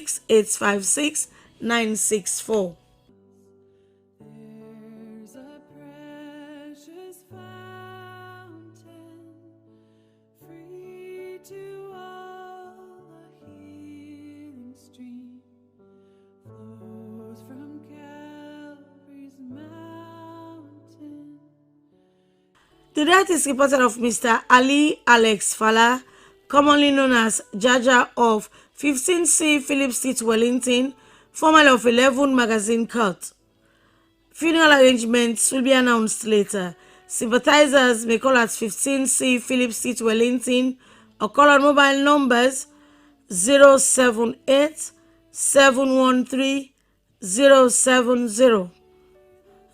0706856 964. There's a precious fountain, free to all, a healing stream flows from Calvary's mountain. The death is reported of Mr. Ali Alex Fala, commonly known as Jaja, of 15C Philip Street, Wellington, formerly of 11 Magazine Court. Funeral arrangements will be announced later. Sympathizers may call at 15C Philip Street, Wellington, or call on mobile numbers 078 713 070,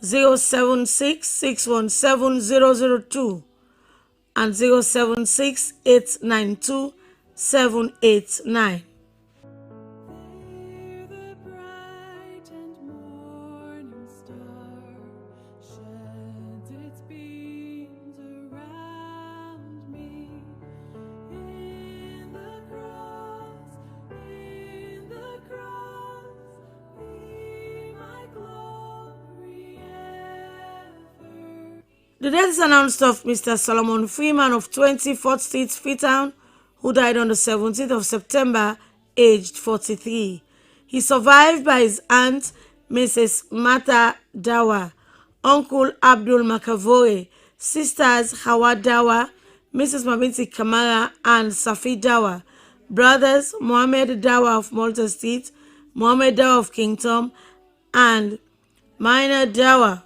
076 617 002, and 076 892 789. There the bright and morning star sheds its beams around me. In the cross, be my glory ever. The death is announced of Mr. Solomon Freeman of 24th Street, Freetown, who died on the 17th of September, aged 43. He survived by his aunt, Mrs. Martha Dawa, Uncle Abdul Makavore, sisters Hawa Dawa, Mrs. Mabinti Kamara, and Safi Dawa, brothers Mohammed Dawa of Malta Street, Mohammed Dawa of Kingdom, and Minor Dawa.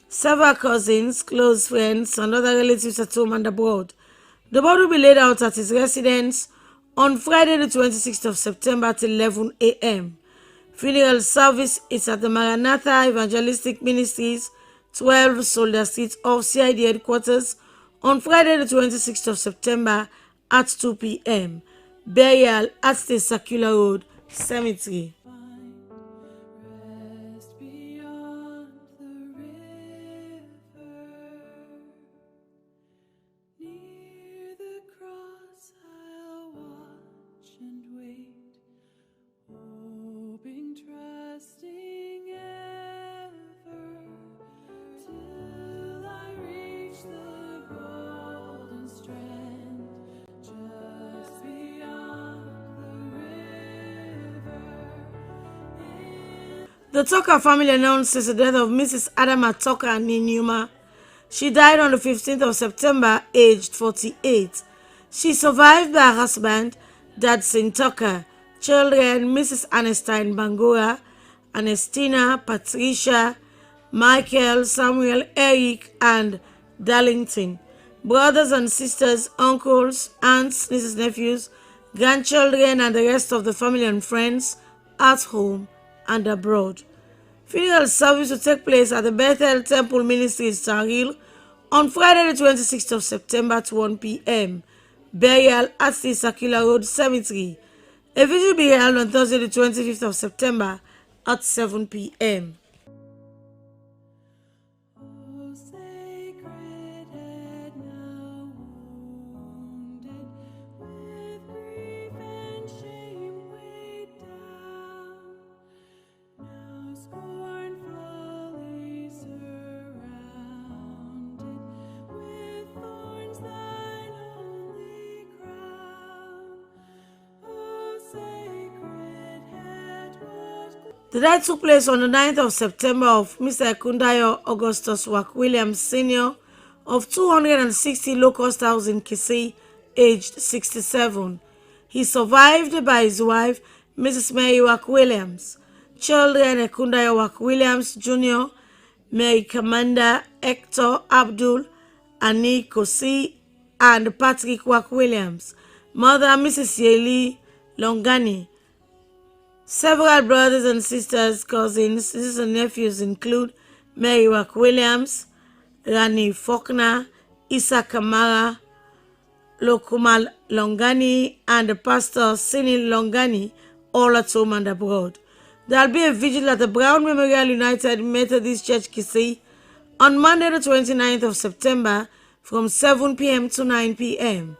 Several cousins, close friends, and other relatives at home and abroad. The body will be laid out at his residence on Friday, the 26th of September at 11 a.m. Funeral service is at the Maranatha Evangelistic Ministries, 12 Soldier Street off CID headquarters on Friday, the 26th of September at 2 p.m. Burial at the Circular Road Cemetery. Rest beyond the river, near the cross I'll watch and wait, hoping, trusting ever, till I reach the golden strand, just beyond the river. The Tucker family announces the death of Mrs. Adama Tucker Ninuma. She died on the 15th of September, aged 48. She survived by her husband, Dadson Tucker, children Mrs. Ernestine Bangura, Ernestina, Patricia, Michael, Samuel, Eric, and Darlington, brothers and sisters, uncles, aunts, nieces, nephews, grandchildren, and the rest of the family and friends at home and abroad. Funeral service will take place at the Bethel Temple Ministries, Sahil, on Friday, the 26th of September at 1 p.m. Burial at the Circular Road Cemetery. A vigil will be held on Thursday, the 25th of September at 7 p.m. Oh, sacred head now wounded, with grief and shame weighed down, now scornfully surrounded, with thorns thine only crown. Oh, sacred head, what The death took place on the 9th of September of Mr. Ekundayo Augustus Wack Williams Sr. of 260 Locust House in Kisii, aged 67. He survived by his wife, Mrs. Mary Wack Williams, children Ekundayo Wack Williams Jr., Mary Commander, Hector Abdul, Annie Kosi, and Patrick Wack Williams, mother Mrs. Yeli Longani. Several brothers and sisters, cousins, nieces and nephews include Mary Wack Williams, Rani Faulkner, Isa Kamara, Lokumal Longani, and Pastor Sini Longani, all at home and abroad. There will be a vigil at the Brown Memorial United Methodist Church, Kisii, on Monday, the 29th of September, from 7 p.m. to 9 p.m.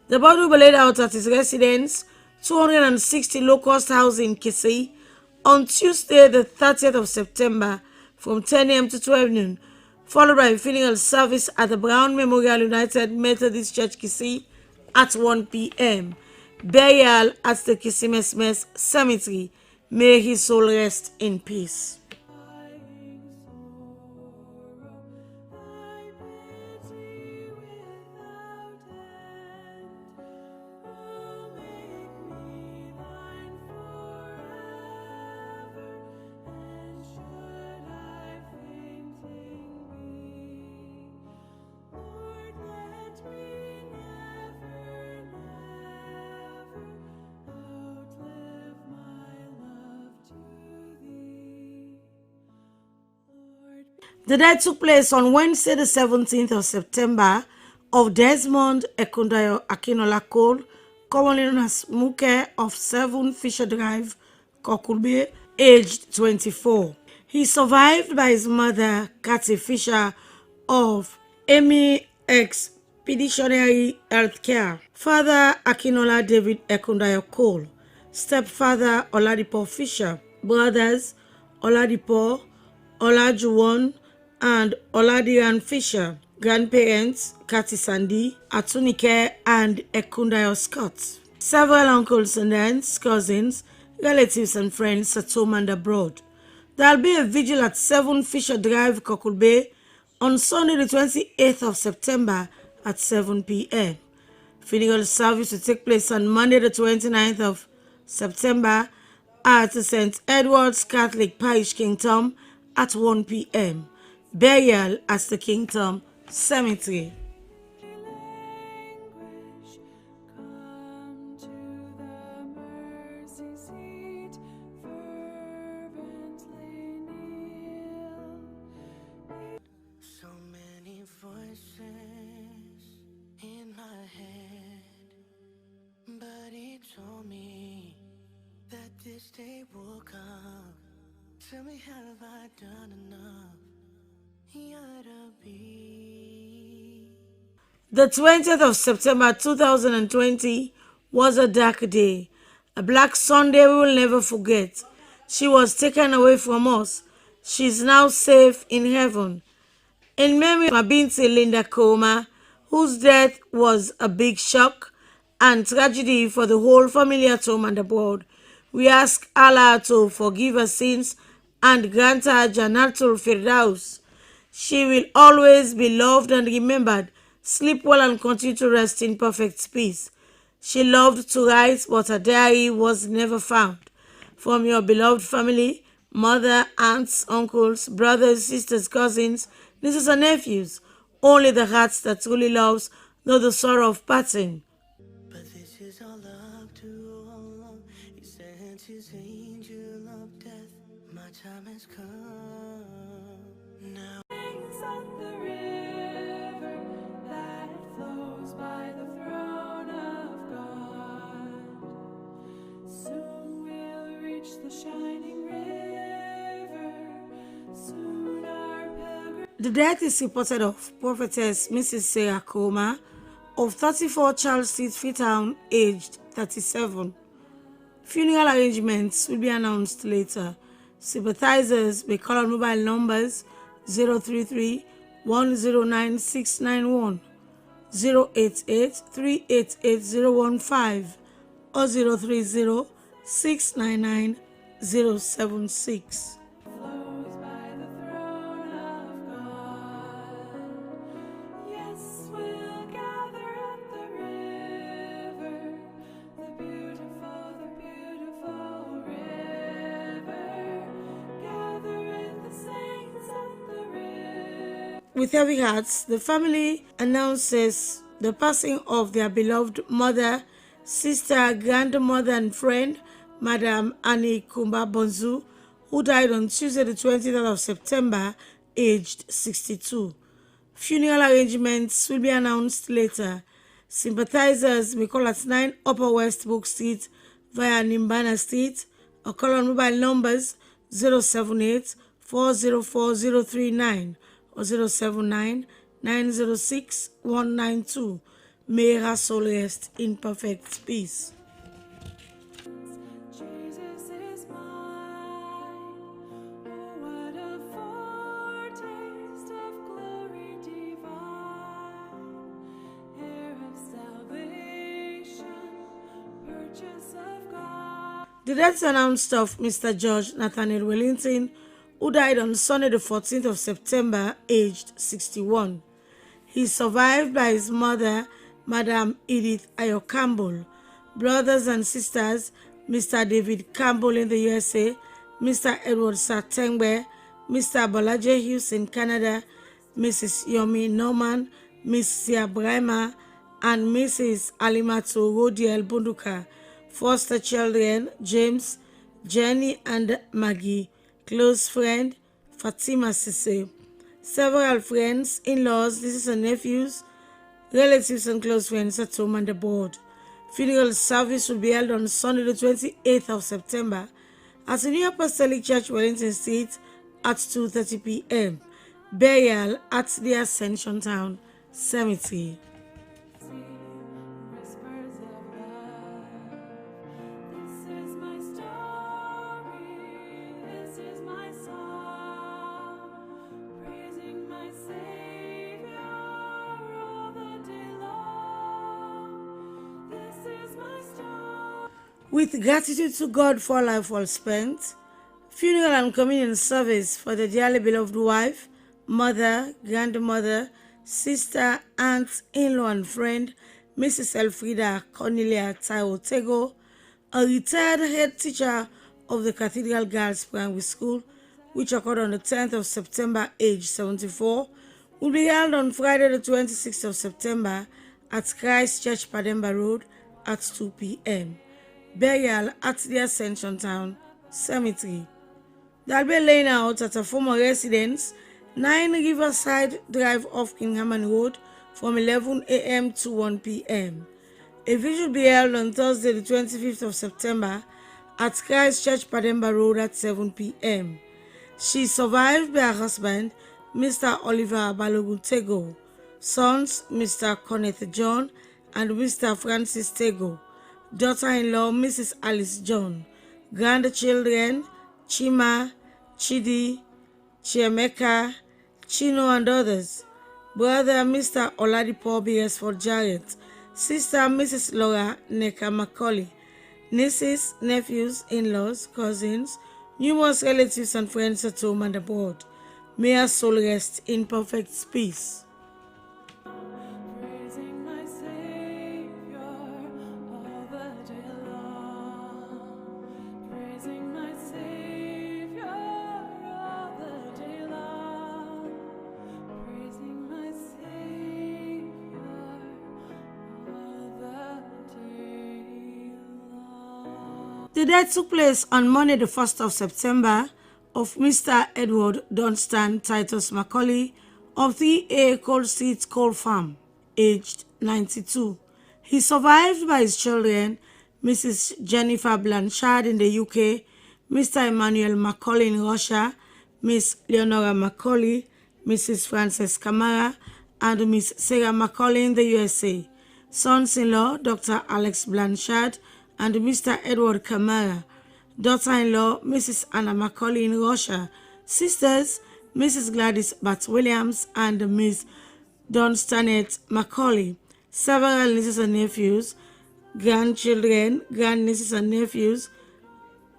The body will be laid out at his residence, 260 Locust House in Kisii on Tuesday, the 30th of September from 10 a.m. to 12 noon, followed by a funeral service at the Brown Memorial United Methodist Church Kisii at 1 p.m. Burial at the Kisii Cemetery. May his soul rest in peace. The death took place on Wednesday, the 17th of September, of Desmond Ekundayo Akinola Cole, commonly known as Muke of 7 Fisher Drive, Kokulbe, aged 24. He survived by his mother, Kathy Fisher, of Amy Expeditionary Healthcare, Father Akinola David Ekundayo Cole, stepfather Oladipo Fisher, brothers Oladipo, Olajuwon, and Oladiran Fisher, grandparents Kathy Sandy, Atunike, and Ekundayo Scott. Several uncles and aunts, cousins, relatives, and friends at home and abroad. There will be a vigil at 7 Fisher Drive, Kokulbe, on Sunday, the 28th of September at 7 p.m. Funeral service will take place on Monday, the 29th of September at St. Edward's Catholic Parish, Kingdom, at 1 p.m. Burial at the Kingdom Cemetery. Come to the mercy seat, fervently kneel. So many voices in my head, but he told me that this day will come. Tell me, have I done enough? The 20th of September 2020 was a dark day, a black Sunday we will never forget. She was taken away from us. She is now safe in heaven. In memory of Mabinti Linda Koma, whose death was a big shock and tragedy for the whole family at home and abroad, we ask Allah to forgive her sins and grant her Jannatul Firdaus. She will always be loved and remembered. Sleep well and continue to rest in perfect peace. She loved to write, but her diary was never found. From your beloved family, mother, aunts, uncles, brothers, sisters, cousins, nieces and nephews, only the heart that truly loves know the sorrow of parting. But this is all up to all. He sent his angel of death. My time has come. Now At the river that flows by the throne of God. Soon we'll reach the shining river. Soon our pilgrim. The death is reported of Prophetess Mrs. Sarah Koma of 34 Charles Street, Freetown, aged 37. Funeral arrangements will be announced later. Sympathizers may call on mobile numbers 033 109 691, 088 388 015, or 030 699 076. Flows by the throne of God. Yes, we'll gather at the river, the beautiful river. Gather with the saints at the river. With heavy hearts, the family announces the passing of their beloved mother, sister, grandmother, and friend, Madam Annie Kumba Bonzu, who died on Tuesday, the 20th of September, aged 62. Funeral arrangements will be announced later. Sympathizers may call at 9 Upper West Book Street via Nimbana Street or call on mobile numbers 078 404 039 or 079 906 192. May her soul rest in perfect peace. mine. Oh, what a foretaste of glory divine, heir of salvation, purchase of God. The death announced of Mr. George Nathaniel Wellington, who died on Sunday the 14th of September, aged 61. He is survived by his mother, Madam Edith Ayo Campbell, brothers and sisters, Mr. David Campbell in the USA, Mr. Edward Satengbe, Mr. Bolaje Hughes in Canada, Mrs. Yomi Norman, Miss Sia Brahma, and Mrs. Alimato Rodiel Bunduka, foster children, James, Jenny, and Maggie, close friend, Fatima Sisse, several friends, in-laws, nieces and nephews, relatives and close friends at home and abroad. Funeral service will be held on Sunday the 28th of September at the New Apostolic Church, Wellington Street at 2:30 p.m. Burial at the Ascension Town Cemetery. Whispers of love. This is my story. This is my song. Praising my Savior all the day long. This is my story. With gratitude to God for life well spent, funeral and communion service for the dearly beloved wife, mother, grandmother, sister, aunt, in-law, and friend, Mrs. Elfrida Cornelia Taiwo Tego, a retired head teacher of the Cathedral Girls Primary School, which occurred on the 10th of September, age 74, will be held on Friday the 26th of September at Christ Church, Pademba Road at 2 p.m. Burial at the Ascension Town Cemetery. There will be a laying out at a former residence, 9 Riverside Drive off Kinghaman Road from 11 a.m. to 1 p.m. A vigil will be held on Thursday the 25th of September at Christ Church, Pademba Road at 7 p.m. She is survived by her husband, Mr. Oliver Balogun Tego, sons Mr. Kenneth John and Mr. Francis Tego, daughter-in-law Mrs. Alice John, grandchildren Chima, Chidi, Chiemeka, Chino, and others, brother Mr. Oladipo Beresford Jarrett, sister Mrs. Laura Neka Macaulay, nieces, nephews, in-laws, cousins, numerous relatives and friends at home and abroad. May her soul rest in perfect peace. Praising my Savior all the day long. Praising my Savior all the day long. Praising my Savior all the day long. The death took place on Monday the 1st of September of Mr. Edward Dunstan Titus Macaulay of 3A Cold Street Coal Farm, aged 92. He is survived by his children, Mrs. Jennifer Blanchard in the UK, Mr. Emmanuel Macaulay in Russia, Miss Leonora Macaulay, Mrs. Frances Camara, and Miss Sarah Macaulay in the USA, sons-in-law Dr. Alex Blanchard and Mr. Edward Camara, daughter-in-law Mrs. Anna Macaulay in Russia, sisters Mrs. Gladys Bat Williams and Miss Dunstanet Macaulay, several nieces and nephews, grandchildren, grandnieces and nephews,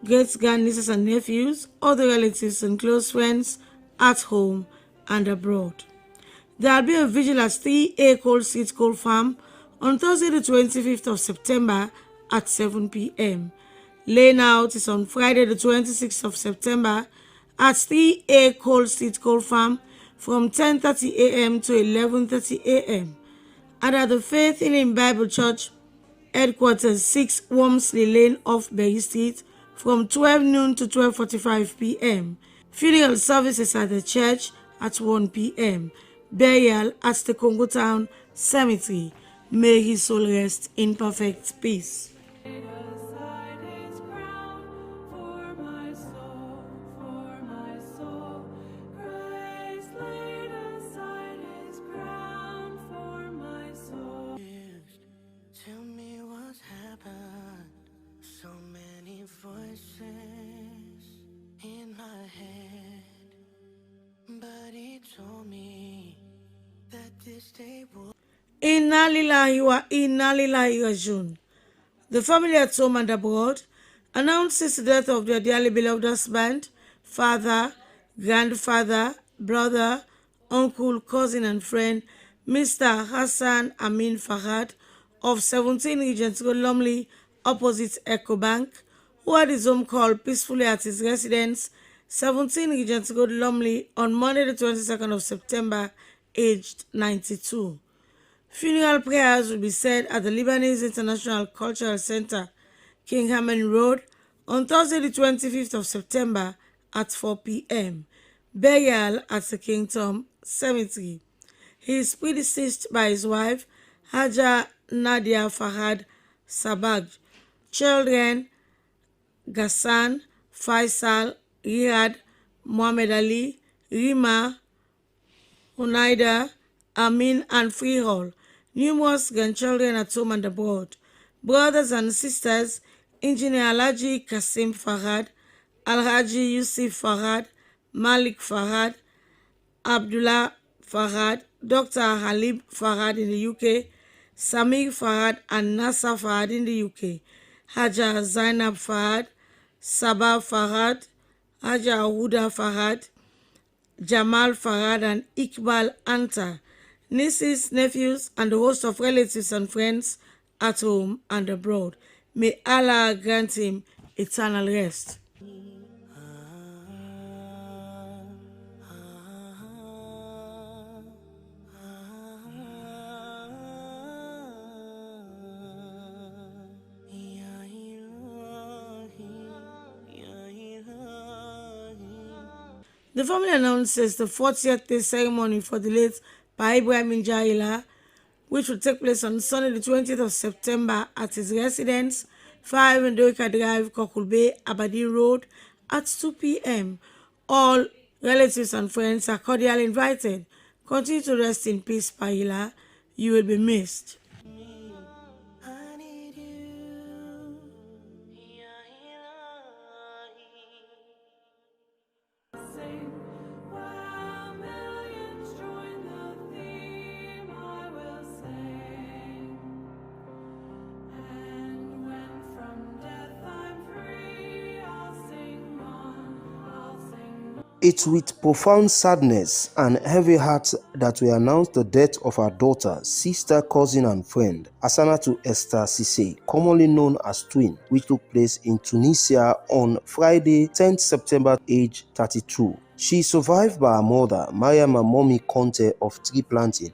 great-grandnieces and nephews, other relatives and close friends at home and abroad. There will be a vigil at 3A Cold Street Coal Farm on Thursday the 25th of September at 7 p.m. Laying out is on Friday the 26th of September at 3A Cold Street Coal Farm from 10:30 a.m. to 11:30 a.m. and at the Faith Healing Bible Church, headquarters 6 Wormsley Lane off Berry Street from 12 noon to 12:45 p.m. Funeral services at the church at 1 p.m. Burial at the Congo Town Cemetery. May his soul rest in perfect peace. Laid aside his crown for my soul, for my soul. Christ laid aside his crown for my soul. Tell me what's happened. So many voices wish they would. Inna lillahi wa inna lillahi rajiun. The family at home and abroad announces the death of their dearly beloved husband, father, grandfather, brother, uncle, cousin, and friend, Mr. Hassan Amin Fahad of 17 Regent Road, Lumley, opposite Ecobank, who had his home called peacefully at his residence, 17 Regent Road, Lumley, on Monday, the 22nd of September, aged 92. Funeral prayers will be said at the Lebanese International Cultural Center, King Hamad Road, on Thursday, the 25th of September at 4 p.m. Burial at the Kingdom Cemetery. He is predeceased by his wife, Haja Nadia Fahad Sabag. Children, Ghassan, Faisal, Riyad, Muhammad Ali, Rima, Hunaida, Amin, and Freehall. Numerous grandchildren at home and abroad. Brothers and sisters, Engineer Alhaji Kasim Farhad, Alhaji Yusuf Farhad, Malik Farhad, Abdullah Farhad, Dr. Halib Farhad in the UK, Samir Farhad and Nasser Farhad in the UK, Haja Zainab Farhad, Sabah Farhad, Haja Huda Farhad, Jamal Farhad and Iqbal Anta, nieces, nephews, and a host of relatives and friends at home and abroad. May Allah grant him eternal rest. The family announces the 40th day ceremony for the late Pa Ibrahim Jaila, which will take place on Sunday, the 20th of September at his residence, 5 Ndoika Drive, Kokulbe, Aberdeen Road, at 2 p.m. All relatives and friends are cordially invited. Continue to rest in peace, Paila. You will be missed. I need you. Sing while millions join the theme. I will sing, and when from death I'm free, I'll sing on. I'll sing on. It's with profound sadness and heavy heart that we announce the death of our daughter, sister, cousin, and friend, Asanatu Esther Cisse, commonly known as Twin, which took place in Tunisia on Friday, 10th September, age 32. She is survived by her mother, Mariam Momi Conte of Tree Planting,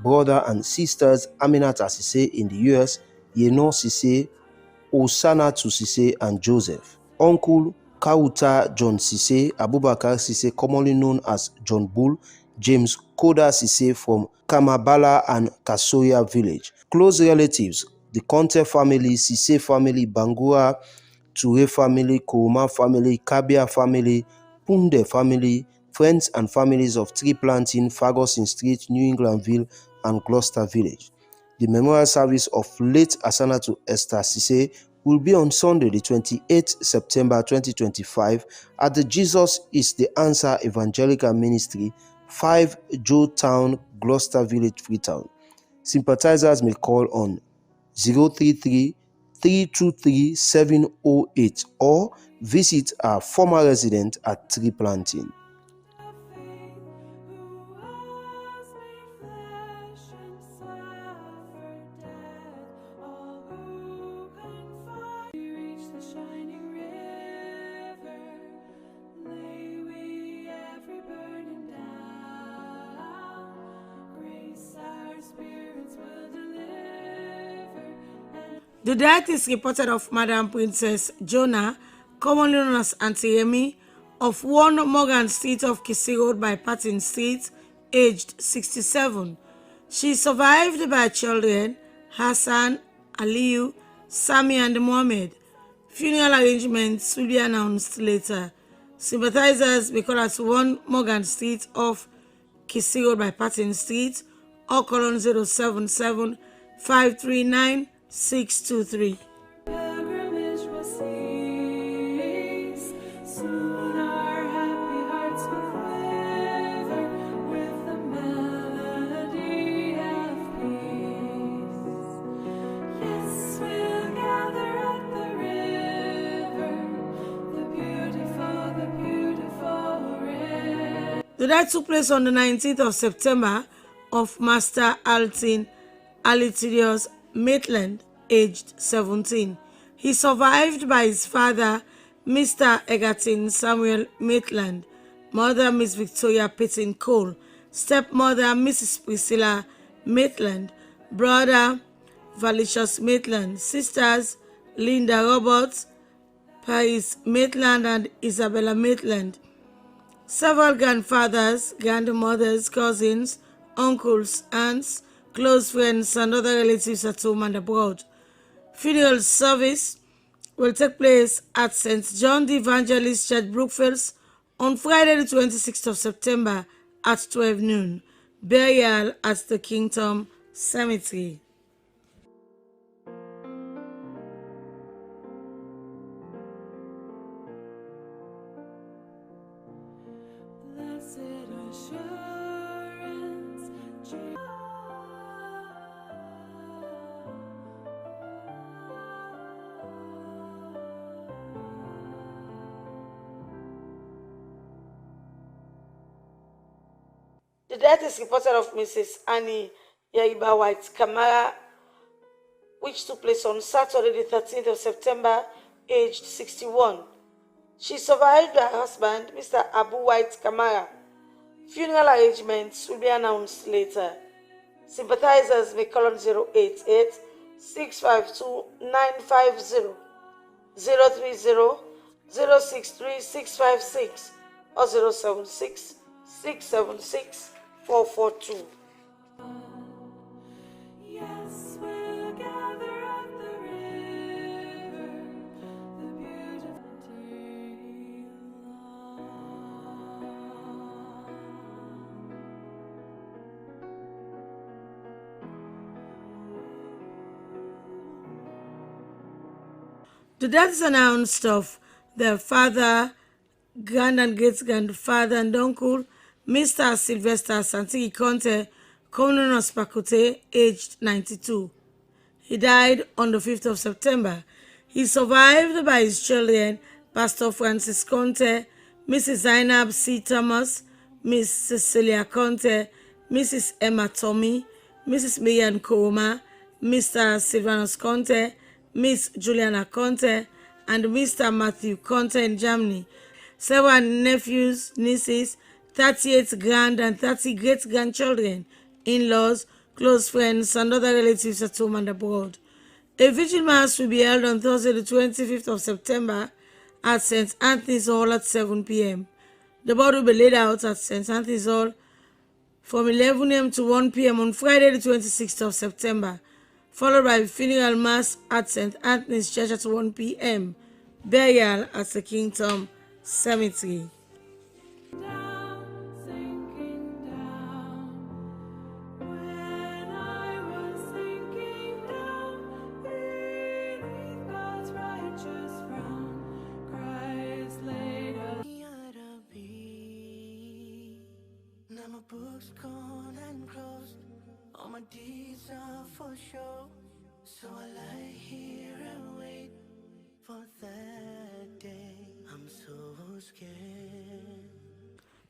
brother and sisters Aminata Cisse in the US, Yeno Cisse, Osanatu Cisse, and Joseph. Uncle Kauta John Cisse, Abubakar Cisse, commonly known as John Bull, James Koda Cisse from Kamabala and Kasoya village. Close relatives, the Conte family, Cisse family, Bangura, Toure family, Kouma family, Kabia family, Punde family, friends and families of Tree Planting, Ferguson Street, New Englandville, and Gloucester village. The memorial service of late Asanatu Esther Cisse will be on Sunday, the 28th September 2025 at the Jesus is the Answer Evangelical Ministry, 5 Joe Town, Gloucester Village, Freetown. Sympathizers may call on 033 323 708 or visit our former resident at Tree Planting. Faith, who was made flesh and suffered death, all who confide. We reach the shining river, lay we every burden down. Grace our spirits will deliver. The death is reported of Madam Princess Jonah, commonly known as Auntie Remy, of 1 Morgan Street of Kissy Road by Patton Street, aged 67. She is survived by children Hassan, Aliyu, Sami, and Mohammed. Funeral arrangements will be announced later. Sympathizers may call at 1 Morgan Street off Kissy Road by Patton Street or call on 077 539 623. Pilgrimage will cease. Soon our happy hearts will quiver with the melody The death took place on the 19th of September of Master Altin Alitidius Maitland, aged 17. He survived by his father, Mr. Egerton Samuel Maitland, mother Miss Victoria Pitton Cole, stepmother Mrs. Priscilla Maitland, brother Valicius Maitland, sisters Linda Roberts, Paris Maitland, and Isabella Maitland. Several grandfathers, grandmothers, cousins, uncles, aunts, close friends, and other relatives at home and abroad. Funeral service will take place at St. John the Evangelist Church, Brookfields, on Friday the 26th of September at 12 noon. Burial at the Kingdom Cemetery. Blessed assurance, The death is reported of Mrs. Annie Yaiba White Kamara, which took place on Saturday the 13th of September, aged 61. She survived her husband, Mr. Abu White Kamara. Funeral arrangements will be announced later. Sympathizers may call on 088 652 950, 030 063 656, or 076 676 442. yes, we'll gather at the river, the beautiful The death is announced of their father, grand and great-grandfather and uncle, Mr. Sylvester Santigi Conte, commonly known as Pacote, aged 92. He died on the 5th of September. He survived by his children, Pastor Francis Conte, Mrs. Zainab C. Thomas, Miss Cecilia Conte, Mrs. Emma Tommy, Mrs. Miriam Koroma, Mr. Silvanus Conte, Miss Juliana Conte, and Mr. Matthew Conte in Germany. Several nephews, nieces, 38 grand and 30 great-grandchildren, in-laws, close friends, and other relatives at home and abroad. A vigil mass will be held on Thursday the 25th of September at St. Anthony's Hall at 7 p.m. The body will be laid out at St. Anthony's Hall from 11 a.m. to 1 p.m. on Friday the 26th of September, followed by a funeral mass at St. Anthony's Church at 1 p.m. Burial at the Kingdom Cemetery. down, sinking down. When I was sinking down beneath God's righteous frown, Christ laid us. Now my book's gone and closed. All my deeds are for show. So I lie here and wait for that day. I'm so scared.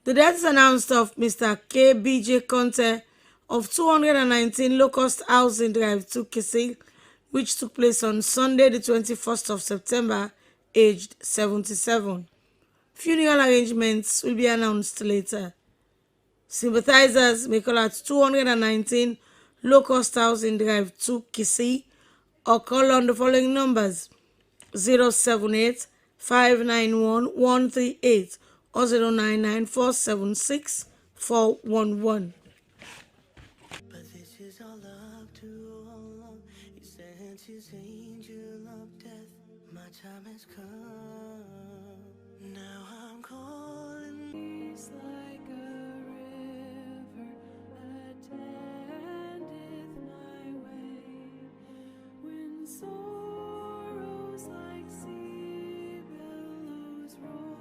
The death is announced of Mr. K.B.J. Conte of 219 Locust Housing Drive 2 Kisik, which took place on Sunday the 21st of September, aged 77. Funeral arrangements will be announced later. Sympathizers may call at 219 Locust Housing Drive 2 Kisik or call on the following numbers: 078 591 138 or 099 476 411. But this is all up to Allah. He sent his angel of death. My time has come. Now I'm calling. Peace like a river attendeth my way, when sorrows like sea billows roll.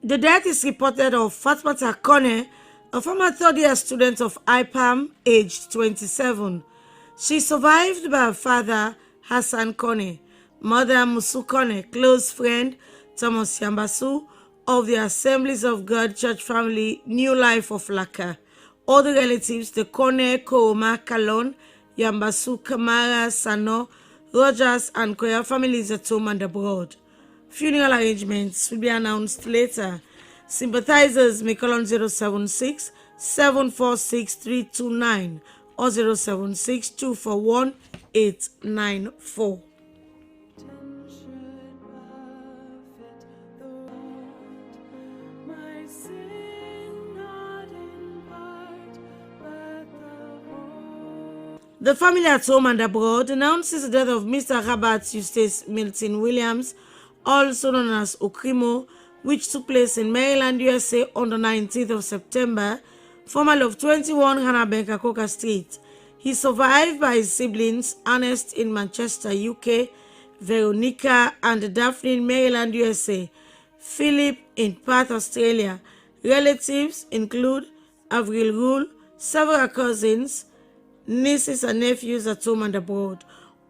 The death is reported of Fatmata Kone, a former third-year student of IPAM, aged 27. She survived by her father, Hassan Kone, mother Musu Kone, close friend Thomas Yambasu, of the Assemblies of God Church Family, New Life of Laka. All the relatives, the Kone, Kooma, Kalon, Yambasu, Kamara, Sano, Rogers, and Koya families at home and abroad. Funeral arrangements will be announced later. Sympathizers may call on 076 746 329 or 076 241 894. Should buffet the world, my sin not in part, but the whole. The family at home and abroad announces the death of Mr. Robert Eustace Milton Williams, also known as Okrimo, which took place in Maryland, USA on the 19th of September, formerly of 21 Hannah Coca Street. He is survived by his siblings Ernest in Manchester, UK, Veronica and Daphne in Maryland, USA, Philip in Perth, Australia. Relatives include Avril Rule, several cousins, nieces and nephews at home and abroad.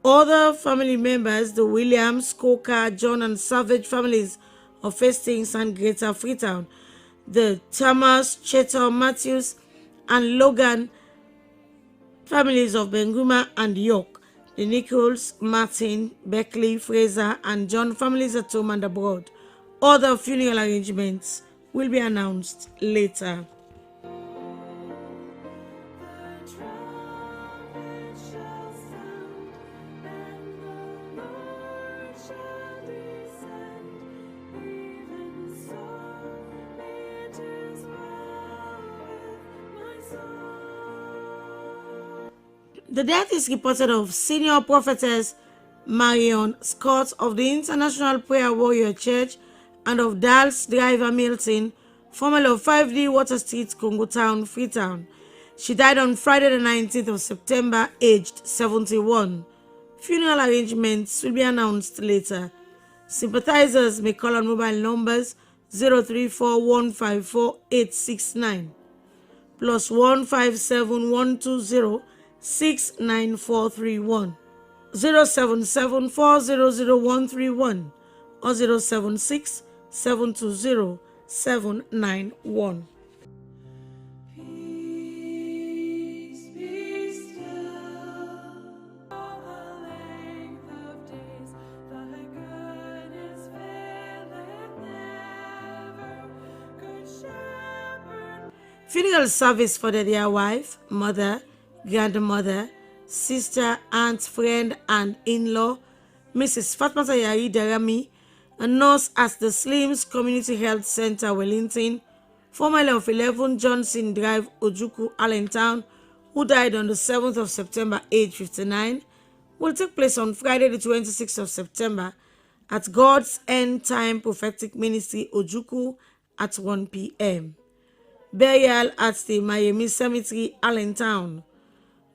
Other family members, the Williams, Coker, John and Savage families of Hastings and Greater Freetown, the Thomas, Chetal, Matthews and Logan families of Benguma and York, the Nichols, Martin, Beckley, Fraser and John families at home and abroad. Other funeral arrangements will be announced later. The trumpet shall sound, and the Lord shall descend. Even so, it is well with my soul. The death is reported of senior prophetess Marion Scott of the International Prayer Warrior Church and of Dallas Driver Milton, formerly of 5D Water Street, Congo Town, Freetown. She died on Friday the 19th of September, aged 71. Funeral arrangements will be announced later. Sympathizers may call on mobile numbers 034-154-869 plus 157-120-69431, 077-400-131 or 076-720-791. Peace be still. All the length of days, thy goodness faileth never. Good shepherd. Funeral service for the dear wife, mother, grandmother, sister, aunt, friend, and in-law, Mrs. Fatmata Yari Darami, a nurse at the Slims Community Health Center, Wellington, formerly of 11 Johnson Drive, Ojukwu, Allentown, who died on the 7th of September, age 59, will take place on Friday the 26th of September at God's End Time Prophetic Ministry, Ojukwu, at 1 p.m. Burial at the Miami Cemetery, Allentown.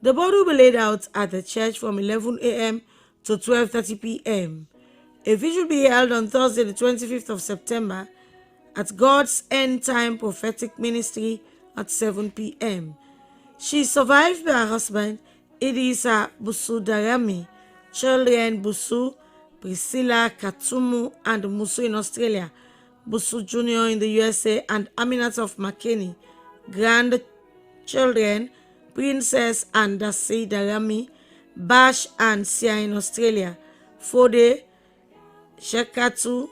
The body will be laid out at the church from 11 a.m. to 12:30 p.m. A vigil will be held on Thursday, the 25th of September at God's End Time Prophetic Ministry at 7 p.m. She is survived by her husband, Idrisa Busu Darami, children Busu, Priscilla, Katumu, and Musu in Australia, Busu Jr. in the USA, and Aminat of McKinney, grandchildren, Princess and Dasi Darami, Bash and Sia in Australia, Fode, Shekatu,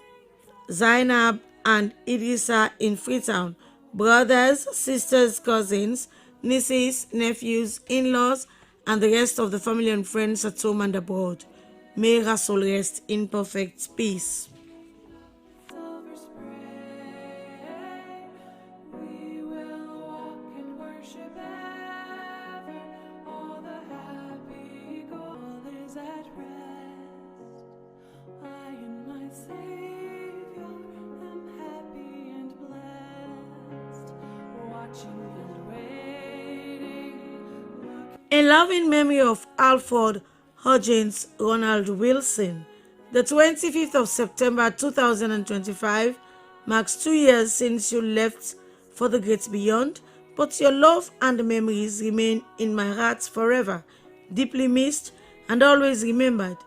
Zainab, and Idrisa in Freetown, brothers, sisters, cousins, nieces, nephews, in-laws, and the rest of the family and friends at home and abroad. May her soul rest in perfect peace. Silver spray, we will walk and worship ever. All the happy goal is at rest. I and my Savior am happy and blessed, watching and waiting. In loving memory of Alfred Hodgins Ronald Wilson, the 25th of September 2025 marks 2 years since you left for the great beyond, but your love and memories remain in my heart forever, deeply missed and always remembered.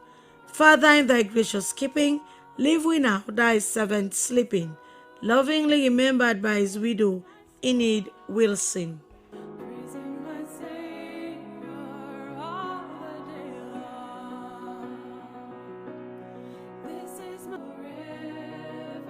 Father, in thy gracious keeping, leave we now thy servant sleeping. lovingly remembered by his widow, Enid Wilson. Praising my Savior all the day long. This is my river,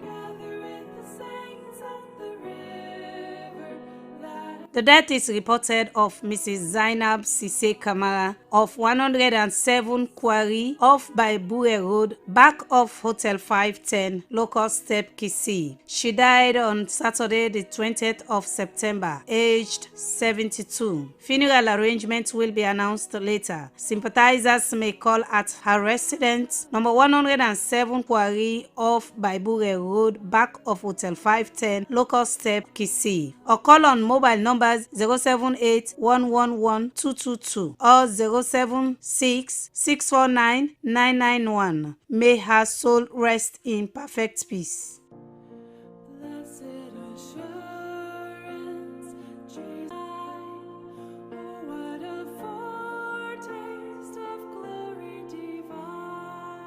gather with the saints at the river that The death is reported of Mrs. Zainab Sise Kamara of 107 Quarry off by Bure Road, back of Hotel 510, local step Kisii. She died on Saturday the 20th of September, aged 72. Funeral arrangements will be announced later. Sympathizers may call at her residence, number 107 Quarry off by Bure Road, back of Hotel 510, local step Kisii, or call on mobile numbers 078 111 222 or 076 649 991. May her soul rest in perfect peace. blessed assurance, Jesus, oh what a foretaste of glory divine,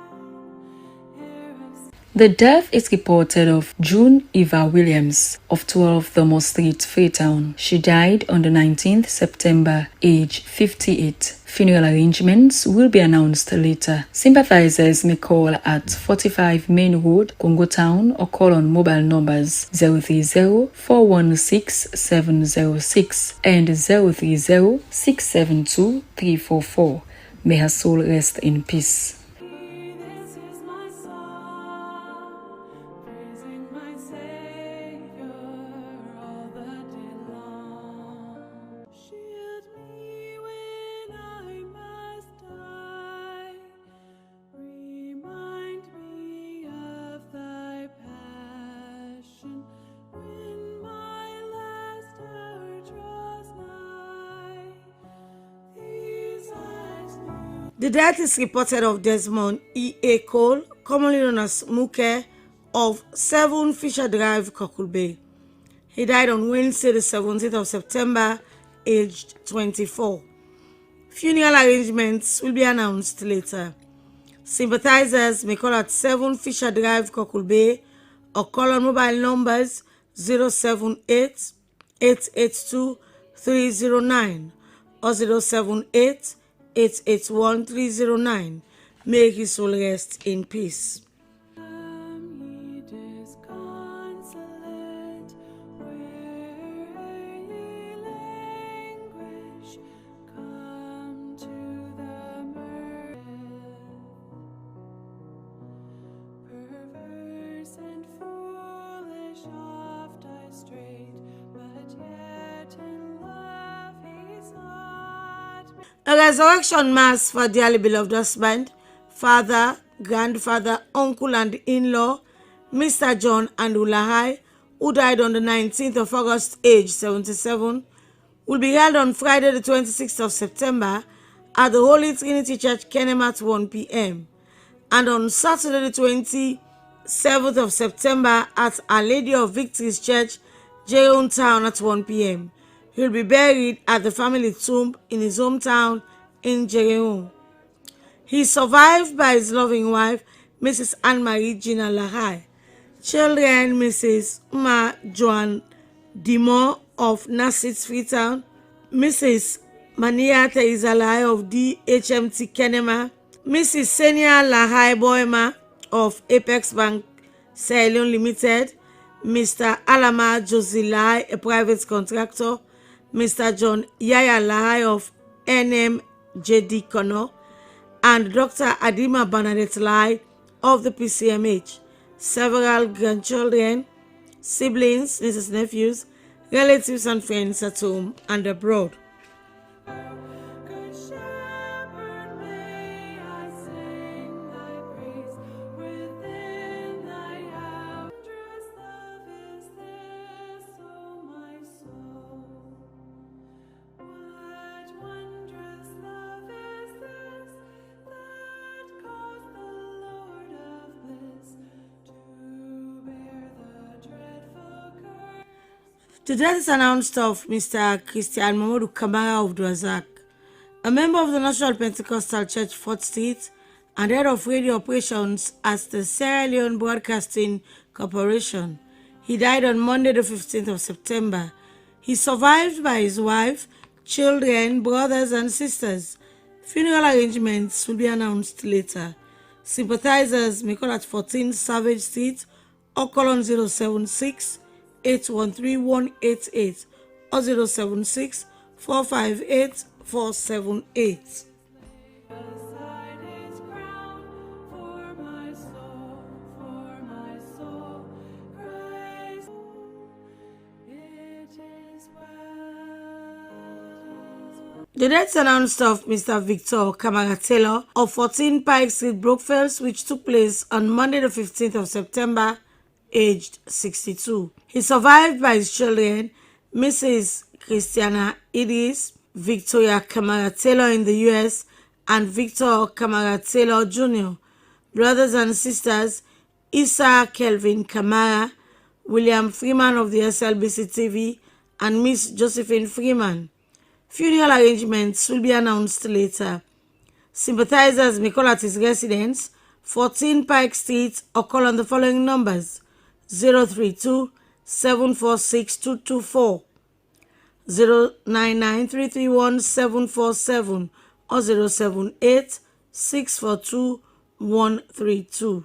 heir of The death is reported of June Eva Williams of 12 Thomas Street, Freetown. She died on the 19th September, age 58. Funeral arrangements will be announced later. Sympathizers may call at 45 Main Road, Congo Town, or call on mobile numbers 030-416-706 and 030-672-344. May her soul rest in peace. This is my song, praising my Savior all the day long. Shield me when I must die, remind me of thy passion when my last hour draws nigh. These eyes new. The death is reported of Desmond E.A. Cole, commonly known as Muke, of 7 Fisher Drive, Cockle Bay. He died on Wednesday, the 17th of September, aged 24. Funeral arrangements will be announced later. Sympathizers may call at 7 Fisher Drive, Cockle Bay, or call on mobile numbers 078 882 309 or 078 881 309. May his soul rest in peace. Come ye disconsolate, where ye languish, come to the mirth. Perverse and foolish oft I strayed, but yet in love he sought me. A resurrection mass for dearly beloved husband, father, grandfather, uncle, and in-law, Mr. John Andulahai, who died on the 19th of August, age 77, will be held on Friday, the 26th of September at the Holy Trinity Church, Kenema at 1 p.m. and on Saturday, the 27th of September at Our Lady of Victory's Church, Jeroen Town at 1 p.m. He will be buried at the family tomb in his hometown in Jeroen. He is survived by his loving wife, Mrs. Anne-Marie Gina Lahai. Children, Mrs. Ma Joan Dimon of Nassit Freetown, Mrs. Mania Teresa Lahai of DHMT Kenema, Mrs. Senia Lahai Boema of Apex Bank Sierra Leone Limited, Mr. Alama Josie Lahai, a private contractor, Mr. John Yaya Lahai of NMJD Kono, and Dr. Adima Bernadette Lahai of the PCMH. Several grandchildren, siblings, nieces, nephews, relatives, and friends at home and abroad. Good Shepherd, may I sing thy praise within thy house. Wondrous love is this, O my soul. What wondrous love is this that caused the Lord of bliss to bear the dreadful curse? The death is announced of Mr. Christian Mamadou Kamara of Dwazak, a member of the National Pentecostal Church, 4th Street, and head of radio operations at the Sierra Leone Broadcasting Corporation. He died on Monday, the 15th of September. He is survived by his wife, children, brothers, and sisters. Funeral arrangements will be announced later. Sympathizers may call at 14 Savage Street or call on 076 813 188 or 076 458 478. Beside his crown, for my soul, Christ, it is well. The death announced of Mr. Victor Kamara Taylor of 14 Pike Street, Brookfields, which took place on Monday the 15th of September, aged 62. He survived by his children, Mrs. Christiana Idris, Victoria Kamara Taylor in the US, and Victor Kamara Taylor Jr., brothers and sisters, Issa Kelvin Kamara, William Freeman of the Slbc TV, and Miss Josephine Freeman. Funeral arrangements will be announced later. Sympathizers may call at his residence, 14 Pike Street, or call on the following numbers: 032 746 224, 099 331 747, or 078 642 132.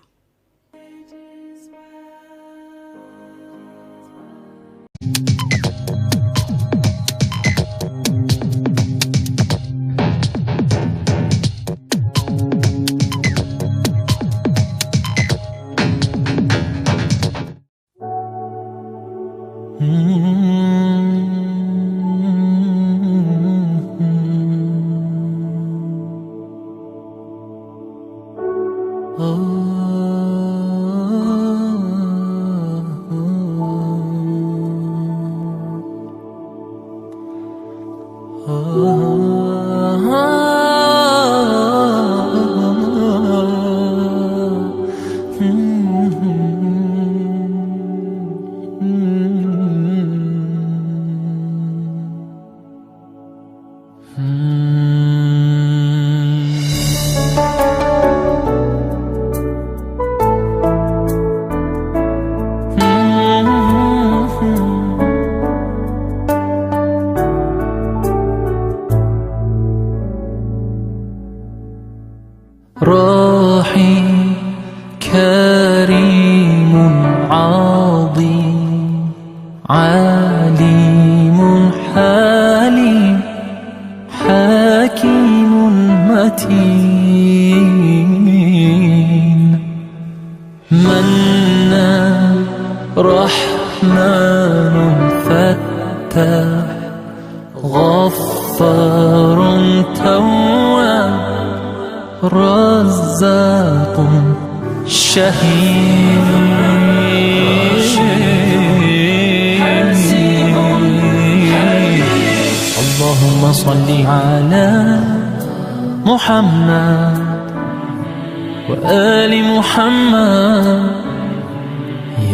راحي كريم عظيم عليم حليم حكيم متين منان رحمن فتاح غفار تواب رزاق شهيد اللهم صل على محمد وآل محمد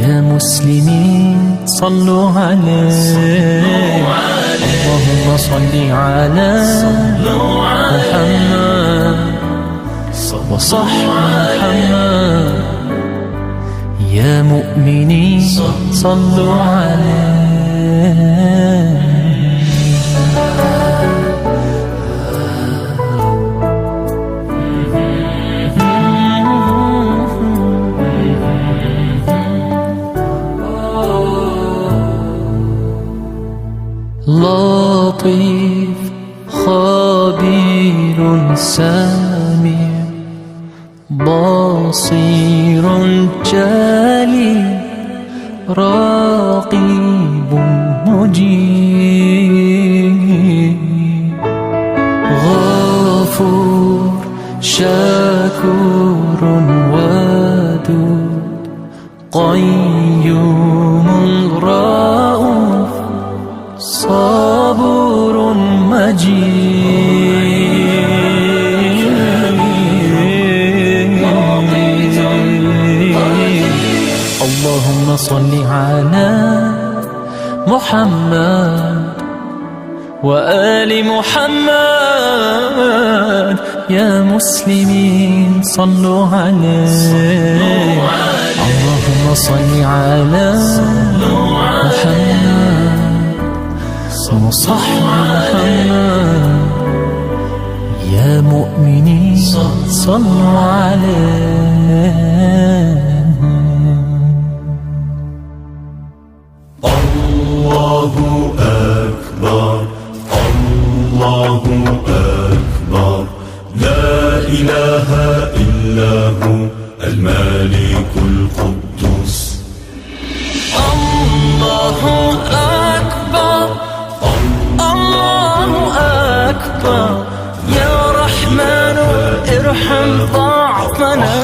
يا مسلمين صلوا عليه اللهم صل على محمد وصح محمد يا مؤمنين صلوا عليه لطيف خبير سامع بصير جلي رقيب مجيب غفور شكور ودود قيوم رؤوف صبور مجيد اللهم صل على محمد وآل محمد. يا مسلمين صلوا عليه. اللهم صل على محمد وصحب محمد. يا مؤمنين صلوا عليه. الله أكبر الله أكبر لا إله إلا هو الملك القدوس. الله أكبر الله أكبر يا رحمن ارحم ضعفنا.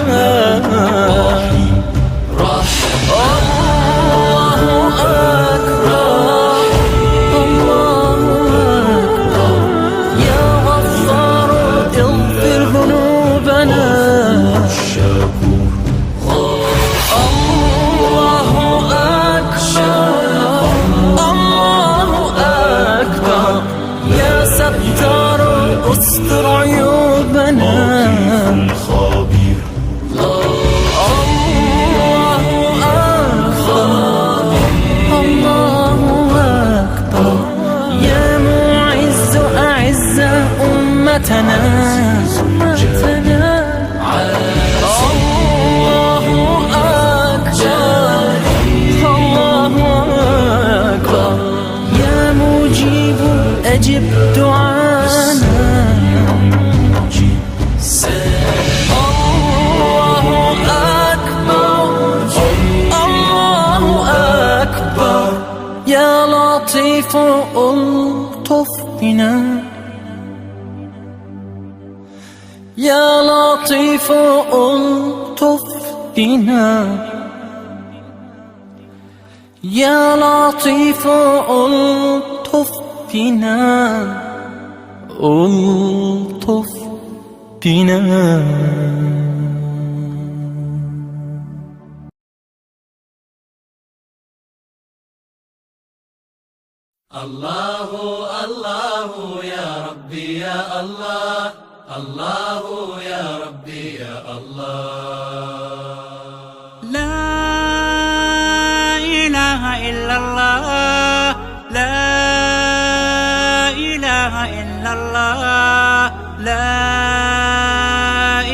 استر عيوبنا. الخبير الله أكبر الله أكبر يا معز أعز أمتنا. الله أكبر الله أكبر يا مجيب أجب دعانا. يا لطيف ألطف بنا. يا لطيف ألطف بنا. يا لطيف ألطف بنا. ألطف بنا. الله الله يا ربي يا الله. الله يا ربي يا الله. لا إله إلا الله. لا إله إلا الله. لا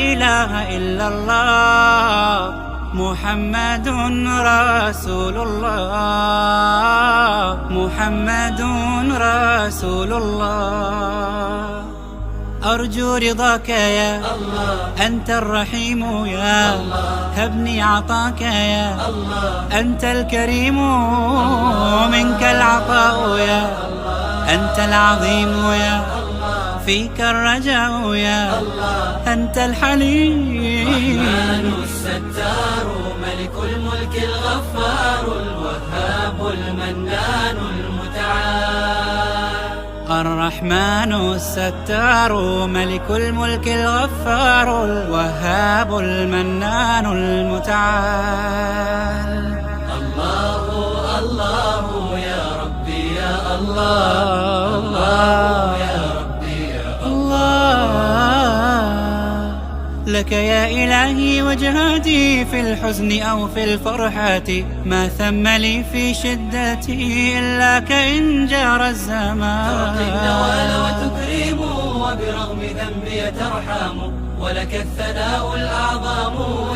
إله إلا الله. محمد رسول الله. محمد رسول الله. أرجو رضاك يا الله. أنت الرحيم يا الله. هبني عطاك يا الله. أنت الكريم منك العطاء يا الله. أنت العظيم يا الله. فيك الرجاء يا الله. أنت الحليم الرحمن الستار ملك الملك الغفار الوهاب المنان المتعال. الرحمن الستار ملك الملك الغفار الوهاب المنان المتعال. الله الله يا ربي يا الله. الله يا ربي يا الله. لك يا إلهي وجهاتي في الحزن أو في الفرحة. ما ثم لي في شدتي إلا كإن جار الزمان. ترقي النوال وتكرم وبرغم ذنبي ترحم. ولك الثناء الأعظم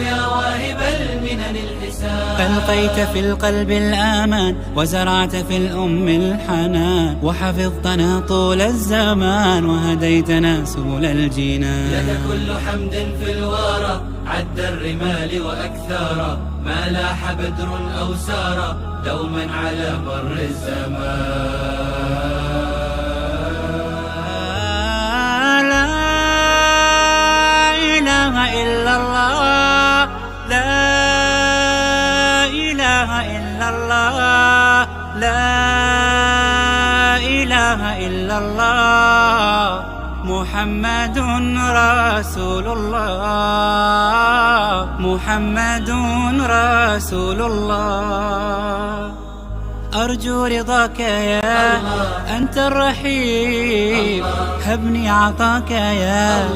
يا واهب المنن الحسان. ألقيت في القلب الآمان وزرعت في الأم الحنان. وحفظتنا طول الزمان وهديتنا سبل الجنان. لك كل حمد في الورى عد الرمال وأكثارا. ما لاح بدر أو سارا دوما على مر الزمان. إلا الله. لا إله إلا الله. لا إله إلا الله. محمد رسول الله. محمد رسول الله. أرجو رضاك يا أنت الرحيم هبني عطاك يا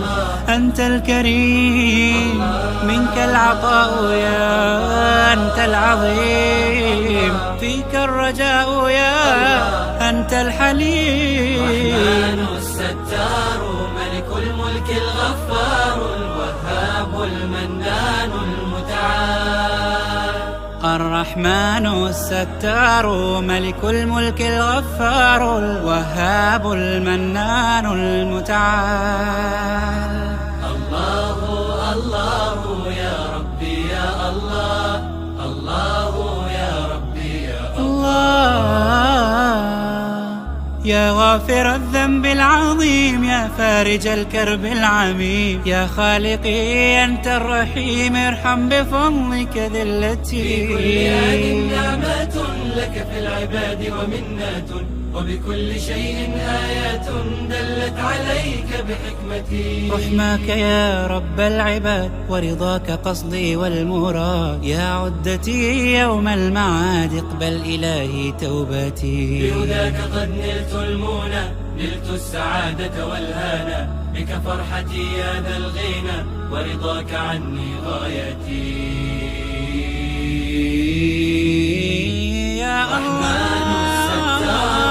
أنت الكريم منك العطاء يا أنت العظيم فيك الرجاء يا أنت الحليم. الرحمن الستار ملك الملك الغفار الوهاب المنان المتعال. الرحمن الستار ملك الملك الغفار الوهاب المنان المتعال. الله الله يا ربي يا الله الله يا ربي يا الله يا غافر الذنب العظيم يا فارج الكرب العميم يا خالقي أنت الرحيم ارحم بفضلك ذلتي. في كل آن نعمة لك في العباد ومنة وبكل شيء آيات دلت عليك بحكمتي. رحماك يا رب العباد ورضاك قصدي والمراد يا عدتي يوم المعاد اقبل إلهي توبتي. بهداك قد نلت المنى نلت السعادة والهانا بك فرحتي يا ذا الغنى ورضاك عني غايتي. يا الرحمن الستار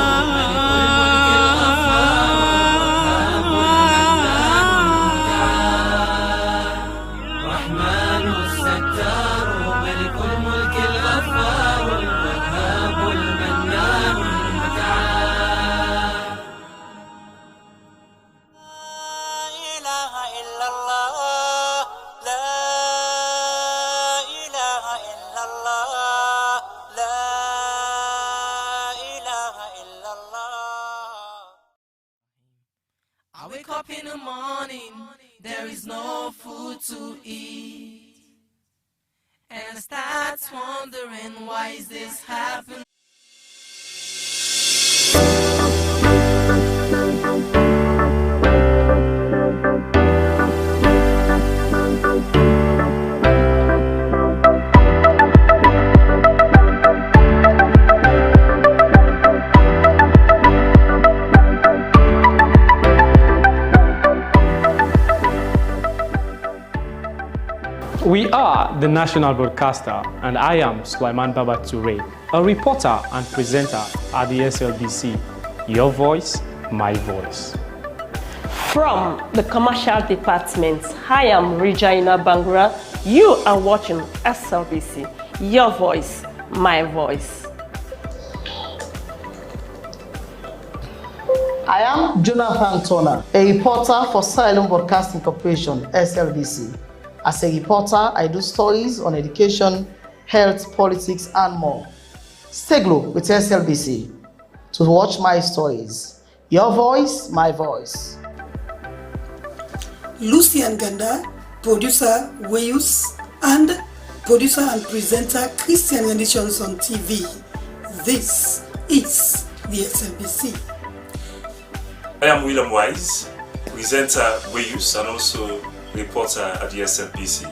in the morning, there is no food to eat. And I start wondering, why is this happening? We are the national broadcaster, and I am Sulaiman Baba Toure, a reporter and presenter at the SLBC. Your voice, my voice. From the commercial department, I am Regina Bangura. You are watching SLBC. Your voice, my voice. I am Jonathan Turner, a reporter for Sierra Leone Broadcasting Corporation, SLBC. As a reporter, I do stories on education, health, politics, and more. Stay glued with SLBC to watch my stories. Your voice, my voice. Lucian Ganda, producer Wayus, and producer and presenter Christian Editions on TV. This is the SLBC. I am William Wise, presenter Wayus and also reporter at the SLBC,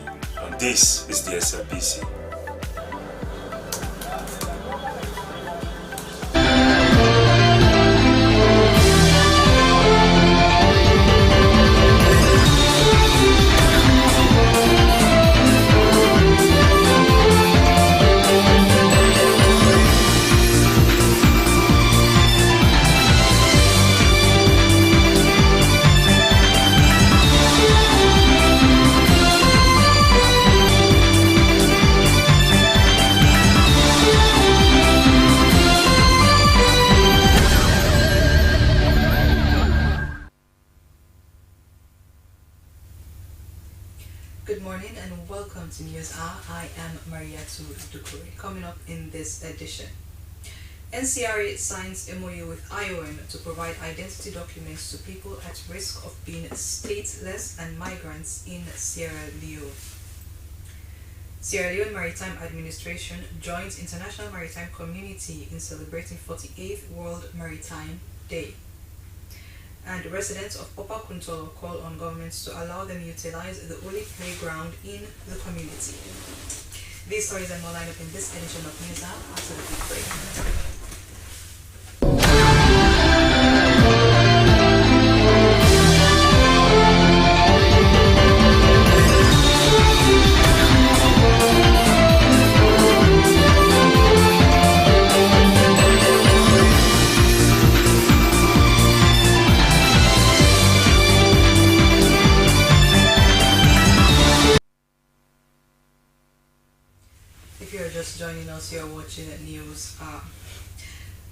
and this is the SLBC. Good morning and welcome to News Hour. I am Mariatu Dukuri. Coming up in this edition, NCRA signs MOU with IOM to provide identity documents to people at risk of being stateless and migrants in Sierra Leone. Sierra Leone Maritime Administration joins international maritime community in celebrating 48th World Maritime Day. And residents of Papa Kuntolo call on governments to allow them utilize the only playground in the community. These stories and more line up in this edition of News Hour after the big break. if you're just joining us, you're watching News R.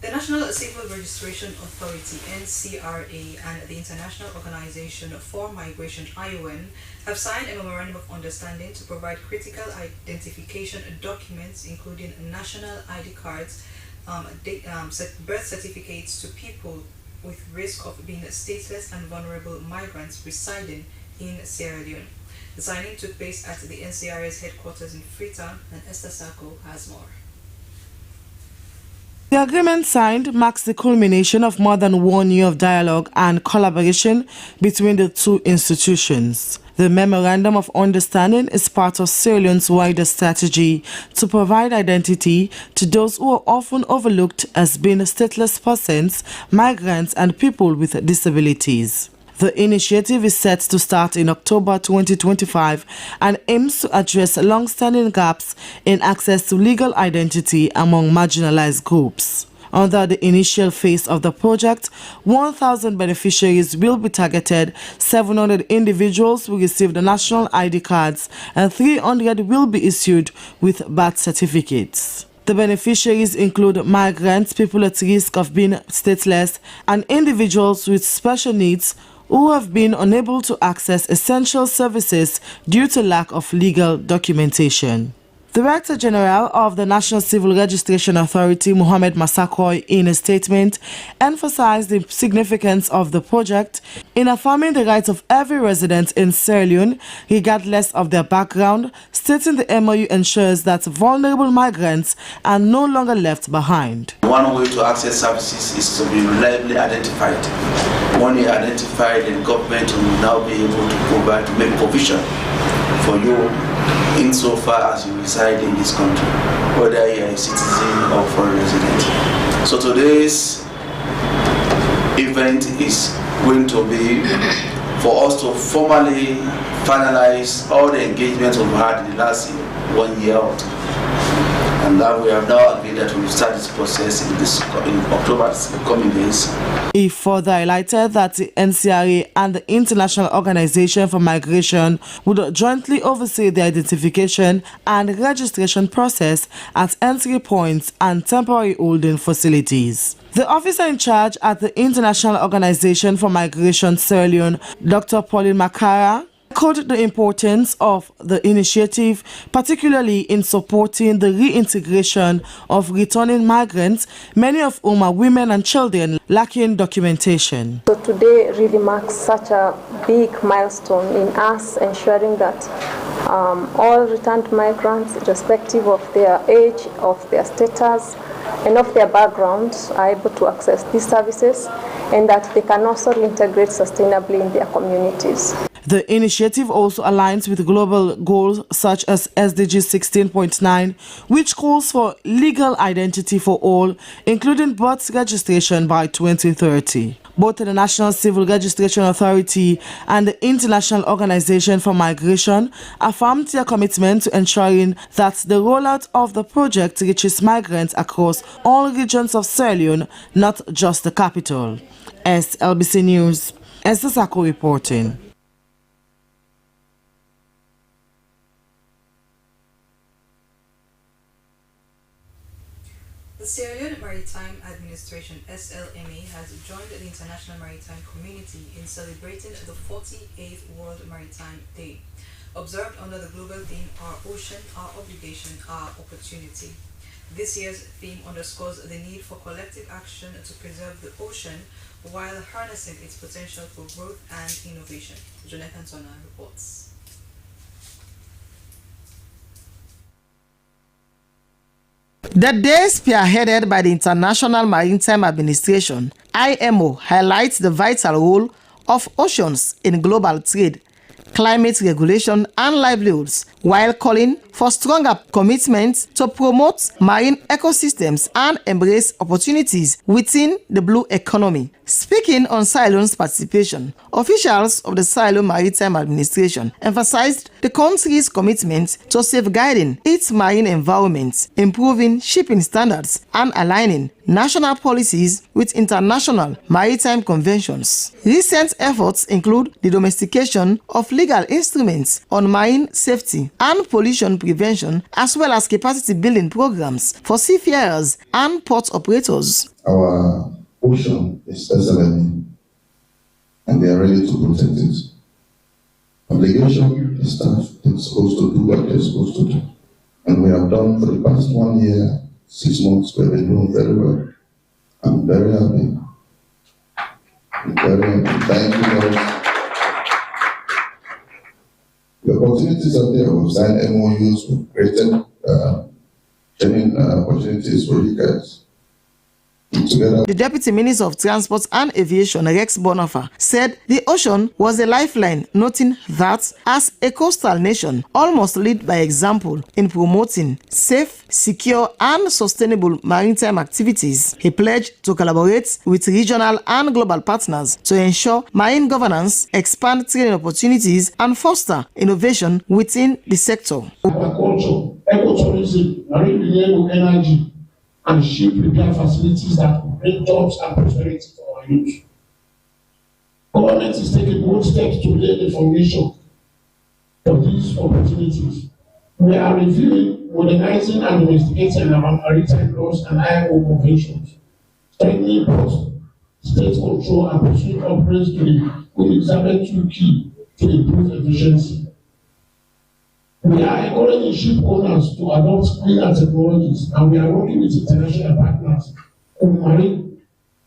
The National Civil Registration Authority, NCRA, and the International Organization for Migration, IOM, have signed a memorandum of understanding to provide critical identification documents, including national ID cards, birth certificates to people with risk of being stateless and vulnerable migrants residing in Sierra Leone. The signing took place at the NCRA's headquarters in Freetown, and Esther Sako has more. The agreement signed marks the culmination of more than 1 year of dialogue and collaboration between the two institutions. The Memorandum of Understanding is part of Sierra Leone's wider strategy to provide identity to those who are often overlooked as being stateless persons, migrants, and people with disabilities. The initiative is set to start in October 2025 and aims to address long-standing gaps in access to legal identity among marginalized groups. Under the initial phase of the project, 1,000 beneficiaries will be targeted, 700 individuals will receive the national ID cards, and 300 will be issued with birth certificates. The beneficiaries include migrants, people at risk of being stateless, and individuals with special needs who have been unable to access essential services due to lack of legal documentation. Director General of the National Civil Registration Authority, Mohamed Massakoy, in a statement, emphasized the significance of the project in affirming the rights of every resident in Sierra Leone, regardless of their background, stating the MOU ensures that vulnerable migrants are no longer left behind. One way to access services is to be reliably identified. When you identify, the government will now be able to make provision for you insofar as you reside in this country, whether you are a citizen or foreign resident. So today's event is going to be for us to formally finalize all the engagements we've had in the last 1 year or two. And that we have now agreed that we will start this process in October, the coming days. He further highlighted that the NCRA and the International Organization for Migration would jointly oversee the identification and registration process at entry points and temporary holding facilities. The officer in charge at the International Organization for Migration Sierra Leone, Dr. Pauline Makara, echoed the importance of the initiative, particularly in supporting the reintegration of returning migrants, many of whom are women and children lacking documentation. So today really marks such a big milestone in us ensuring that all returned migrants, irrespective of their age, of their status, and of their backgrounds, are able to access these services and that they can also reintegrate sustainably in their communities. The initiative also aligns with global goals such as SDG 16.9, which calls for legal identity for all, including birth registration by 2030. Both the National Civil Registration Authority and the International Organization for Migration affirmed their commitment to ensuring that the rollout of the project reaches migrants across all regions of Sierra Leone, not just the capital. Slbc News, Esther Sako reporting. The Sierra Leone Maritime Administration, SLMA, has joined the international maritime community in celebrating the 48th World Maritime Day, observed under the global theme, Our Ocean, Our Obligation, Our Opportunity. This year's theme underscores the need for collective action to preserve the ocean while harnessing its potential for growth and innovation. Jonathan Tona reports. The day, spearheaded by the International Maritime Administration, IMO, highlights the vital role of oceans in global trade, climate regulation, and livelihoods, while calling for stronger commitments to promote marine ecosystems and embrace opportunities within the blue economy. Speaking on Sierra Leone's participation, officials of the Sierra Leone Maritime Administration emphasized the country's commitment to safeguarding its marine environment, improving shipping standards, and aligning national policies with international maritime conventions. Recent efforts include the domestication of legal instruments on marine safety and pollution prevention, as well as capacity building programs for seafarers and port operators. Our ocean is SLME, and we are ready to protect it. Obligation, the staff is supposed to do what they're supposed to do. And we have done for the past 1 year, 6 months, we've been doing very well. I'm very happy. Thank you, guys. The opportunities are there. We've signed MOUs, we've created training opportunities for you guys. Together. The Deputy Minister of Transport and Aviation, Rex Bonafa, said the ocean was a lifeline, noting that as a coastal nation, all must lead by example in promoting safe, secure, and sustainable maritime activities. He pledged to collaborate with regional and global partners to ensure marine governance, expand training opportunities, and foster innovation within the sector. Agriculture, ecotourism, marine renewable energy, and ship repair facilities that will bring jobs and prosperity for our youth. Government is taking bold steps to lay the foundation for these opportunities. We are reviewing, modernizing, and domesticating our maritime laws and IOM conventions, strengthening both state control and pursuing upgrades to the Elizabeth II key to improve efficiency. We are encouraging ship owners to adopt cleaner technologies, and we are working with international partners on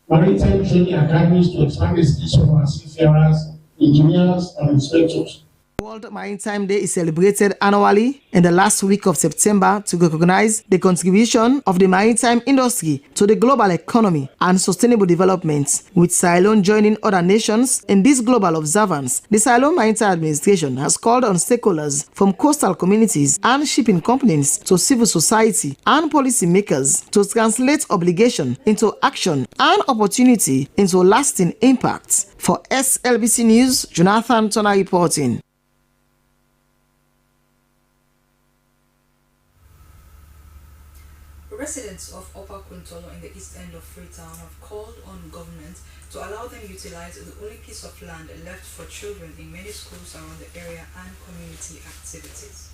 maritime training academies to expand the skills of our seafarers, engineers, and inspectors. World Maritime Day is celebrated annually in the last week of September to recognize the contribution of the maritime industry to the global economy and sustainable development. With Sierra Leone joining other nations in this global observance, the Sierra Leone Maritime Administration has called on stakeholders from coastal communities and shipping companies to civil society and policy makers to translate obligation into action and opportunity into lasting impact. For SLBC News, Jonathan Turner reporting. Residents of Upper Kuntolo in the east end of Freetown have called on government to allow them utilize the only piece of land left for children in many schools around the area and community activities.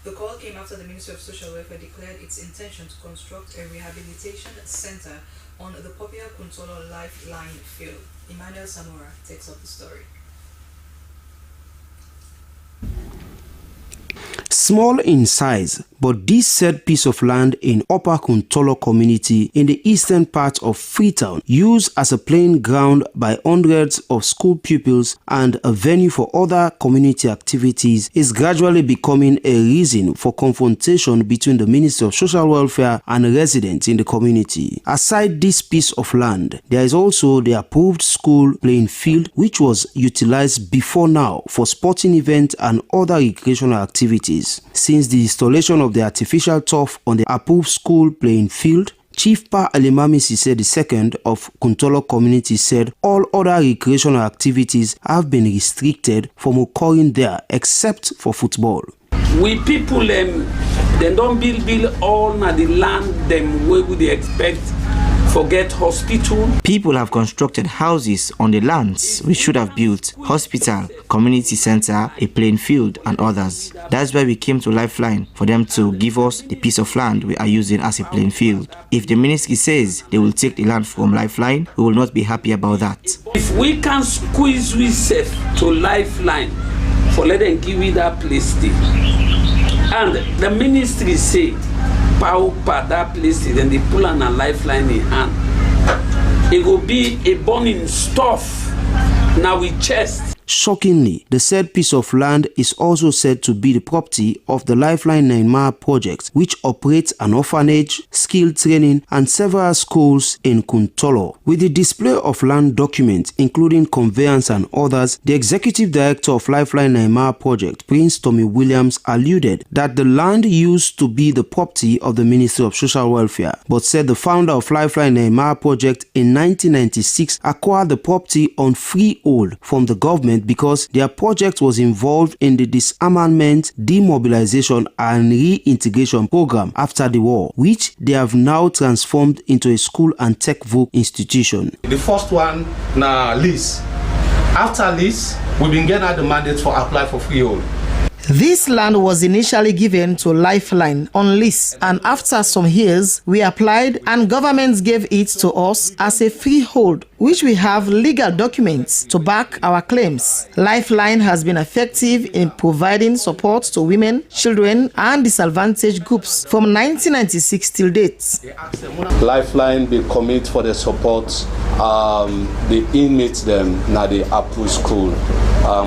The call came after the Ministry of Social Welfare declared its intention to construct a rehabilitation center on the popular Kuntolo Lifeline field. Emmanuel Samora takes up the story. Small in size, but this said piece of land in Upper Kuntolo community in the eastern part of Freetown, used as a playing ground by hundreds of school pupils and a venue for other community activities, is gradually becoming a reason for confrontation between the Ministry of Social Welfare and residents in the community. Aside this piece of land, there is also the approved school playing field, which was utilized before now for sporting events and other recreational activities. Since the installation of the artificial turf on the approved school playing field, Chief Pa Alimami Sise II of Kuntolo community said all other recreational activities have been restricted from occurring there except for football. We people they don't build all na the land them where would they expect forget hospital. People have constructed houses on the lands we should have built hospital, community center, a playing field and others. That's why we came to Lifeline for them to give us the piece of land we are using as a playing field. If the ministry says they will take the land from Lifeline, we will not be happy about that. If we can squeeze we safe to Lifeline for let them give me that place there. And the ministry say power that place then they pull on a Lifeline in hand. It will be a burning stuff now with chest. Shockingly, the said piece of land is also said to be the property of the Lifeline 9 Mile project, which operates an orphanage, skill training, and several schools in Kuntolo. With the display of land documents, including conveyance and others, the executive director of Lifeline 9 Mile project, Prince Tommy Williams, alluded that the land used to be the property of the Ministry of Social Welfare, but said the founder of Lifeline 9 Mile project in 1996 acquired the property on freehold from the government government because their project was involved in the disarmament, demobilization, and reintegration program after the war, which they have now transformed into a school and tech-voc institution. The first one, na lease. After lease, we've been getting the mandate for apply for freehold. This land was initially given to Lifeline on lease, and after some years, we applied and government gave it to us as a freehold, which we have legal documents to back our claims. Lifeline has been effective in providing support to women, children, and disadvantaged groups from 1996 till date. Lifeline be commit for the support the inmates them na the Apple School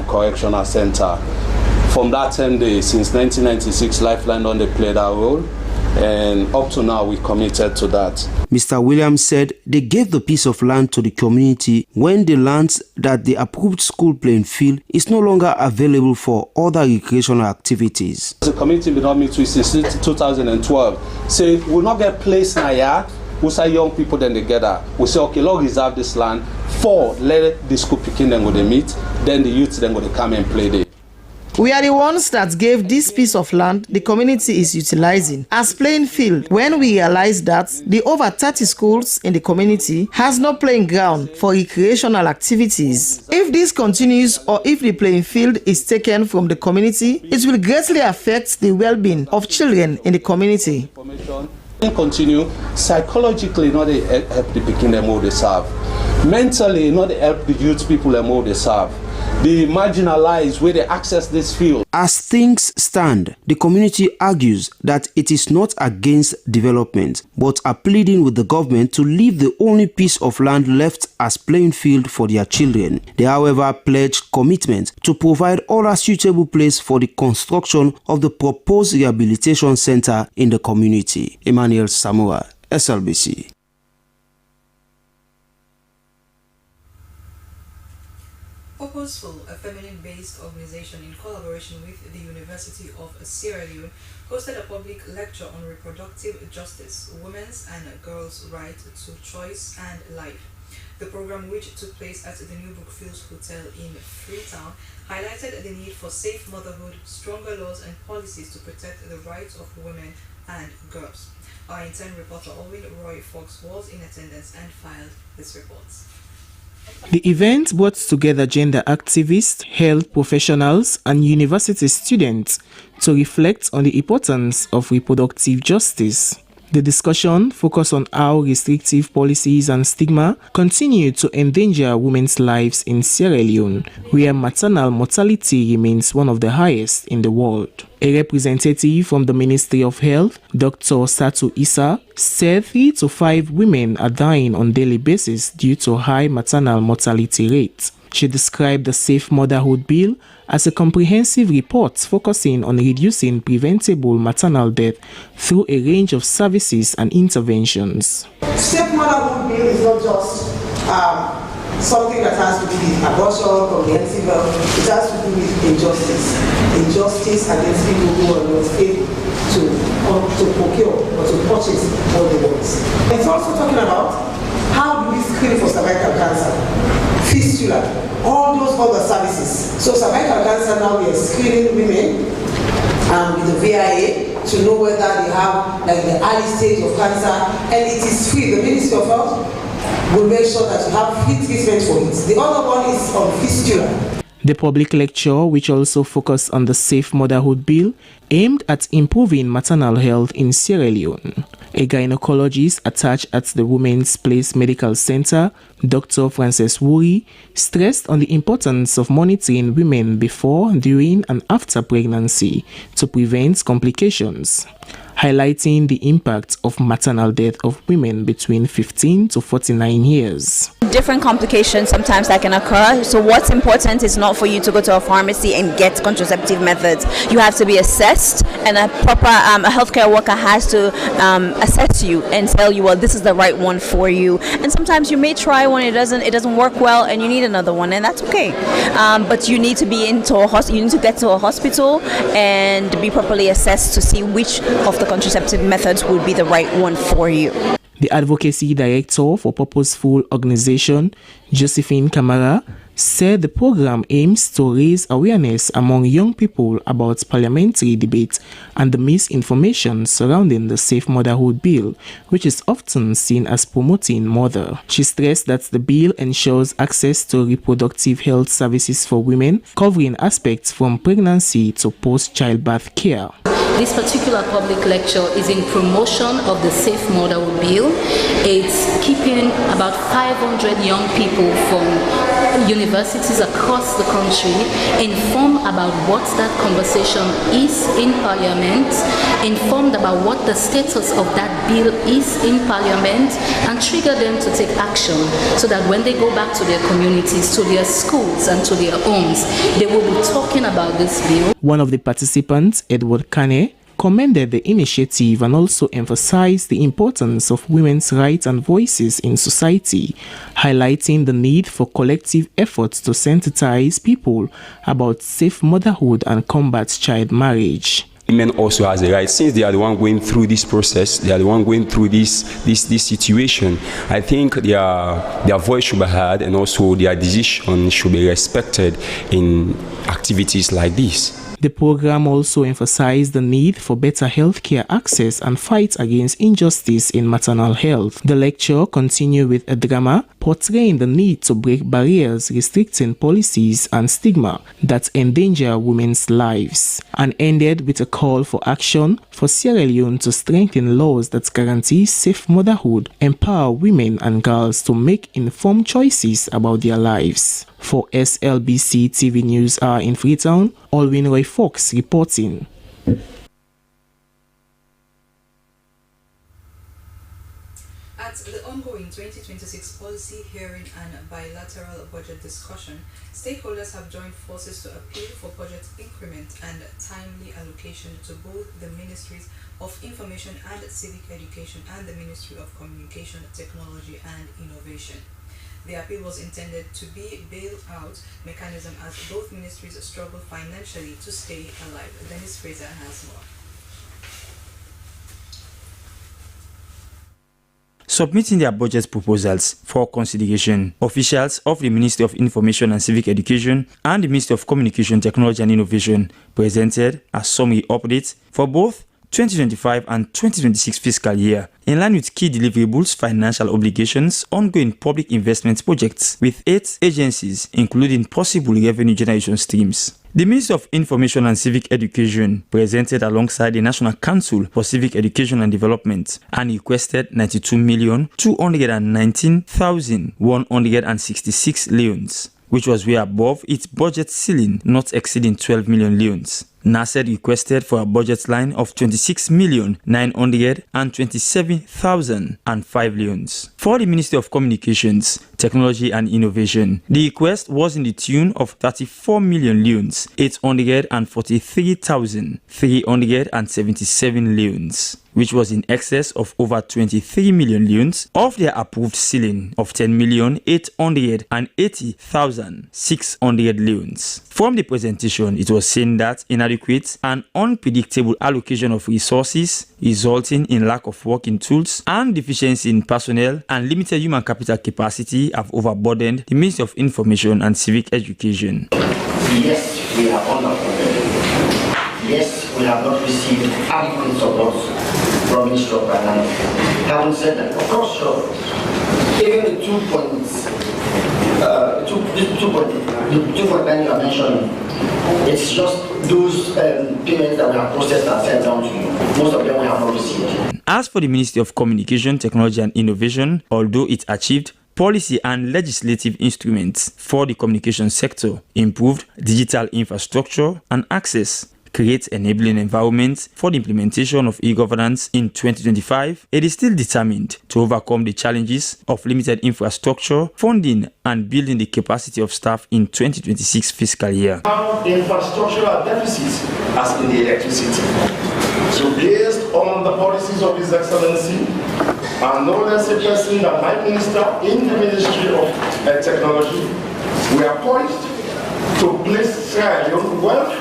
Correctional Center. From that 10 days, since 1996, Lifeline only played that role, and up to now, we committed to that. Mr. Williams said they gave the piece of land to the community when the land that the approved school playing field is no longer available for other recreational activities. The community did not meet with since 2012. Say, we'll not get placed in a yard. We say young people then together. We say, okay, let's reserve this land for let the school picking then go to meet, then the youth then go to come and play there. We are the ones that gave this piece of land the community is utilizing as playing field when we realized that the over 30 schools in the community has no playing ground for recreational activities. If this continues or if the playing field is taken from the community, it will greatly affect the well-being of children in the community. Continue psychologically, not they help the picking them all they serve. Mentally, not they help the youth people them all they serve. The marginalized where they access this field. As things stand, the community argues that it is not against development, but are pleading with the government to leave the only piece of land left as playing field for their children. They, however, pledge commitment to provide other suitable place for the construction of the proposed rehabilitation center in the community. Emmanuel Samoa, SLBC. Purposeful, a feminine-based organization in collaboration with the University of Sierra Leone, hosted a public lecture on reproductive justice, women's and girls' right to choice and life. The program, which took place at the New Brookfields Hotel in Freetown, highlighted the need for safe motherhood, stronger laws and policies to protect the rights of women and girls. Our intern reporter Owen Roy Fox was in attendance and filed this report. The event brought together gender activists, health professionals, and university students to reflect on the importance of reproductive justice. The discussion focused on how restrictive policies and stigma continue to endanger women's lives in Sierra Leone, where maternal mortality remains one of the highest in the world. A representative from the Ministry of Health, Dr. Satu Issa, said 3 to 5 women are dying on a daily basis due to high maternal mortality rates. She described the Safe Motherhood Bill as a comprehensive report focusing on reducing preventable maternal death through a range of services and interventions. Safe Motherhood Bill is not just something that has to do with abortion, comprehensive health. It has to do with injustice. Injustice against people who are not able to procure or to purchase what they want. It's also talking about how do we screen for cervical cancer, fistula, all those other services. So cervical cancer, now we are screening women with the VIA to know whether they have like the early stage of cancer, and it is free. The Ministry of Health will make sure that you have free treatment for it. The other one is on fistula. The public lecture, which also focused on the Safe Motherhood Bill, aimed at improving maternal health in Sierra Leone. A gynecologist attached at the Women's Place Medical Center, Dr. Frances Wuri, stressed on the importance of monitoring women before, during, and after pregnancy to prevent complications, highlighting the impact of maternal death of women between 15 to 49 years. Different complications sometimes that can occur. So what's important is not for you to go to a pharmacy and get contraceptive methods. You have to be assessed, and a proper a healthcare worker has to assess you and tell you, well, this is the right one for you. And sometimes you may try one, it doesn't work well, and you need another one, and that's okay. But you need to be you need to get to a hospital and be properly assessed to see which of the contraceptive methods would be the right one for you. The advocacy director for Purposeful Organization, Josephine Camara, said the program aims to raise awareness among young people about parliamentary debate and the misinformation surrounding the Safe Motherhood Bill, which is often seen as promoting murder. She stressed that the bill ensures access to reproductive health services for women, covering aspects from pregnancy to post-childbirth care. This particular public lecture is in promotion of the Safe Motherhood Bill. It's keeping about 500 young people from universities across the country informed about what that conversation is in Parliament, informed about what the status of that bill is in Parliament, and trigger them to take action so that when they go back to their communities, to their schools and to their homes, they will be talking about this bill. One of the participants, Edward Kane, commended the initiative and also emphasized the importance of women's rights and voices in society, highlighting the need for collective efforts to sensitize people about safe motherhood and combat child marriage. Women also has a right, since they are the one going through this process, they are the one going through this situation. I think their voice should be heard and also their decision should be respected in activities like this. The program also emphasized the need for better healthcare access and fight against injustice in maternal health. The lecture continued with a drama portraying the need to break barriers restricting policies and stigma that endanger women's lives, and ended with a call for action for Sierra Leone to strengthen laws that guarantee safe motherhood, empower women and girls to make informed choices about their lives. For SLBC TV News Hour in Freetown, Alwyn Roy Fox reporting. At the ongoing 2026 policy hearing and bilateral budget discussion, stakeholders have joined forces to appeal for budget increment and timely allocation to both the Ministries of Information and Civic Education and the Ministry of Communication, Technology and Innovation. The appeal was intended to be a bailout mechanism as both ministries struggle financially to stay alive. Dennis Fraser has more. Submitting their budget proposals for consideration, officials of the Ministry of Information and Civic Education and the Ministry of Communication, Technology and Innovation presented a summary update for both 2025 and 2026 fiscal year, in line with key deliverables, financial obligations, ongoing public investment projects with 8 agencies, including possible revenue generation streams. The Ministry of Information and Civic Education presented alongside the National Council for Civic Education and Development and requested 92,219,166 leones, which was way above its budget ceiling, not exceeding 12 million leones. NACED requested for a budget line of 26,927,005 leones. For the Ministry of Communications, Technology and Innovation, the request was in the tune of 34 million leones, 843,377 leones, which was in excess of over 23 million leones of their approved ceiling of 10,880,600 leones. From the presentation, it was seen that inadequate and unpredictable allocation of resources, resulting in lack of working tools and deficiency in personnel and limited human capital capacity, have overburdened the Ministry of Information and Civic Education. Yes, we have underfunded. Yes, we have not received adequate support from Ministry of Finance. Having said that, of course, sure, even the 2.9 you are mentioning, it's just those payments that we have processed and sent down to you. Most of them we have not received. As for the Ministry of Communication, Technology and Innovation, although it achieved policy and legislative instruments for the communication sector, improved digital infrastructure and access, create enabling environments for the implementation of e-governance in 2025, it is still determined to overcome the challenges of limited infrastructure, funding, and building the capacity of staff in 2026 fiscal year. Infrastructural deficits as in the electricity. So based on the policies of His Excellency, and no less a person than my minister in the Ministry of Technology, we are poised to place Sierra Leone well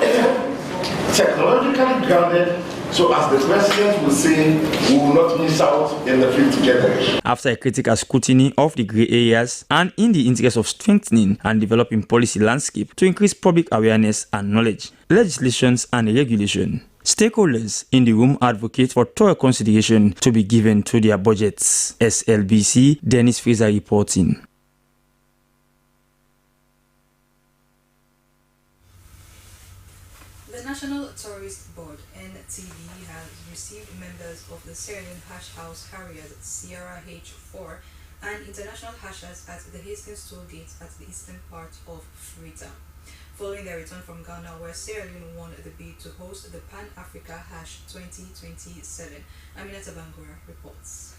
technologically grounded So as the president will say, we will not miss out in the fifth generation. After a critical scrutiny of the grey areas and in the interest of strengthening and developing policy landscape to increase public awareness and knowledge, legislations and regulation, stakeholders in the room advocate for thorough consideration to be given to their budgets. SLBC, Dennis Fraser reporting. The National Tourist Board, NTB, has received members of the Sierra Leone Hash House Harriers Sierra H4 and international hashers at the Hastings Toll Gate at the eastern part of Freetown, following their return from Ghana, where Sierra Leone won the bid to host the Pan-Africa Hash 2027. Aminata Bangura reports.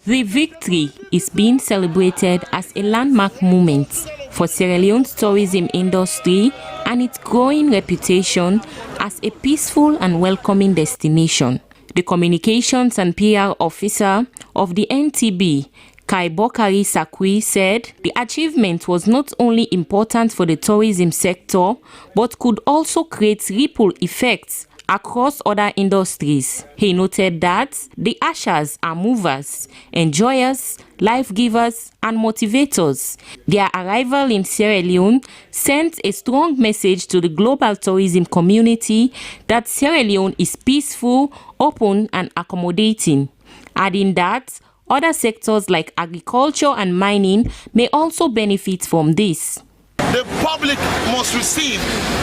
The victory is being celebrated as a landmark moment for Sierra Leone's tourism industry and its growing reputation as a peaceful and welcoming destination. The Communications and PR Officer of the NTB, Kai Bokari Sakwi, said the achievement was not only important for the tourism sector, but could also create ripple effects across other industries. He noted that the ushers are movers, enjoyers, life givers, and motivators. Their arrival in Sierra Leone sent a strong message to the global tourism community that Sierra Leone is peaceful, open, and accommodating, adding that other sectors like agriculture and mining may also benefit from this. The public must receive,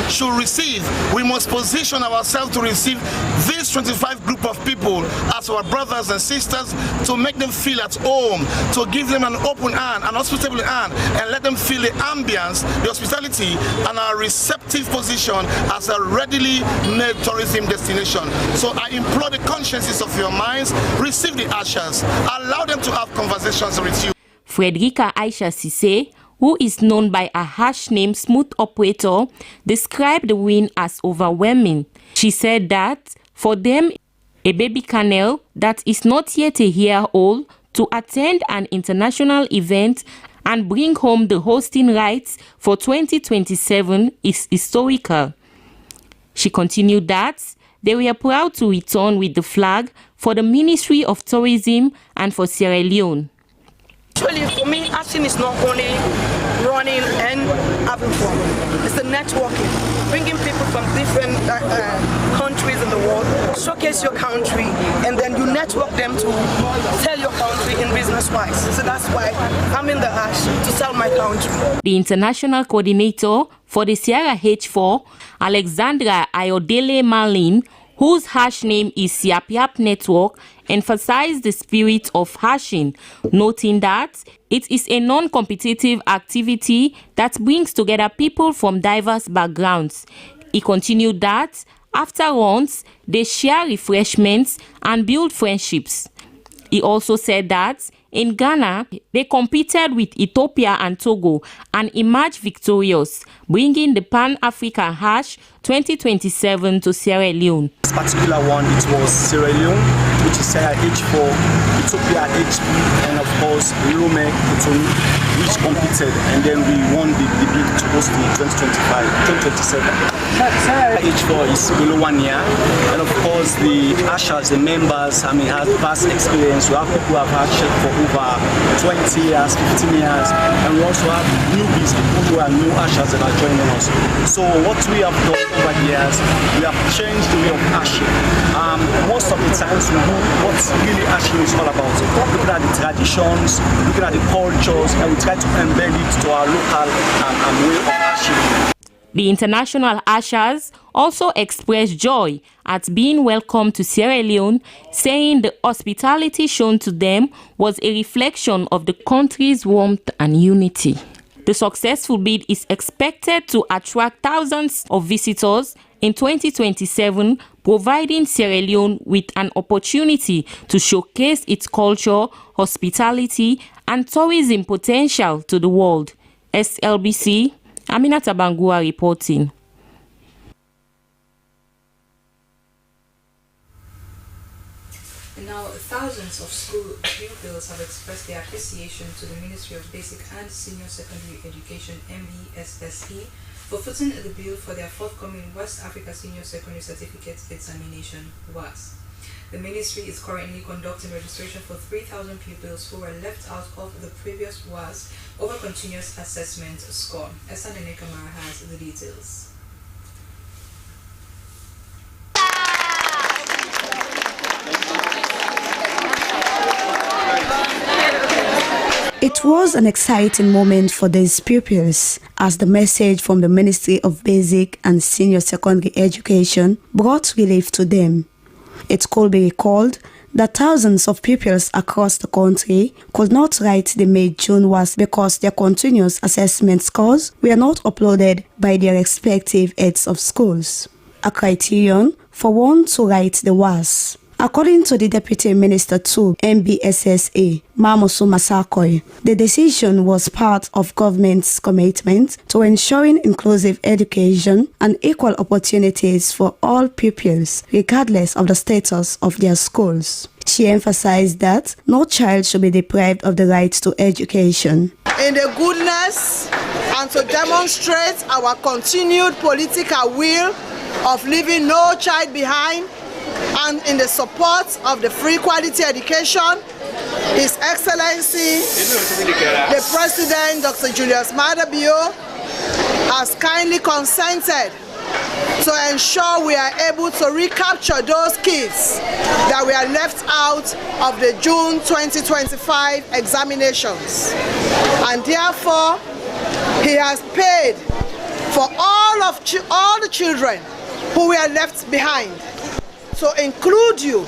should receive. We must position ourselves to receive this 25 group of people as our brothers and sisters, to make them feel at home, to give them an open hand, an hospitable hand, and let them feel the ambience, the hospitality, and our receptive position as a readily made tourism destination. So I implore the consciences of your minds, receive the ushers, allow them to have conversations with you. Frederica Aisha Sise, who is known by a hash name Smooth Operator, described the win as overwhelming. She said that for them, a baby camel that is not yet a year old to attend an international event and bring home the hosting rights for 2027 is historical. She continued that they were proud to return with the flag for the Ministry of Tourism and for Sierra Leone. Actually, for me, hashing is not only running and having fun. It's the networking, bringing people from different countries in the world, showcase your country, and then you network them to tell your country in business-wise. So that's why I'm in the hash to sell my country. The international coordinator for the Sierra H4, Alexandra Ayodele Marlin, whose hash name is Yap Yap Network, emphasized the spirit of hashing, noting that it is a non-competitive activity that brings together people from diverse backgrounds. He continued that after runs, they share refreshments and build friendships. He also said that in Ghana, they competed with Ethiopia and Togo and emerged victorious, bringing the Pan-African Hash 2027 to Sierra Leone. This particular one, it was Sierra Leone, which is Sierra H4, Ethiopia HP, and of course Lome, which competed, and then we won the bid to host the 2027. Sierra H4 is below 1 year, and of course the ushers, the members, have past experience. We have people who have hashed for over 20 years, 15 years, and we also have newbies, people who are new ushers that are joining us. So what we have done over the years, we have changed the way of hashing. Most of the times we do what really hashing is all about. Looking at the traditions, looking at the cultures, and we try to embed it to our local way of hashing. The international ushers also expressed joy at being welcomed to Sierra Leone, saying the hospitality shown to them was a reflection of the country's warmth and unity. The successful bid is expected to attract thousands of visitors in 2027, providing Sierra Leone with an opportunity to showcase its culture, hospitality, and tourism potential to the world. SLBC, Aminata Bangura reporting. Now, thousands of school pupils have expressed their appreciation to the Ministry of Basic and Senior Secondary Education, MBSSE, for footing the bill for their forthcoming West Africa Senior Secondary Certificate examination WAS. The ministry is currently conducting registration for 3,000 pupils who were left out of the previous WAS over continuous assessment score. Esther Kamara has the details. It was an exciting moment for these pupils as the message from the Ministry of Basic and Senior Secondary Education brought relief to them. It could be recalled that thousands of pupils across the country could not write the May-June WAS because their continuous assessment scores were not uploaded by their respective heads of schools, a criterion for one to write the WAS. According to the Deputy Minister to MBSSA, Mamosu Masakoi, the decision was part of government's commitment to ensuring inclusive education and equal opportunities for all pupils, regardless of the status of their schools. She emphasized that no child should be deprived of the right to education. In the goodness and to demonstrate our continued political will of leaving no child behind, and in the support of the free quality education, His Excellency, the President, Dr. Julius Maada Bio, has kindly consented to ensure we are able to recapture those kids that were left out of the June 2025 examinations. And therefore, he has paid for all the children who were left behind, to include you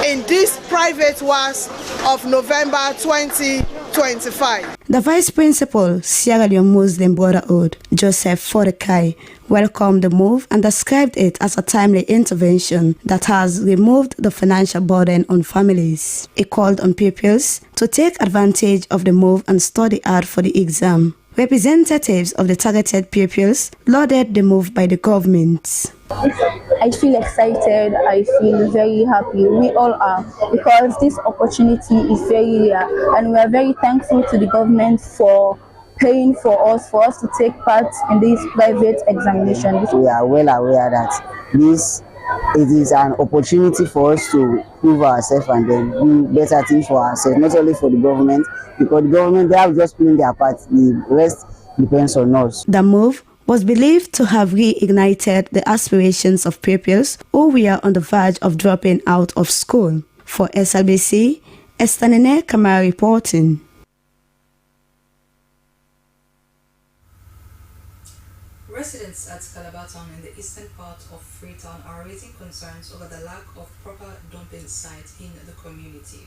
in this private WAS of November 2025. The Vice Principal, Sierra Leone Muslim Brotherhood, Joseph Fodekai, welcomed the move and described it as a timely intervention that has removed the financial burden on families. He called on pupils to take advantage of the move and study hard for the exam. Representatives of the targeted pupils lauded the move by the government. I feel excited, I feel very happy, we all are, because this opportunity is very rare and we are very thankful to the government for paying for us to take part in this private examination. We are well aware that it is an opportunity for us to prove ourselves and then do better things for ourselves, not only for the government, because the government, they have just playing their part, the rest depends on us. The move was believed to have reignited the aspirations of pupils who were on the verge of dropping out of school. For SLBC, Esther Kamara reporting. Residents at Calabaton in the eastern part of Freetown are raising concerns over the lack of proper dumping sites in the community.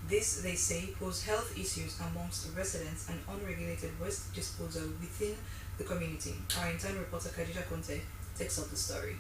This, they say, pose health issues amongst residents and unregulated waste disposal within the community. Our intern reporter Khadija Conte takes up the story.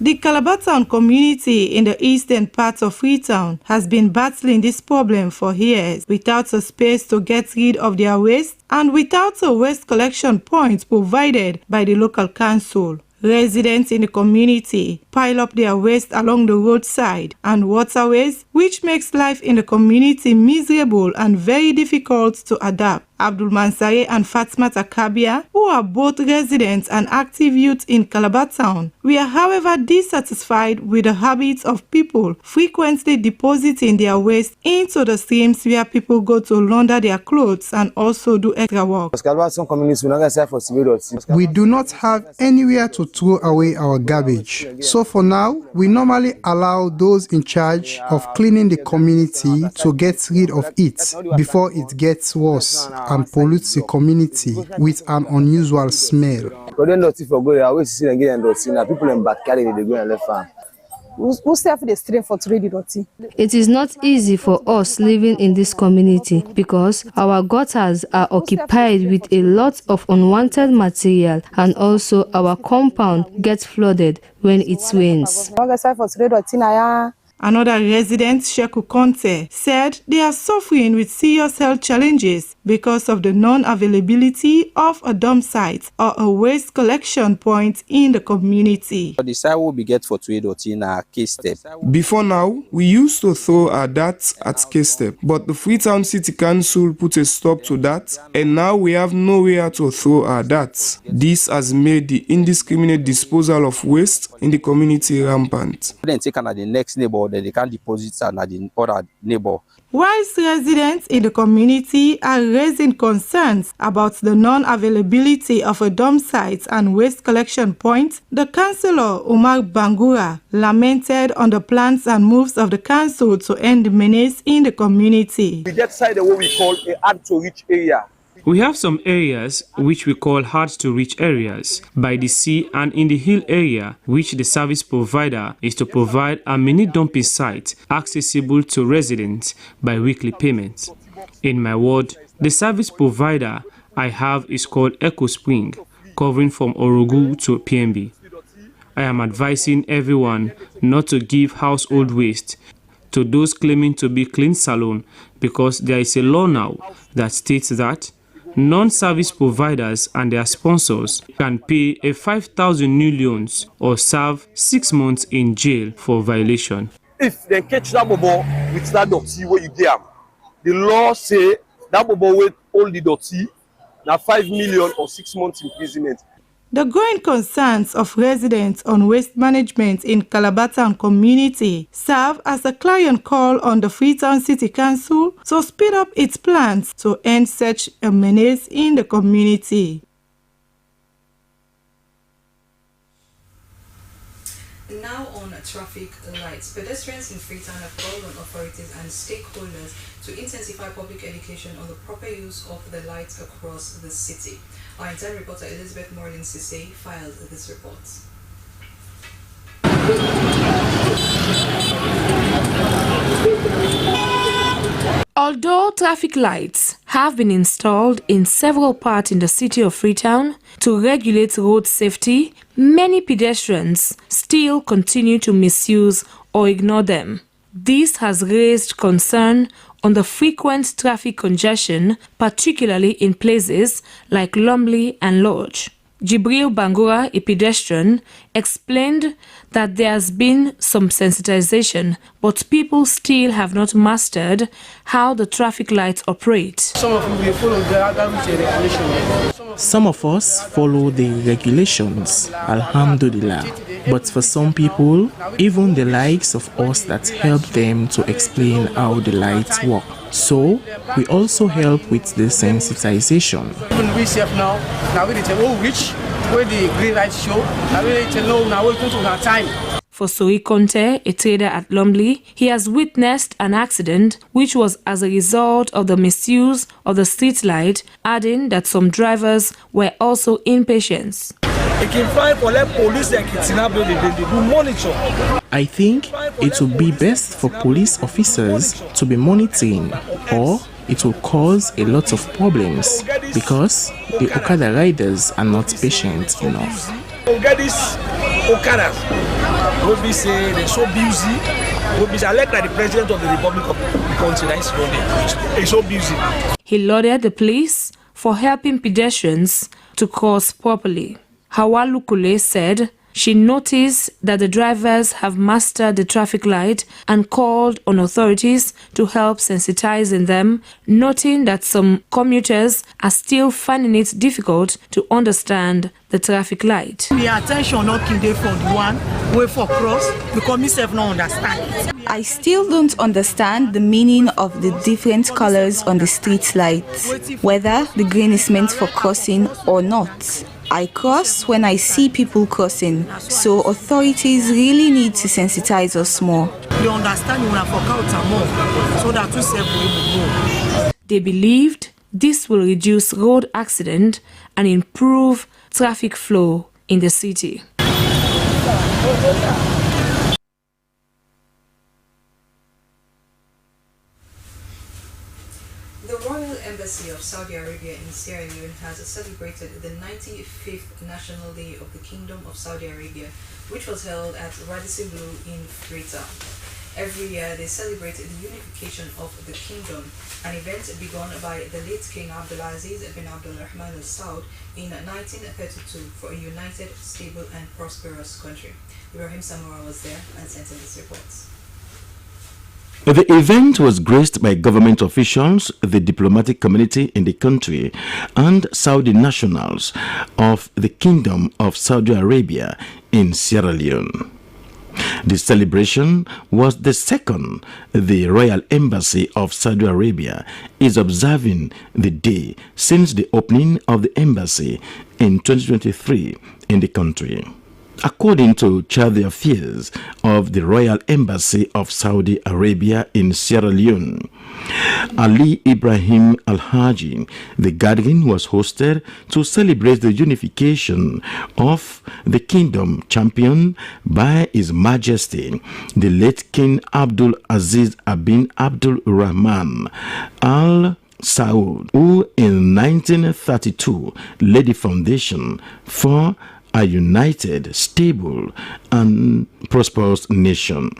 The Calabaton community in the eastern part of Freetown has been battling this problem for years without a space to get rid of their waste and without a waste collection point provided by the local council. Residents in the community pile up their waste along the roadside and waterways, which makes life in the community miserable and very difficult to adapt. Abdul Mansare and Fatmata Kabia, who are both residents and active youth in Calabaton, we are however dissatisfied with the habits of people frequently depositing their waste into the streams where people go to launder their clothes and also do extra work. We do not have anywhere to throw away our garbage. So for now, we normally allow those in charge of cleaning the community to get rid of it before it gets worse and pollutes the community with an unusual smell. It is not easy for us living in this community because our gutters are occupied with a lot of unwanted material and also our compound gets flooded when it rains. Another resident, Sheku Conte, said they are suffering with serious health challenges because of the non-availability of a dump site or a waste collection point in the community. The site will be get for Tweedot in a case step. Before now, we used to throw our darts at K-Step, but the Freetown City Council put a stop to that, and now we have nowhere to throw our darts. This has made the indiscriminate disposal of waste in the community rampant. Then take on the next neighbor, then they can deposit on the other neighbor. Whilst residents in the community are raising concerns about the non-availability of a dump site and waste collection point, the councillor Umar Bangura lamented on the plans and moves of the council to end the menace in the community. We get side what we call a hard-to-reach area. We have some areas which we call hard-to-reach areas by the sea and in the hill area, which the service provider is to provide a mini dumping site accessible to residents by weekly payments. In my ward, the service provider I have is called Echo Spring, covering from Orogu to PMB. I am advising everyone not to give household waste to those claiming to be clean salon because there is a law now that states that non-service providers and their sponsors can pay a 5,000 new loans or serve 6 months in jail for violation. If they catch that bobo with that dirty where you get, the law say that bobo with all the dirty, now 5 million or 6 months imprisonment. The growing concerns of residents on waste management in Calabar Town community serve as a clarion call on the Freetown City Council to speed up its plans to end such a menace in the community. Now on traffic lights, pedestrians in Freetown have called on authorities and stakeholders to intensify public education on the proper use of the lights across the city. Our intern reporter Elizabeth Morlin Sise filed this report. Although traffic lights have been installed in several parts in the city of Freetown to regulate road safety, many pedestrians still continue to misuse or ignore them. This has raised concern on the frequent traffic congestion, particularly in places like Lumley and Lodge. Jibril Bangura, a pedestrian, explained that there has been some sensitization, but people still have not mastered how the traffic lights operate. Some of you follow the regulations. Some of us follow the regulations, alhamdulillah. But for some people, even the likes of us that help them to explain how the lights work. So, we also help with the sensitization. Even we self now we tell which where the green light show, now we tell now we go to our time. For Suri Conte, a trader at Lumley, he has witnessed an accident which was as a result of the misuse of the street light, adding that some drivers were also impatient. I think it would be best for police officers to be monitoring, or it will cause a lot of problems because the Okada riders are not patient enough. Will be say they're so busy. Will be elected like the president of the Republic of the country that is running. He's so busy. He lauded the police for helping pedestrians to cross properly. Hawa Lukule said she noticed that the drivers have mastered the traffic light and called on authorities to help sensitizing them, noting that some commuters are still finding it difficult to understand the traffic light. The attention not keep there for the one way for cross because myself not understand it. I still don't understand the meaning of the different colors on the street lights, whether the green is meant for crossing or not. I cross when I see people crossing, so authorities really need to sensitize us more. They understand when I forget more, so that we save more. They believed this will reduce road accident and improve traffic flow in the city. The Royal Embassy of Saudi Arabia in Sierra Leone has celebrated the 95th National Day of the Kingdom of Saudi Arabia, which was held at Radisson Blu in Freetown. Every year they celebrate the unification of the kingdom, an event begun by the late King Abdulaziz ibn Abdul Rahman Al Saud in 1932 for a united, stable and prosperous country. Ibrahim Samora was there and sent in this report. The event was graced by government officials, the diplomatic community in the country, and Saudi nationals of the Kingdom of Saudi Arabia in Sierra Leone. The celebration was the second the Royal Embassy of Saudi Arabia is observing the day since the opening of the embassy in 2023 in the country. According to Chair the Affairs of the Royal Embassy of Saudi Arabia in Sierra Leone, Ali Ibrahim Al-Haji, the gathering was hosted to celebrate the unification of the kingdom championed by His Majesty, the late King Abdul Aziz bin Abdul Rahman Al Saud, who in 1932 laid the foundation for a united, stable, and prosperous nation.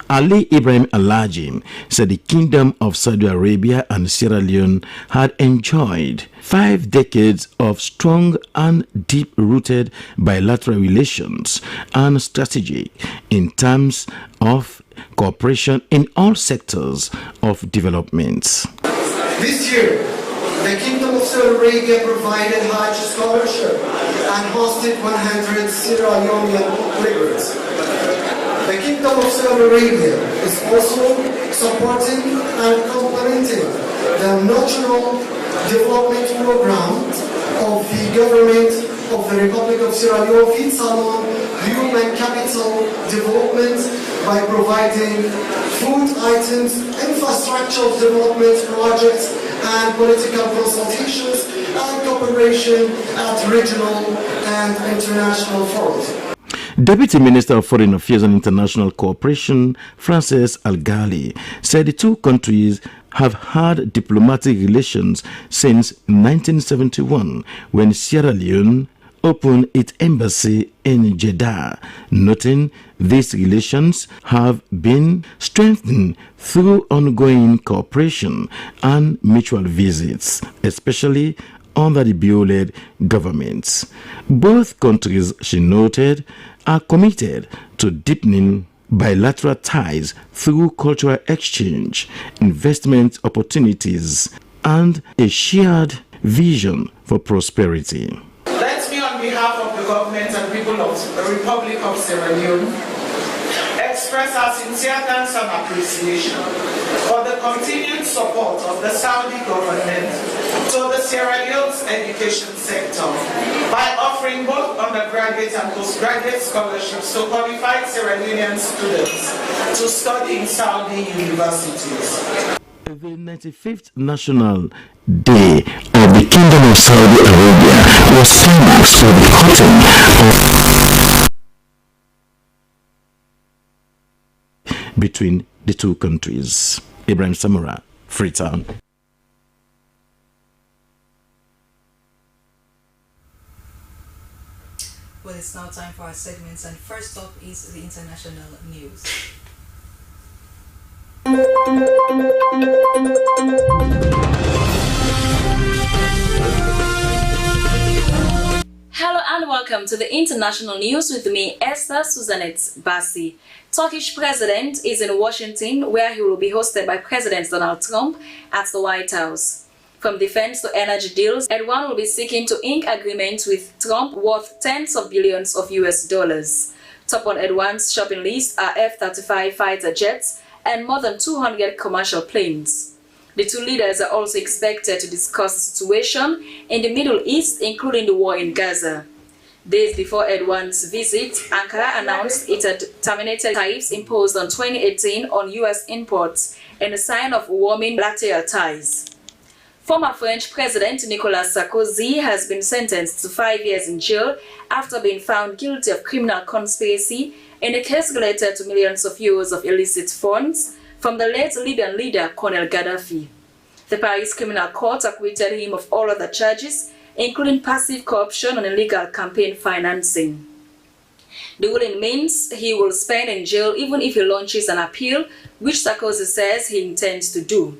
Ali Ibrahim Al-Haji said the Kingdom of Saudi Arabia and Sierra Leone had enjoyed 5 decades of strong and deep-rooted bilateral relations and strategy in terms of cooperation in all sectors of development. This year, the Kingdom of Saudi Arabia provided Hajj scholarship and hosted 100 Sierra Leonean pilgrims. The Kingdom of Saudi Arabia is also supporting and complementing the national development program of the government of the Republic of Sierra Leone, Freetown, human capital development by providing food items, infrastructural development projects, and political consultations and cooperation at regional and international forums. Deputy Minister of Foreign Affairs and International Cooperation, Frances Algali, said the two countries have had diplomatic relations since 1971 when Sierra Leone opened its embassy in Jeddah, noting these relations have been strengthened through ongoing cooperation and mutual visits, especially under the Bio-led governments. Both countries, she noted, are committed to deepening bilateral ties through cultural exchange, investment opportunities, and a shared vision for prosperity. Let me, on behalf of the government and people of the Republic of Sierra Leone, express our sincere thanks and appreciation for the continued support of the Saudi government to the Sierra Leone's education sector by offering both undergraduate and postgraduate scholarships to qualified Sierra Leonean students to study in Saudi universities. The 95th National Day of the Kingdom of Saudi Arabia was climaxed for the cutting between the two countries. Ibrahim Samora, Freetown. Well, it's now time for our segments, and first up is the international news. Hello and welcome to the international news with me, Esther Susanette Bassi. Turkish president is in Washington, where he will be hosted by President Donald Trump at the White House. From defense to energy deals, Erdogan will be seeking to ink agreements with Trump worth tens of billions of US dollars. Top on Erdogan's shopping list are F-35 fighter jets and more than 200 commercial planes. The two leaders are also expected to discuss the situation in the Middle East, including the war in Gaza. Days before Erdogan's visit, Ankara announced it had terminated tariffs imposed on 2018 on US imports in a sign of warming bilateral ties. Former French President Nicolas Sarkozy has been sentenced to 5 years in jail after being found guilty of criminal conspiracy in a case related to millions of euros of illicit funds from the late Libyan leader Colonel Gaddafi. The Paris Criminal Court acquitted him of all other charges, including passive corruption and illegal campaign financing. The ruling means he will spend in jail even if he launches an appeal, which Sarkozy says he intends to do.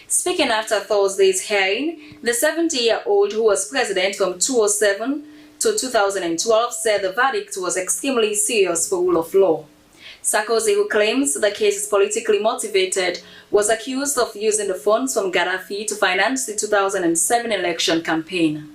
Speaking after Thursday's hearing, the 70-year-old who was president from 2007 to 2012 said the verdict was extremely serious for rule of law. Sarkozy, who claims the case is politically motivated, was accused of using the funds from Gaddafi to finance the 2007 election campaign.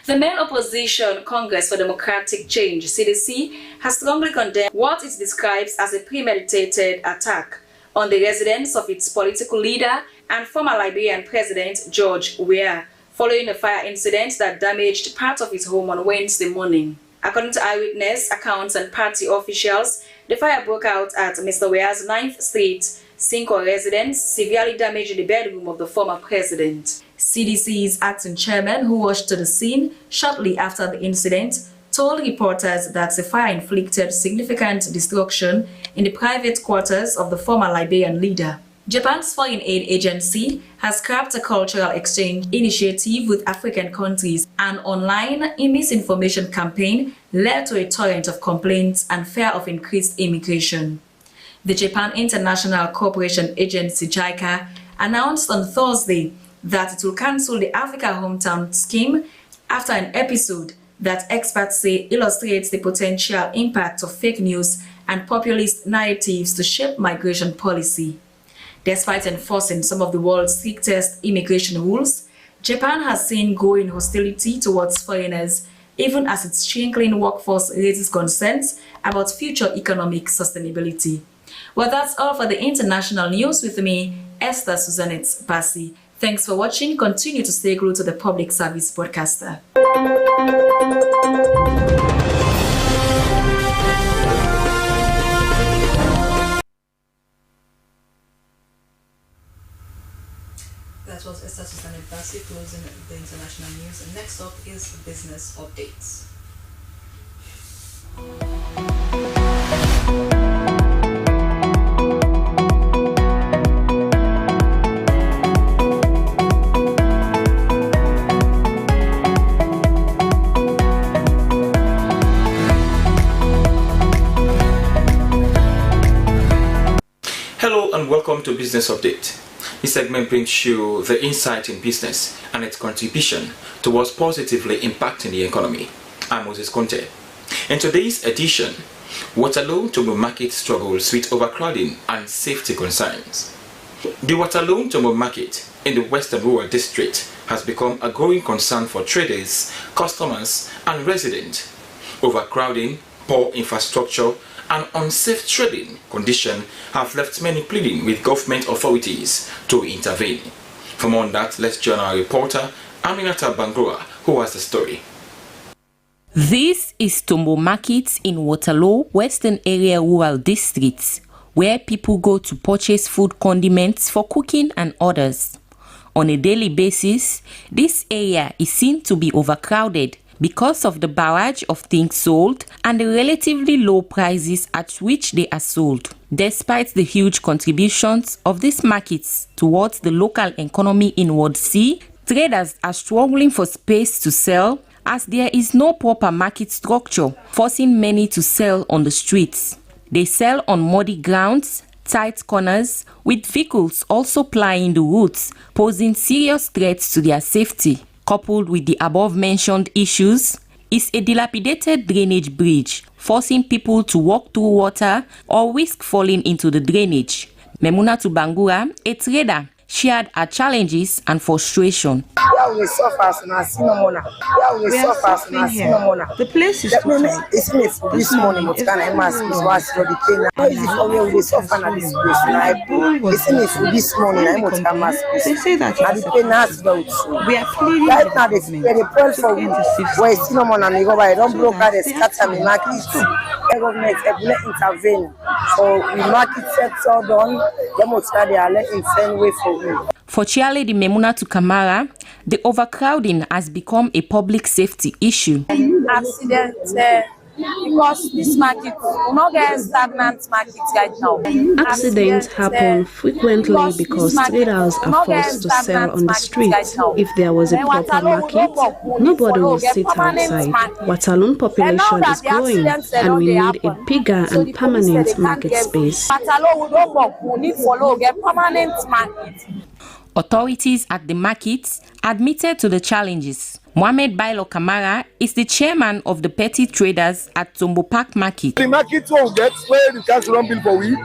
The main opposition, Congress for Democratic Change, CDC, has strongly condemned what it describes as a premeditated attack on the residence of its political leader and former Liberian President George Weah, following a fire incident that damaged part of his home on Wednesday morning. According to eyewitness accounts and party officials, the fire broke out at Mr. Weah's 9th Street Cinco residence, severely damaging the bedroom of the former president. CDC's acting chairman, who rushed to the scene shortly after the incident, told reporters that the fire inflicted significant destruction in the private quarters of the former Liberian leader. Japan's foreign aid agency has scrapped a cultural exchange initiative with African countries. An online misinformation campaign led to a torrent of complaints and fear of increased immigration. The Japan International Cooperation Agency (JICA) announced on Thursday that it will cancel the Africa Hometown scheme after an episode that experts say illustrates the potential impact of fake news and populist narratives to shape migration policy. Despite enforcing some of the world's strictest immigration rules, Japan has seen growing hostility towards foreigners, even as its shrinking workforce raises concerns about future economic sustainability. Well, that's all for the international news with me, Esther Suzanette Bassi. Thanks for watching. Continue to stay glued to the public service broadcaster. That was Esther Suzanette Bassi closing the international news. And next up is business updates. Hello and welcome to Business Update. This segment brings you the insight in business and its contribution towards positively impacting the economy. I'm Moses Conte. In today's edition, Waterloo Tombo Market struggles with overcrowding and safety concerns. The Waterloo Tombo Market in the Western Rural District has become a growing concern for traders, customers, and residents. Overcrowding, poor infrastructure, and unsafe trading conditions have left many pleading with government authorities to intervene. For more on that, let's join our reporter, Aminata Bangura, who has the story. This is Tombo Market in Waterloo, Western Area Rural Districts, where people go to purchase food condiments for cooking and others. On a daily basis, this area is seen to be overcrowded because of the barrage of things sold and the relatively low prices at which they are sold. Despite the huge contributions of these markets towards the local economy in Ward C, traders are struggling for space to sell as there is no proper market structure, forcing many to sell on the streets. They sell on muddy grounds, tight corners, with vehicles also plying the routes, posing serious threats to their safety. Coupled with the above-mentioned issues is a dilapidated drainage bridge, forcing people to walk through water or risk falling into the drainage. Memunatu Bangura, a trader, shared her challenges and frustration. We are suffering here. The place is too tight. This morning, they say that we are pleading right now. They pray for you. Government intervene. So we market sector done. They are letting send way for you. For Chialedi Memunatu Kamara, the overcrowding has become a public safety issue. Accident because this market will not get stagnant market right now. Accidents happen frequently because traders are forced to sell on the streets. If there was a proper market, nobody will sit outside. Waterloon population is growing and we need a bigger and permanent market space. Authorities at the markets admitted to the challenges. Mohamed Bailo Kamara is the chairman of the petty traders at Tombo Park Market. The market will get where the cash run bill for we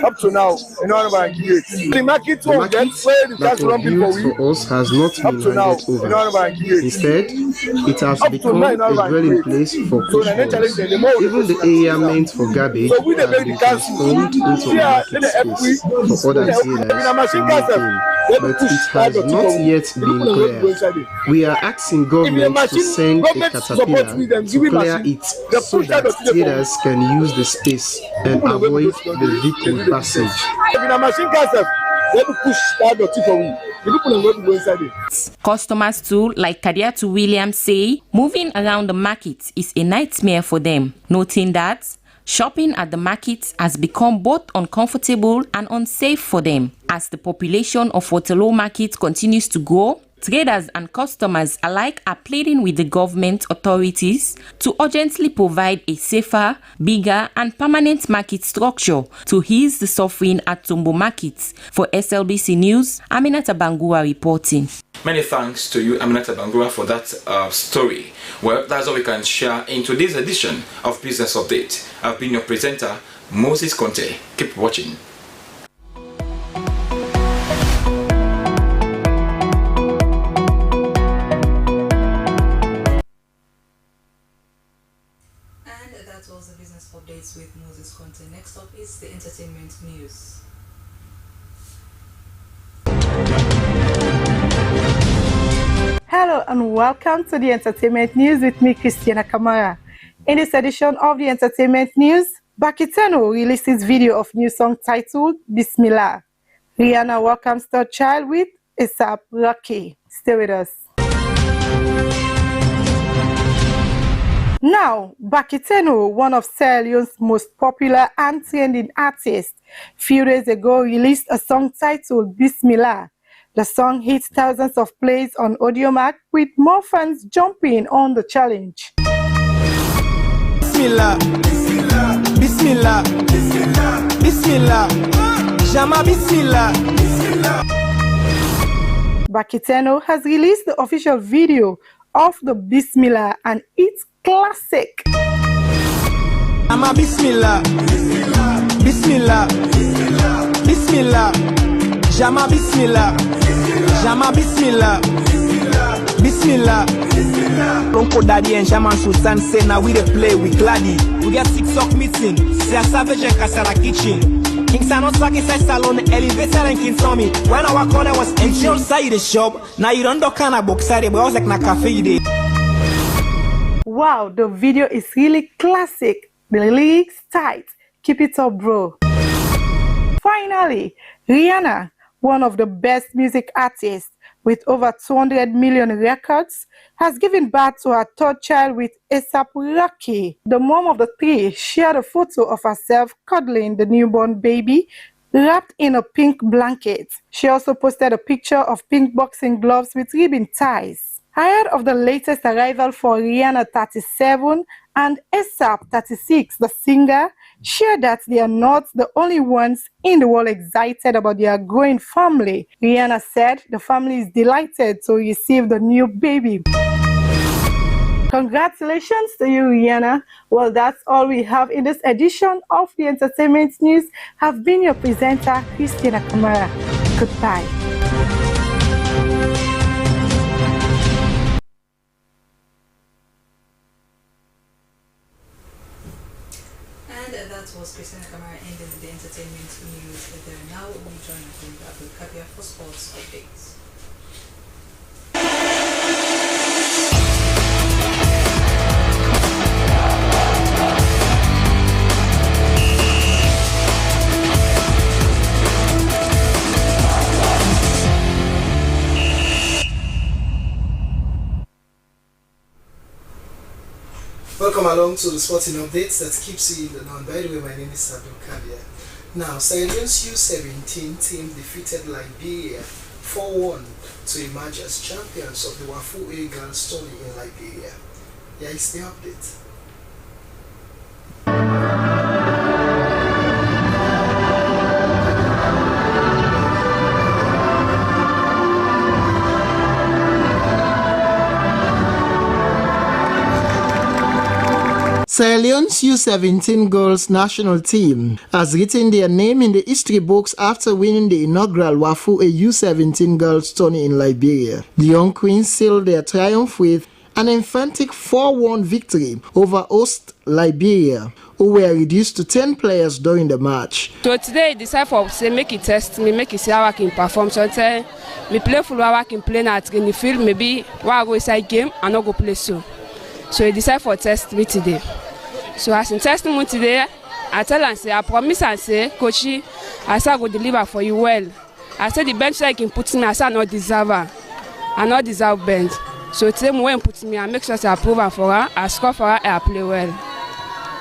up to now in the market will get where the cash run bill for we us has not been handed over. Instead, it has become a dwelling place for pushballs. Even the area meant for garbage has been transformed into a market space for other traders to move in. But it has not yet been cleared. We are asking government to send a caterpillar to clear it so that traders can use the space and avoid the vehicle passage. Customers too, like Kadiatu Williams, say moving around the market is a nightmare for them, noting that shopping at the market has become both uncomfortable and unsafe for them. As the population of Waterloo Market continues to grow, traders and customers alike are pleading with the government authorities to urgently provide a safer, bigger and permanent market structure to ease the suffering at Tombo Markets. For SLBC News, Aminata Bangura reporting. Many thanks to you, Aminata Bangura, for that story. Well, that's all we can share in today's edition of Business Update. I've been your presenter, Moses Conte. Keep watching. Updates with Moses Conte. Next up is the entertainment news. Hello and welcome to the entertainment news with me, Christiana Kamara. In this edition of the entertainment news, Bakiteno releases video of new song titled Bismillah. Rihanna welcomes third child with ASAP Rocky. Stay with us. Now, Bakiteno, one of Sierra Leone's most popular and trending artists, few days ago released a song titled Bismillah. The song hit thousands of plays on Audiomack, with more fans jumping on the challenge. Bismillah, Bismillah, Bismillah, Bismillah, Jama Bismillah, Bismillah. Bakiteno has released the official video of the Bismillah and its classic. Jama Bismillah, Bismillah, Bismillah, Bismillah, Jama Bismillah, Jama Bismillah, Bismillah. Uncle Daddy and Shaman Sultan say now we dey play with Gladdy. We get 6 o'clock meeting, see a savage and Kasala kitchen. King Sanos like inside salon, elevator and King Tommy. When our corner was empty outside the shop, now you don't do kind of box side, but I was like na cafe day. Wow, the video is really classic. The lyrics tight. Keep it up, bro. Finally, Rihanna, one of the best music artists with over 200 million records, has given birth to her third child with ASAP Rocky. The mom of the three shared a photo of herself cuddling the newborn baby wrapped in a pink blanket. She also posted a picture of pink boxing gloves with ribbon ties. Ahead of the latest arrival for Rihanna 37 and ASAP 36, the singer shared that they are not the only ones in the world excited about their growing family. Rihanna said the family is delighted to receive the new baby. Congratulations to you, Rihanna. Well, that's all we have in this edition of the Entertainment News. I've been your presenter, Christina Kamara. Goodbye. That was Christina Kamara ending the entertainment news. There now we join with Abdul for sports updates. Welcome along. along to the sporting updates that keeps you in the know. By the way, my name is Abdul Kadir. Now, Sierra Leone's U17 team defeated Liberia 4-1 to emerge as champions of the Wafu-A Girls Tourney in Liberia. Here is the update. Sierra Leone's U17 girls national team has written their name in the history books after winning the inaugural Wafu-A U17 girls tourney in Liberia. The young queens sealed their triumph with an emphatic 4-1 victory over host Liberia, who were reduced to 10 players during the match. So today I decided for say make it test me, make it see how I can perform. So I me play full how I can play now in the field. Maybe while I go inside game and not go play so. So I decided for test me today. So as in testing me today, I tell and say I promise and say, coachy, I say I go deliver for you well. I said the bench I can put me, I say I not deserve her. I not deserve bench. So today when put me, I make sure I prove her for her, I score for her, and I play well.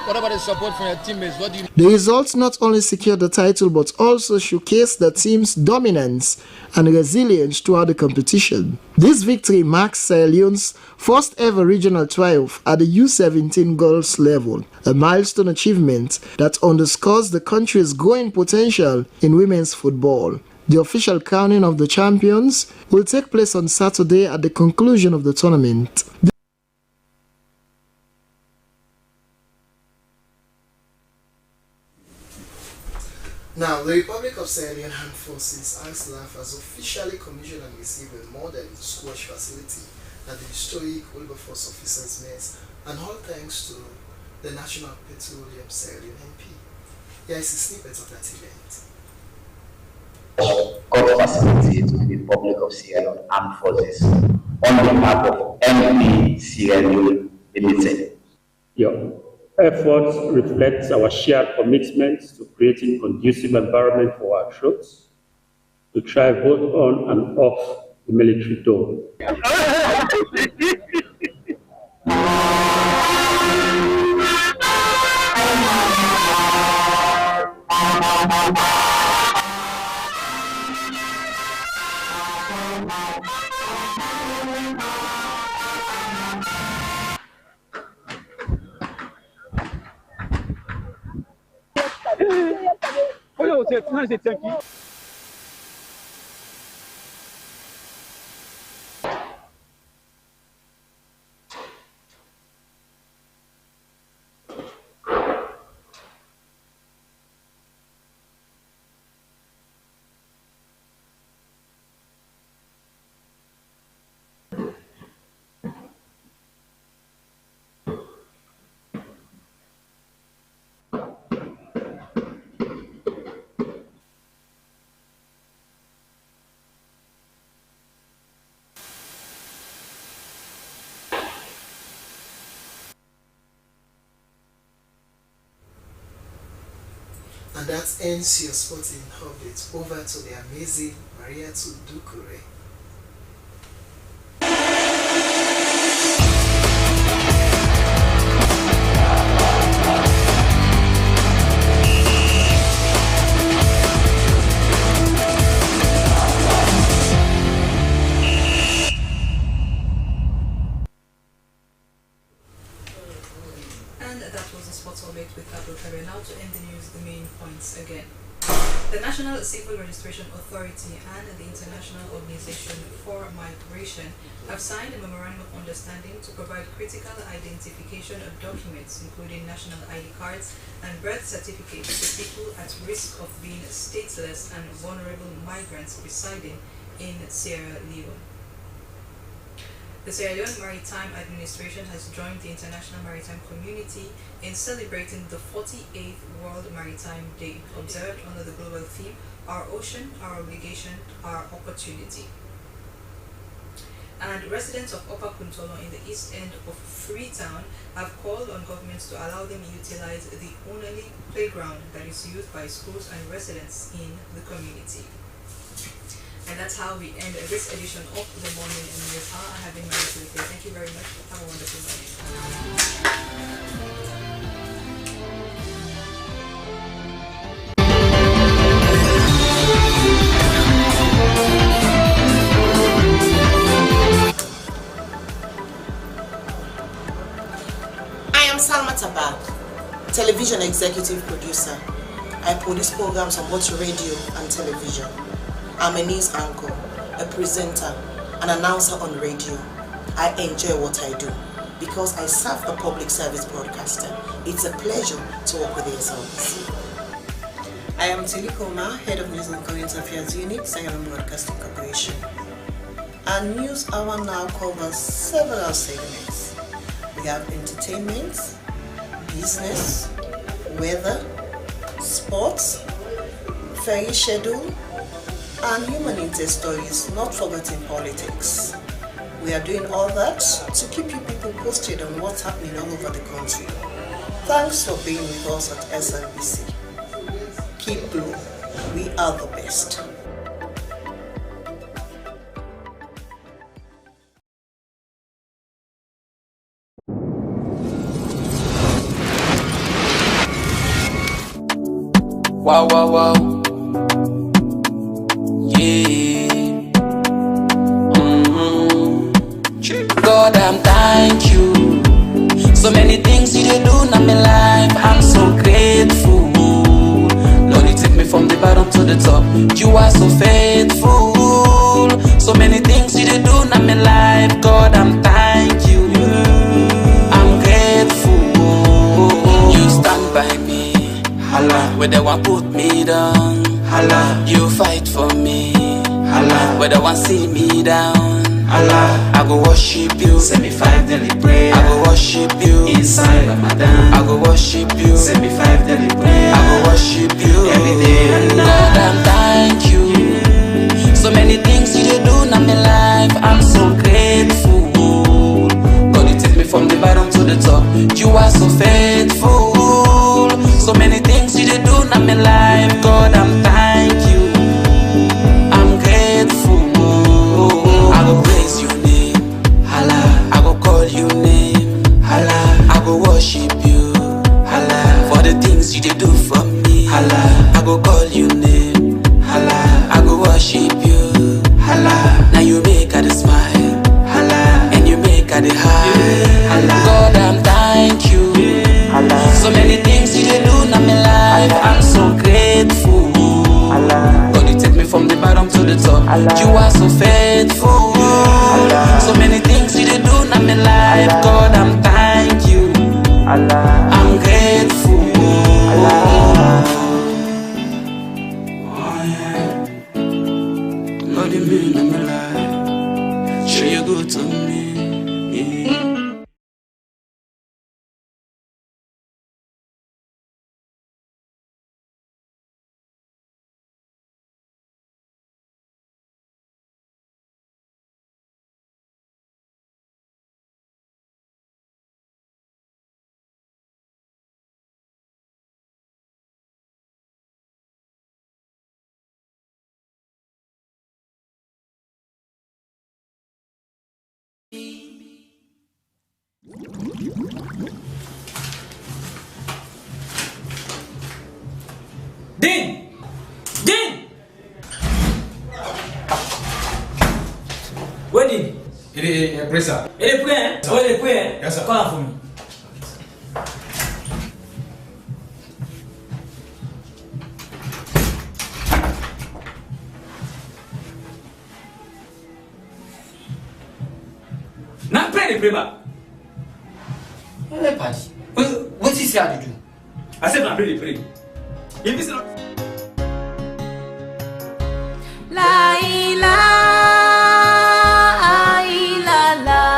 What about the support from your teammates? What do you? The results not only secured the title but also showcased the team's dominance and resilience throughout the competition. This victory marks Sierra Leone's first ever regional triumph at the U17 girls level, a milestone achievement that underscores the country's growing potential in women's football. The official crowning of the champions will take place on Saturday at the conclusion of the tournament. Now, the Republic of Sierra Leone Armed Forces (ASLAF) has officially commissioned and received a modern squash facility at the historic Wilberforce Officers' Mess, and all thanks to the National Petroleum Sierra Leone MP. Here is a snippet of that event. Got facility to the Republic of Sierra Leone Armed Forces on behalf of MP Sierra Leone Limited. Your efforts reflect our shared commitment to creating conducive environment for our troops to thrive both on and off the military dome. And that ends your sporting update. Over to the amazing Maria Dukure. Now to end the news, the main points again. The National Civil Registration Authority and the International Organization for Migration have signed a memorandum of understanding to provide critical identification of documents, including national ID cards and birth certificates, to people at risk of being stateless and vulnerable migrants residing in Sierra Leone. The Sierra Leone Maritime Administration has joined the international maritime community in celebrating the 48th World Maritime Day, observed under the global theme, Our Ocean, Our Obligation, Our Opportunity. And residents of Upper Kuntolo in the east end of Freetown have called on governments to allow them to utilize the only playground that is used by schools and residents in the community. And that's how we end this edition of the Morning News Hour. I have been Maritime. Thank you very much. Have a wonderful morning. television executive producer. I produce programs on both radio and television. I'm a news anchor, a presenter, an announcer on radio. I enjoy what I do because I serve a public service broadcaster. It's a pleasure to work with your service. I am Tilikoma, Head of News and Current Affairs Unit, Sierra Leone Broadcasting Corporation. Our news hour now covers several segments. We have entertainment, business, weather, sports, ferry schedule, and human interest stories, not forgetting politics. We are doing all that to keep you people posted on what's happening all over the country. Thanks for being with us at SLBC. Keep blue. We are the best. Wow, wow, wow. Yeah. God, I'm thank you. So many things you did do in my life. I'm so grateful. Lord, you take me from the bottom to the top. You are so faithful. So many things you did do in my life. God, I'm thank you. I'm grateful. You stand by me. Holla. Where they want put me down. Holla. You fight for me. Holla. Where they want see me down. Allah, I go worship you. Send me 5 daily prayer. I go worship you. Inside Ramadan, I go worship you. Send me 5 daily prayer. I go worship you every day. God, I'm thank you. So many things you did do in my life. I'm so grateful. God, you take me from the bottom to the top. You are so faithful. So many things you did do in my life. God, I'm thank you. I'm grateful. I go praise your name, Allah. I go call your name, Allah. I go worship you, Allah. For the things you did do for me, Allah. I go call your name, Allah. I go worship you, Allah. Now you make her smile, Allah. And you make her high, Allah. God, I'm thank you, Allah. So many things you did do in my life. I'm so grateful, Allah. God, you take me from the bottom to the top. You are so faithful. So many things you did do in my life. God, I'm thank you. I'm grateful. Lord, you mean in my life. Sure you good to me. Din! Din! Where Din? Il est prêt, ça. Il est prêt, hein? Oh, il est prêt, hein? Yes, sir. Call for me. Now, pray the prayer. Elle est partie. What is here to do? I said, now pray the prayer. If it's not. La ilaha illallah,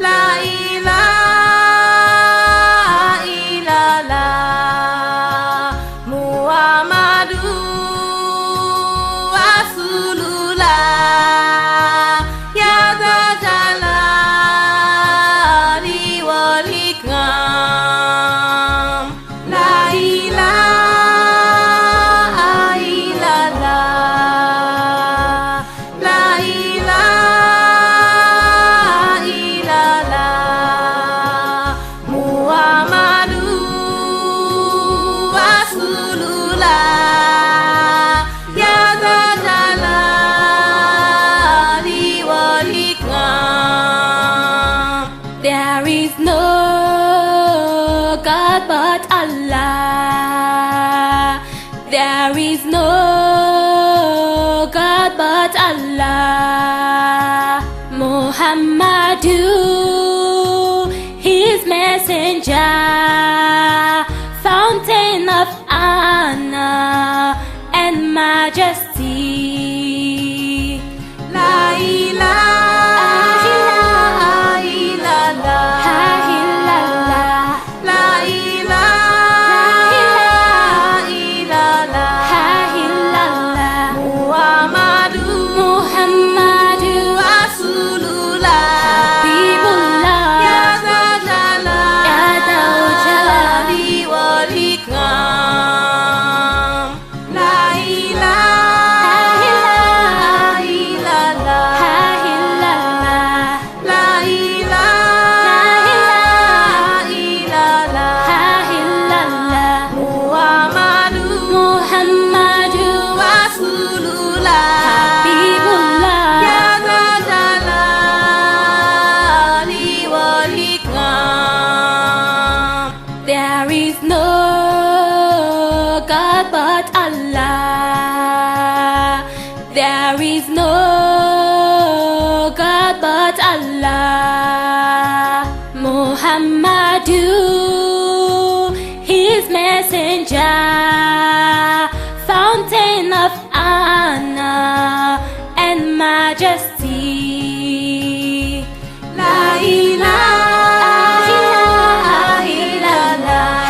la ilaha illallah, Muhammadu Rasulullah, ya Dha Jalali wal Ikram, la ilaha There is no God but Allah. Muhammadu, his messenger, fountain of honor and majesty. La ilaha illallah. Fountain of honor and majesty. La ilaha illallah.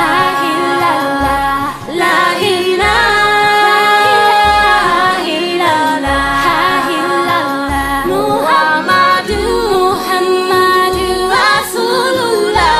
La ilaha illallah. Muhammadu Rasulullah.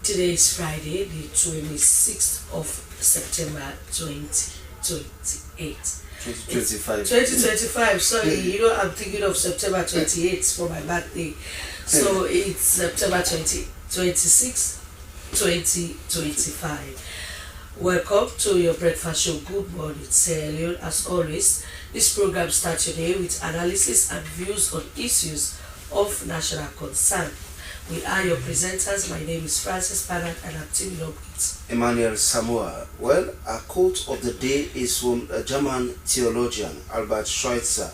Today is Friday, the 26th of September 2028. 2025, sorry, I'm thinking of September 28th for my birthday. So it's September 26th, 2025. Welcome to your breakfast show. Good morning, Sierra Leone. As always, this program starts today with analysis and views on issues of national concern. We are your presenters. My name is Francis Bernard and I'm teaming up with Emmanuel Samoa. Well, our quote of the day is from a German theologian, Albert Schweitzer.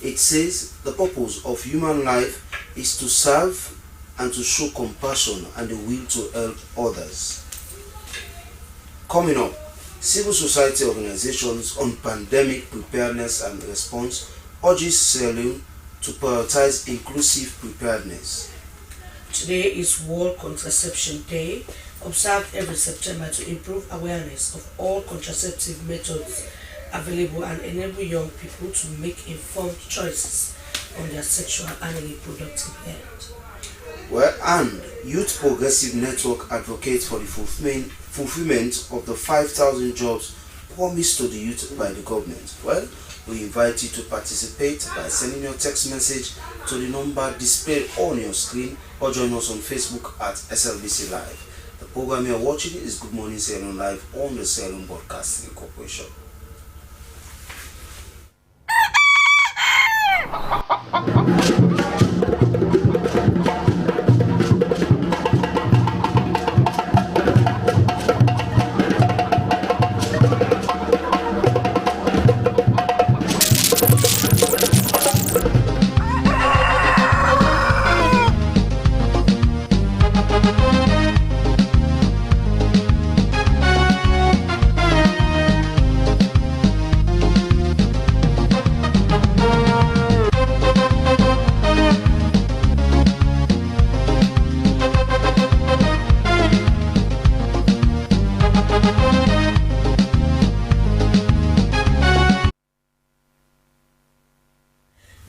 It says, the purpose of human life is to serve and to show compassion and the will to help others. Coming up, civil society organizations on pandemic preparedness and response urges Sierra Leone to prioritize inclusive preparedness. Today is World Contraception Day, observed every September to improve awareness of all contraceptive methods available and enable young people to make informed choices on their sexual and reproductive health. Well, and Youth Progressive Network advocates for the fulfillment of the 5,000 jobs promised to the youth by the government. Well, we invite you to participate by sending your text message to the number displayed on your screen or join us on Facebook at SLBC Live. The program you are watching is Good Morning Sierra Leone Live on the Sierra Leone Broadcasting Corporation.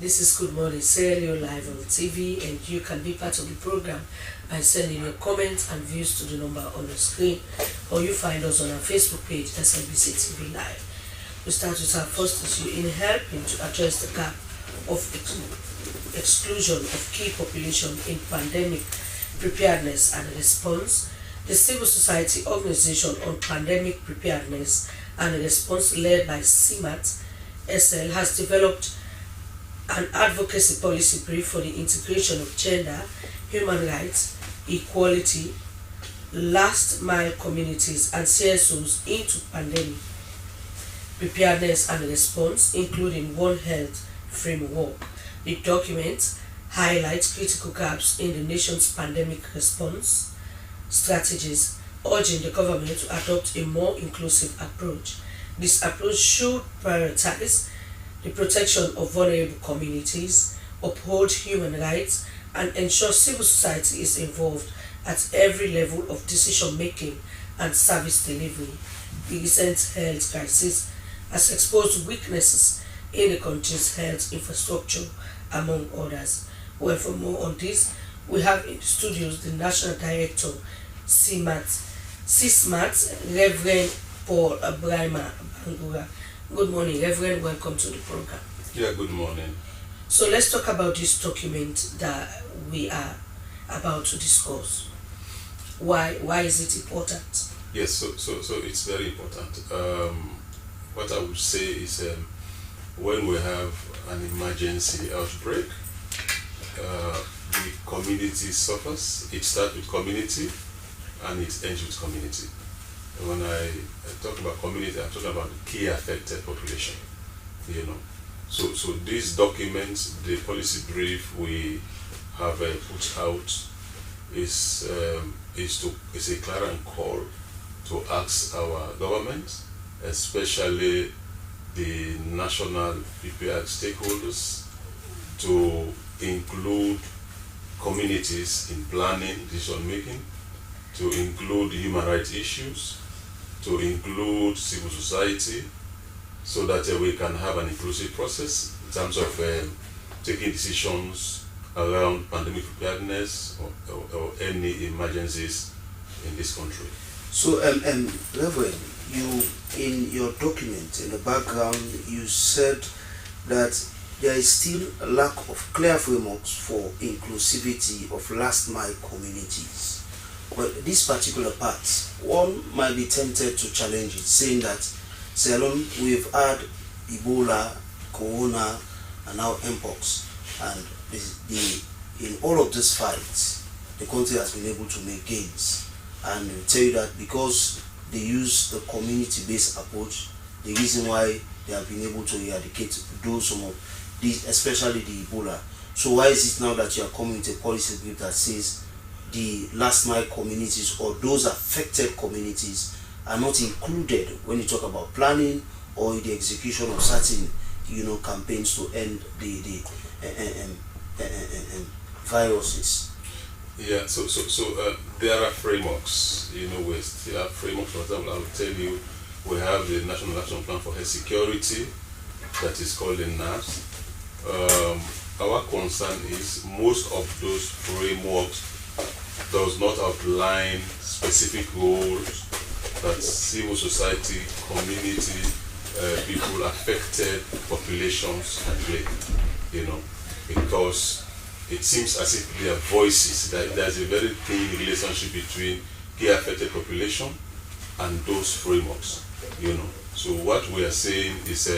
This is Good Morning Sierra Leone Live on TV, and you can be part of the program by sending your comments and views to the number on the screen, or you find us on our Facebook page, Slbc TV Live. We start with our first issue in helping to address the gap of exclusion of key population in pandemic preparedness and response. The civil society organization on pandemic preparedness and response, led by CMAT SL, has developed an advocacy policy brief for the integration of gender, human rights, equality, last mile communities and CSOs into pandemic preparedness and response, including One Health framework. The document highlights critical gaps in the nation's pandemic response strategies, urging the government to adopt a more inclusive approach. This approach should prioritize the protection of vulnerable communities, uphold human rights, and ensure civil society is involved at every level of decision-making and service delivery. The recent health crisis has exposed weaknesses in the country's health infrastructure, among others. Well, for more on this, we have in the studios the National Director, CSMAT, Reverend Paul Abrahima Bangura. Good morning, Reverend. Welcome to the program. Yeah, good morning. So let's talk about this document that we are about to discuss. Why is it important? Yes, so it's very important. What I would say is when we have an emergency outbreak, the community suffers. It starts with community and it ends with community. When I talk about community, I'm talking about the key affected population, you know. So these documents, the policy brief we have put out is a clarion call to ask our government, especially the national prepared stakeholders, to include communities in planning, decision making, to include human rights issues, to include civil society, so that we can have an inclusive process in terms of taking decisions around pandemic preparedness or any emergencies in this country. So, Reverend, you, in your document, in the background, you said that there is still a lack of clear frameworks for inclusivity of last mile communities. But this particular part, one might be tempted to challenge it, saying that Sierra Leone, we've had Ebola, Corona, and now Mpox, and in all of these fights, the country has been able to make gains. And we tell you that because they use the community-based approach, the reason why they have been able to eradicate some of these, especially the Ebola. So why is it now that you are coming with a policy brief that says the last mile communities or those affected communities are not included when you talk about planning or the execution of certain, campaigns to end the viruses? Yeah, so there are frameworks. We still have frameworks. For example, I will tell you, we have the National Action Plan for Health Security, that is called the NAPS. our concern is most of those frameworks does not outline specific roles that civil society, community, people, affected populations can play, because it seems as if their voices, that there's a very thin relationship between key affected population and those frameworks, So what we are saying is,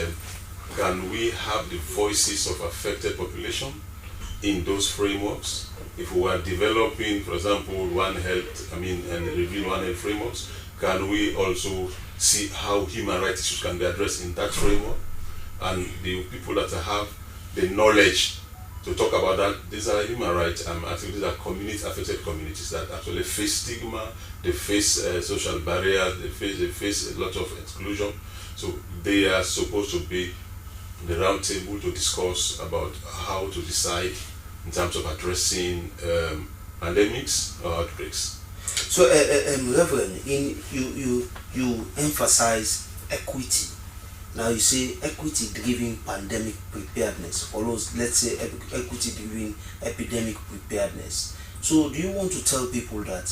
can we have the voices of affected population in those frameworks? If we are developing, for example, and review One Health frameworks, can we also see how human rights issues can be addressed in that framework? And the people that have the knowledge to talk about that, these are human rights, actually these are affected communities that actually face stigma, they face social barriers, they face a lot of exclusion. So they are supposed to be the round table to discuss about how to decide in terms of addressing pandemics or outbreaks. So, Reverend, you emphasize equity. Now you say equity-driven pandemic preparedness follows, let's say, equity-driven epidemic preparedness. So do you want to tell people that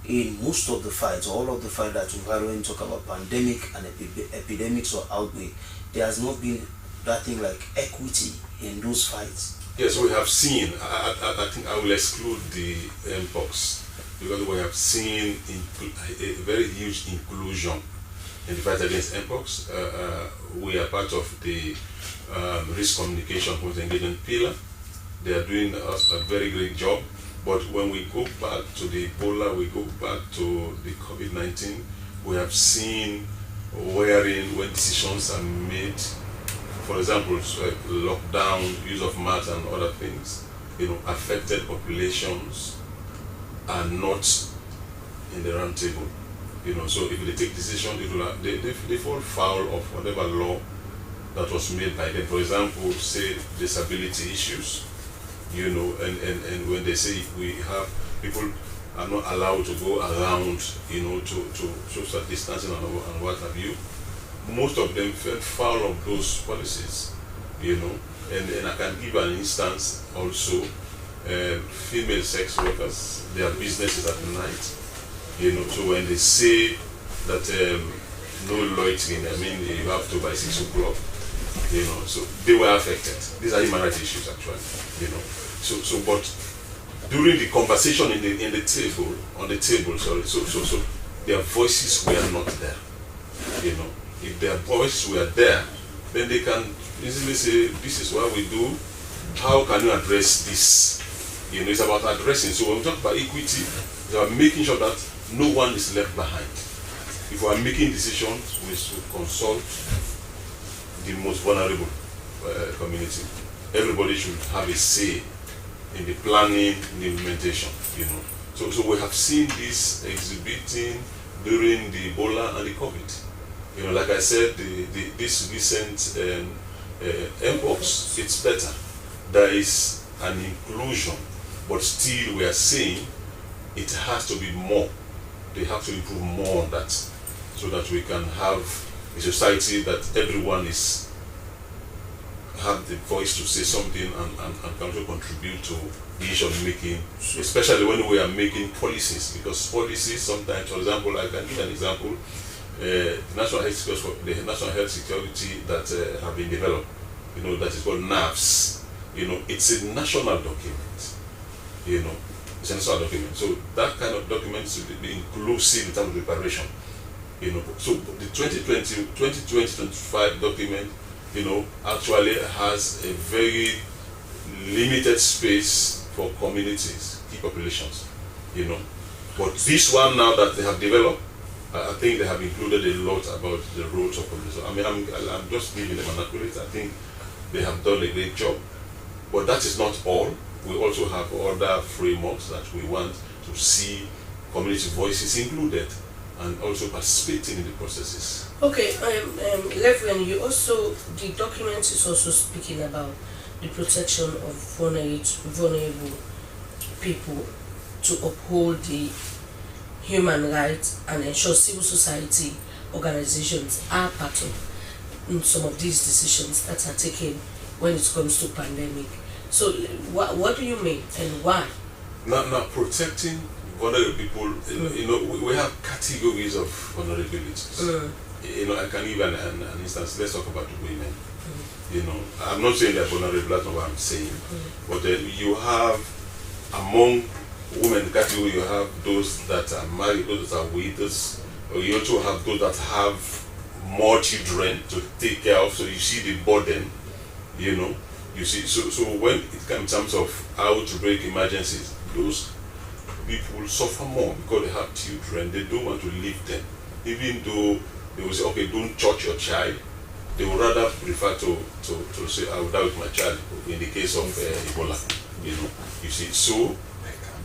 in most of the fights, all of the fights that we've had when we talk about pandemic and epidemics or outbreak, there has not been that thing like equity in those fights? Yes, we have seen, I think I will exclude the mpox, because we have seen a very huge inclusion in the fight against mpox. We are part of the risk communication post-engagement pillar. They are doing a very great job. But when we go back to the Ebola, we go back to the COVID-19, we have seen when decisions are made, for example, lockdown, use of masks and other things, affected populations are not in the round table. So if they take decision, they fall foul of whatever law that was made by them. For example, say disability issues, and when they say we have people are not allowed to go around, to social distancing and what have you, most of them fell foul of those policies, and I can give an instance also, female sex workers, their businesses at night, so when they say that no loitering, you have to by 6 o'clock, so they were affected. These are human rights issues actually, So but during the conversation on the table, so their voices were not there, If their voices were there, then they can easily say, this is what we do, how can you address this? It's about addressing. So when we talk about equity, it's about making sure that no one is left behind. If we are making decisions, we should consult the most vulnerable community. Everybody should have a say in the planning, in the implementation, So we have seen this exhibiting during the Ebola and the COVID. Like I said, this recent mpox, it's better. There is an inclusion, but still we are saying it has to be more. They have to improve more on that, so that we can have a society that everyone have the voice to say something and can also contribute to decision making, especially when we are making policies, because policies sometimes, for example, I can give an example, the national health security that have been developed, that is called NAVS, it's a national document, it's a national document. So that kind of document should be inclusive in terms of preparation, So the 2020-25 document, actually has a very limited space for communities, key populations, But this one now that they have developed, I think they have included a lot about the roles of communities. I'm just giving them an accurate. I think they have done a great job. But that is not all. We also have other frameworks that we want to see community voices included and also participating in the processes. Okay, Reverend, the document is also speaking about the protection of vulnerable people, to uphold the human rights and ensure civil society organizations are part of some of these decisions that are taken when it comes to pandemic. So what do you mean and why? Now protecting vulnerable people, you know, we have categories of vulnerabilities. You know, I can give an instance. Let's talk about women. You know, I'm not saying they're vulnerable, that's not what I'm saying. But you have, among women category, you have those that are married, those that are widows, or you also have those that have more children to take care of. So you see the burden, you know. You see, so when it comes in terms of how to break emergencies, those people suffer more because they have children. They don't want to leave them, even though they will say, okay, don't touch your child. They would rather prefer to say, I will die with my child in the case of Ebola, you know. You see, so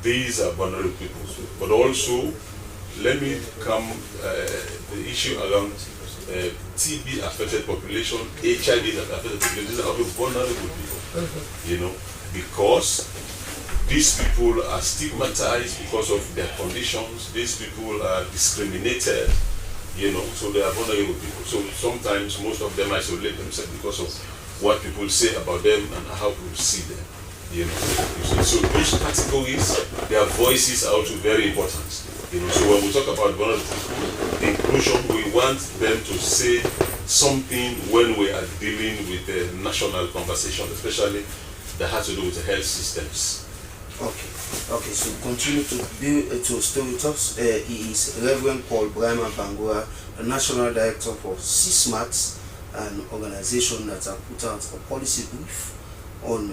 these are vulnerable people. But also, let me come the issue around TB affected population, HIV affected population. These are also vulnerable people, you know, because these people are stigmatized because of their conditions. These people are discriminated, you know, so they are vulnerable people. So sometimes most of them isolate themselves because of what people say about them and how people see them, you know. So those categories, their voices are also very important, you know. So when we talk about vulnerable people, inclusion, we want them to say something when we are dealing with the national conversation, especially that has to do with the health systems. Okay, so continue to stay with us. He is Reverend Paul Brahma Bangura, the National Director for CSMAT, an organization that has put out a policy brief on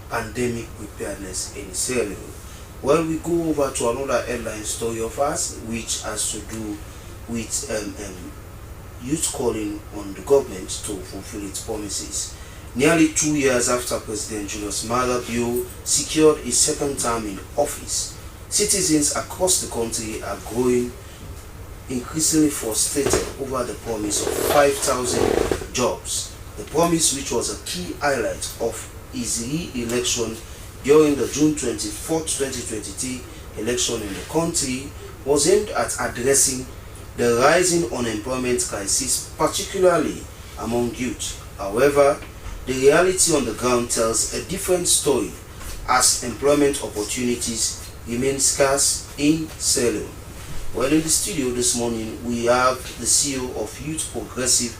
pandemic preparedness in Sierra Leone. Well, we go over to another headline story of us, which has to do with youth calling on the government to fulfill its promises. Nearly 2 years after President Julius Maada Bio secured his second term in office, citizens across the country are growing increasingly frustrated over the promise of 5,000 jobs. The promise, which was a key highlight of his re-election during the June 24, 2023 election in the country, was aimed at addressing the rising unemployment crisis, particularly among youth. However, the reality on the ground tells a different story, as employment opportunities remain scarce in Sierra Leone. Well, in the studio this morning, we have the CEO of Youth Progressive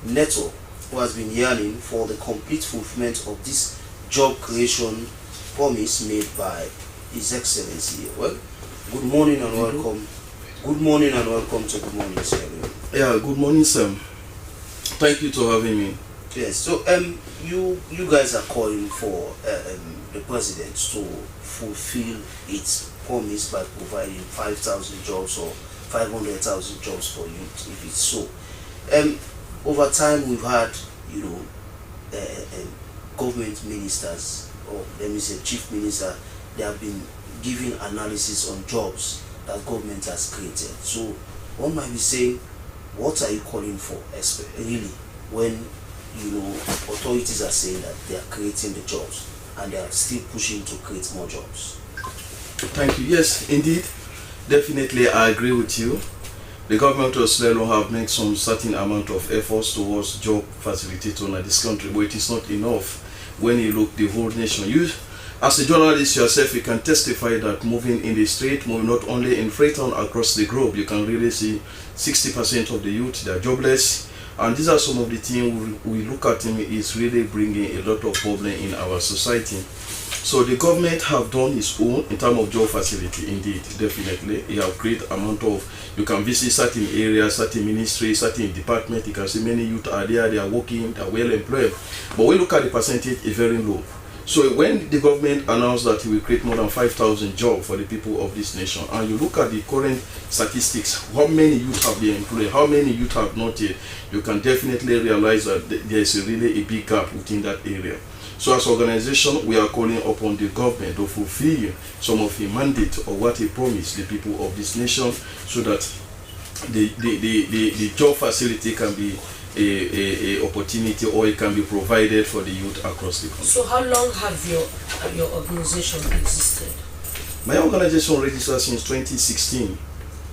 Network, who has been yearning for the complete fulfillment of this job creation promise made by His Excellency. Well, good morning and welcome. Good morning and welcome to Good Morning Sierra Leone. Yeah, good morning, Sam. Thank you for having me. Yes, so you guys are calling for the president to fulfill its promise by providing 5,000 jobs or 500,000 jobs for youth, if it's so. Over time, we've had, you know, government ministers, or let me say chief minister, they have been giving analysis on jobs that government has created. So one might be saying, what are you calling for, really, when you know authorities are saying that they are creating the jobs and they are still pushing to create more jobs? Thank you. Yes, indeed, definitely I agree with you. The government of Sierra Leone have made some certain amount of efforts towards job facilitation in this country, but it is not enough when you look the whole nation. You, as a journalist yourself, you can testify that moving in the street, moving not only in Freetown, across the globe, you can really see 60% of the youth, they are jobless. And these are some of the things we look at him is really bringing a lot of problem in our society. So the government have done its own in terms of job facility, indeed, definitely. You have great amount of, you can visit certain areas, certain ministries, certain departments, you can see many youth are there, they are working, they are well employed. But when you look at the percentage, it's very low. So when the government announced that it will create more than 5,000 jobs for the people of this nation, and you look at the current statistics, how many youth have been employed, how many youth have not yet, you can definitely realize that there is really a big gap within that area. So as an organization, we are calling upon the government to fulfill some of the mandate or what he promised the people of this nation, so that the job facility can be a opportunity, or it can be provided for the youth across the country. So how long have your organization existed? My organization registered since 2016.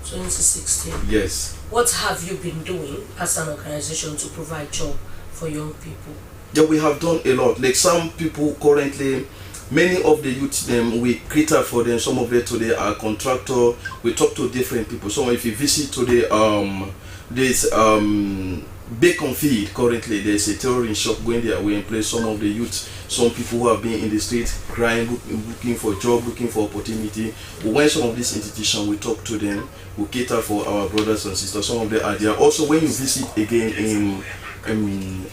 2016? Yes. What have you been doing as an organization to provide job for young people? Yeah, we have done a lot. Like some people currently, many of the youth we cater for them. Some of them today are contractor. We talk to different people. So if you visit today, this Bacon Field currently, there's a tailoring shop going there. We employ some of the youth, some people who have been in the street crying, looking for job, looking for opportunity. We went some of these institutions, we talk to them, we cater for our brothers and sisters. Some of them are there. Also, when you visit again in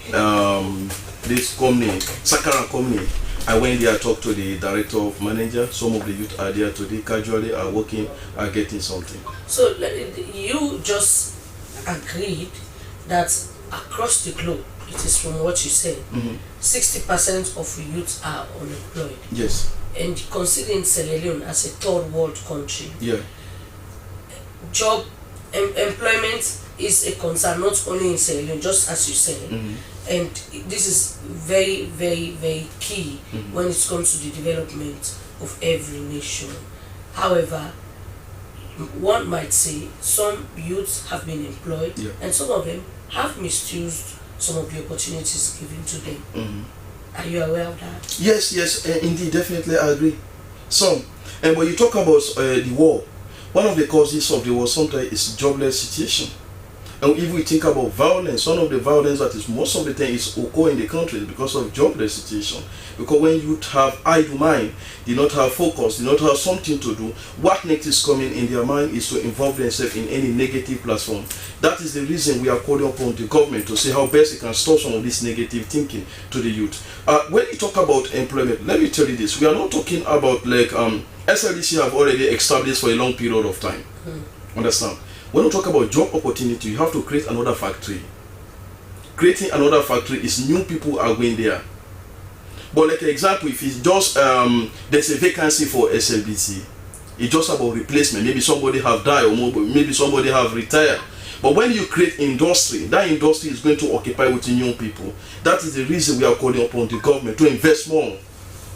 this company, Sakara company, I went there, talked to the director of manager. Some of the youth are there today, casually are working, are getting something. So you just agreed that across the globe, it is from what you said, 60% of youth are unemployed. Yes. And considering Sierra Leone as a third world country, yeah, job employment is a concern not only in Sierra Leone, just as you said, and this is very, very, very key when it comes to the development of every nation. However, one might say some youths have been employed, and some of them have misused some of the opportunities given to them. Are you aware of that? Yes, indeed, definitely I agree. Some, and when you talk about the war, one of the causes of the war sometimes is jobless situation. And if we think about violence, one of the violence that is most of the time is occur in the country because of jobless situation. Because when you have idle mind, they not have focus, they not have something to do, what next is coming in their mind is to involve themselves in any negative platform. That is the reason we are calling upon the government to see how best it can stop some of this negative thinking to the youth. When you talk about employment, let me tell you this, we are not talking about like SLBC have already established for a long period of time. Understand? When we talk about job opportunity, you have to create another factory. Creating another factory is new people are going there. But like an example, if it's just there's a vacancy for SLBC, it's just about replacement. Maybe somebody have died or maybe somebody have retired. But when you create industry, that industry is going to occupy with young people. That is the reason we are calling upon the government to invest more.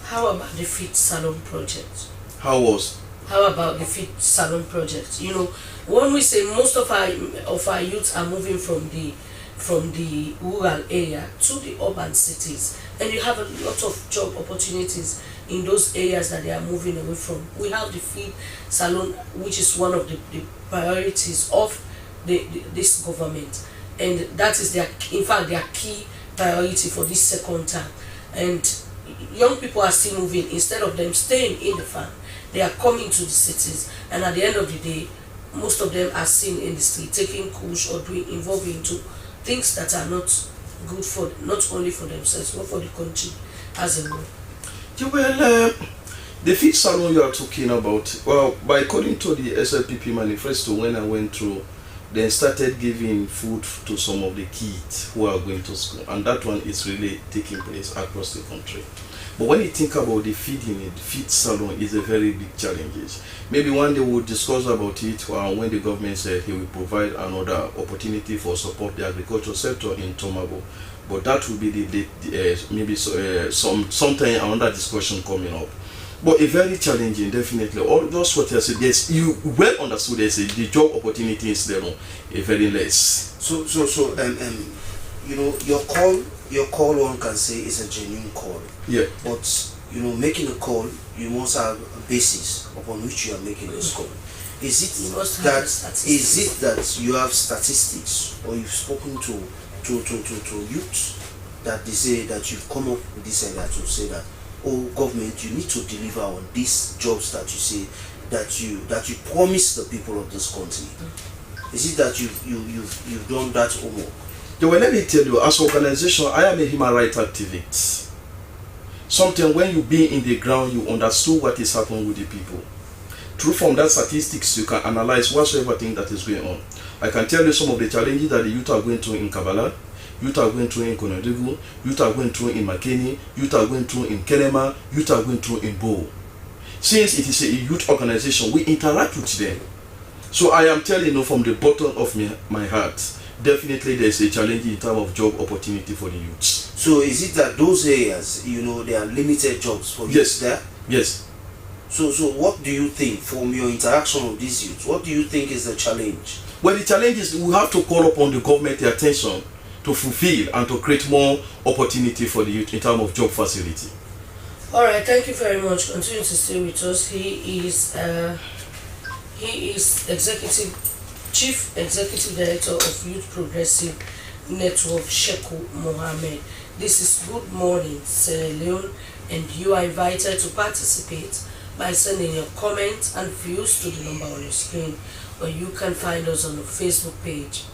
How about the Fit Salon project? How about the Fit Salon project? You know, when we say most of our youth are moving from the rural area to the urban cities, and you have a lot of job opportunities in those areas that they are moving away from. We have the Fit Salon, which is one of the priorities of this government, and that is their key priority for this second term. And young people are still moving. Instead of them staying in the farm, they are coming to the cities, and at the end of the day, most of them are seen in the street taking kush or involving into things that are not good for not only for themselves but for the country as a whole. Well, the Fit Salon you are talking about, well, by according to the SLPP manifesto, when I went through, they started giving food to some of the kids who are going to school, and that one is really taking place across the country. But when you think about the feeding, the Fit Salon is a very big challenge. Maybe one day we'll discuss about it when the government said he will provide another opportunity for support the agricultural sector in Tomago. But that will be maybe sometime another discussion coming up. But a very challenging, definitely. All those what I said, yes, you well understood. They say the job opportunity is there, a very less. So, you know, your call one can say is a genuine call. Yeah. But you know, making a call, you must have a basis upon which you are making this call. Is it that you have statistics, or you've spoken to youth that they say that you've come up with this idea to say that, oh, government, you need to deliver on these jobs that you say that you promise the people of this country? Is it that you've done that homework? Yeah, well, let me tell you, as an organization, I am a human rights activist. Sometimes when you be in the ground, you understood what is happening with the people. Through from that statistics, you can analyze whatsoever thing that is going on. I can tell you some of the challenges that the youth are going through in Kabbalah, youth are going through in Konodigu, youth are going through in Makeni, youth are going through in Kenema, youth are going through in Bo. Since it is a youth organization, we interact with them. So I am telling you from the bottom of my heart, definitely there is a challenge in terms of job opportunity for the youth. So is it that those areas, you know, there are limited jobs for youth there? Yes. So what do you think from your interaction with these youths? What do you think is the challenge? Well, the challenge is we have to call upon the government attention to fulfill and to create more opportunity for the youth in terms of job facility. All right, thank you very much. Continue to stay with us. He is Chief Executive Director of Youth Progressive Network, Sheku Mohammed. This is Good Morning Sierra Leone, and you are invited to participate by sending your comments and views to the number on your screen, or you can find us on the Facebook page,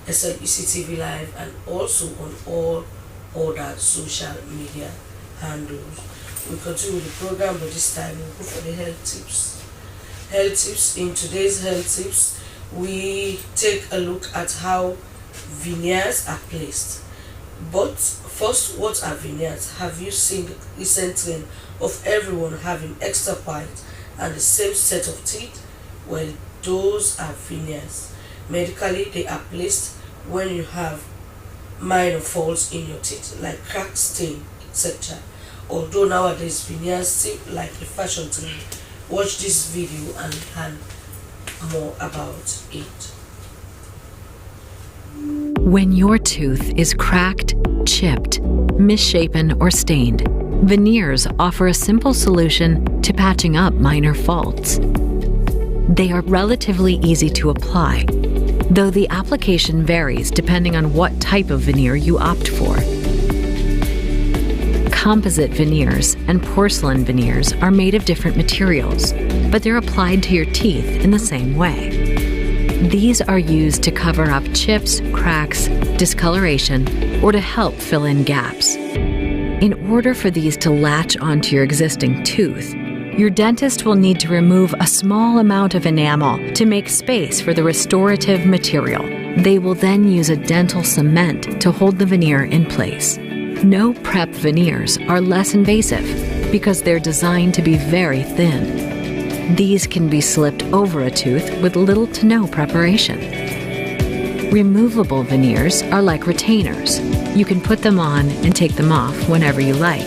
Slbc TV Live, and also on all other social media handles. We continue with the program, but this time we'll go for the health tips. Health tips. In today's health tips, we take a look at how veneers are placed. But first, what are veneers? Have you seen the recent trend of everyone having extra white and the same set of teeth? Well, those are veneers. Medically, they are placed when you have minor faults in your teeth, like crack, stain, etc. Although nowadays veneers seem like a fashion trend. Watch this video and learn more about it. When your tooth is cracked, chipped, misshapen, or stained, veneers offer a simple solution to patching up minor faults. They are relatively easy to apply, though the application varies depending on what type of veneer you opt for. Composite veneers and porcelain veneers are made of different materials, but they're applied to your teeth in the same way. These are used to cover up chips, cracks, discoloration, or to help fill in gaps. In order for these to latch onto your existing tooth, your dentist will need to remove a small amount of enamel to make space for the restorative material. They will then use a dental cement to hold the veneer in place. No prep veneers are less invasive because they're designed to be very thin. These can be slipped over a tooth with little to no preparation. Removable veneers are like retainers. You can put them on and take them off whenever you like.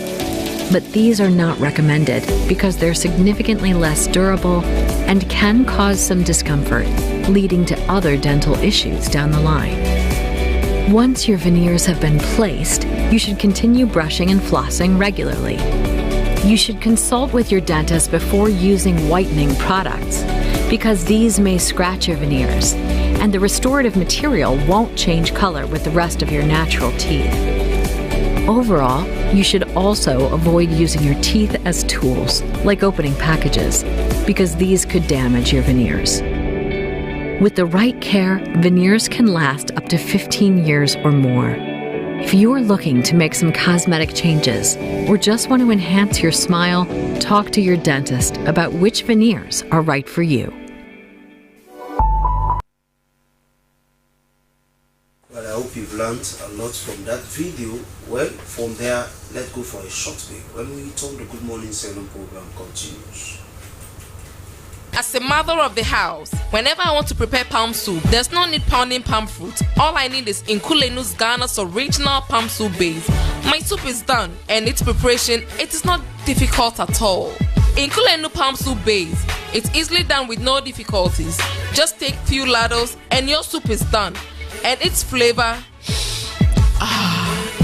But these are not recommended because they're significantly less durable and can cause some discomfort, leading to other dental issues down the line. Once your veneers have been placed, you should continue brushing and flossing regularly. You should consult with your dentist before using whitening products because these may scratch your veneers, and the restorative material won't change color with the rest of your natural teeth. Overall, you should also avoid using your teeth as tools, like opening packages, because these could damage your veneers. With the right care, veneers can last up to 15 years or more. If you are looking to make some cosmetic changes or just want to enhance your smile, talk to your dentist about which veneers are right for you. Well, I hope you've learned a lot from that video. Well, from there, let's go for a short break. When we return, the Good Morning Sierra Leone program continues. As a mother of the house, whenever I want to prepare palm soup, there's no need pounding palm fruit. All I need is Inkulenu's Ghana's original palm soup base. My soup is done, and its preparation, it is not difficult at all. Inkulenu palm soup base, it's easily done with no difficulties. Just take few ladles and your soup is done. And its flavor,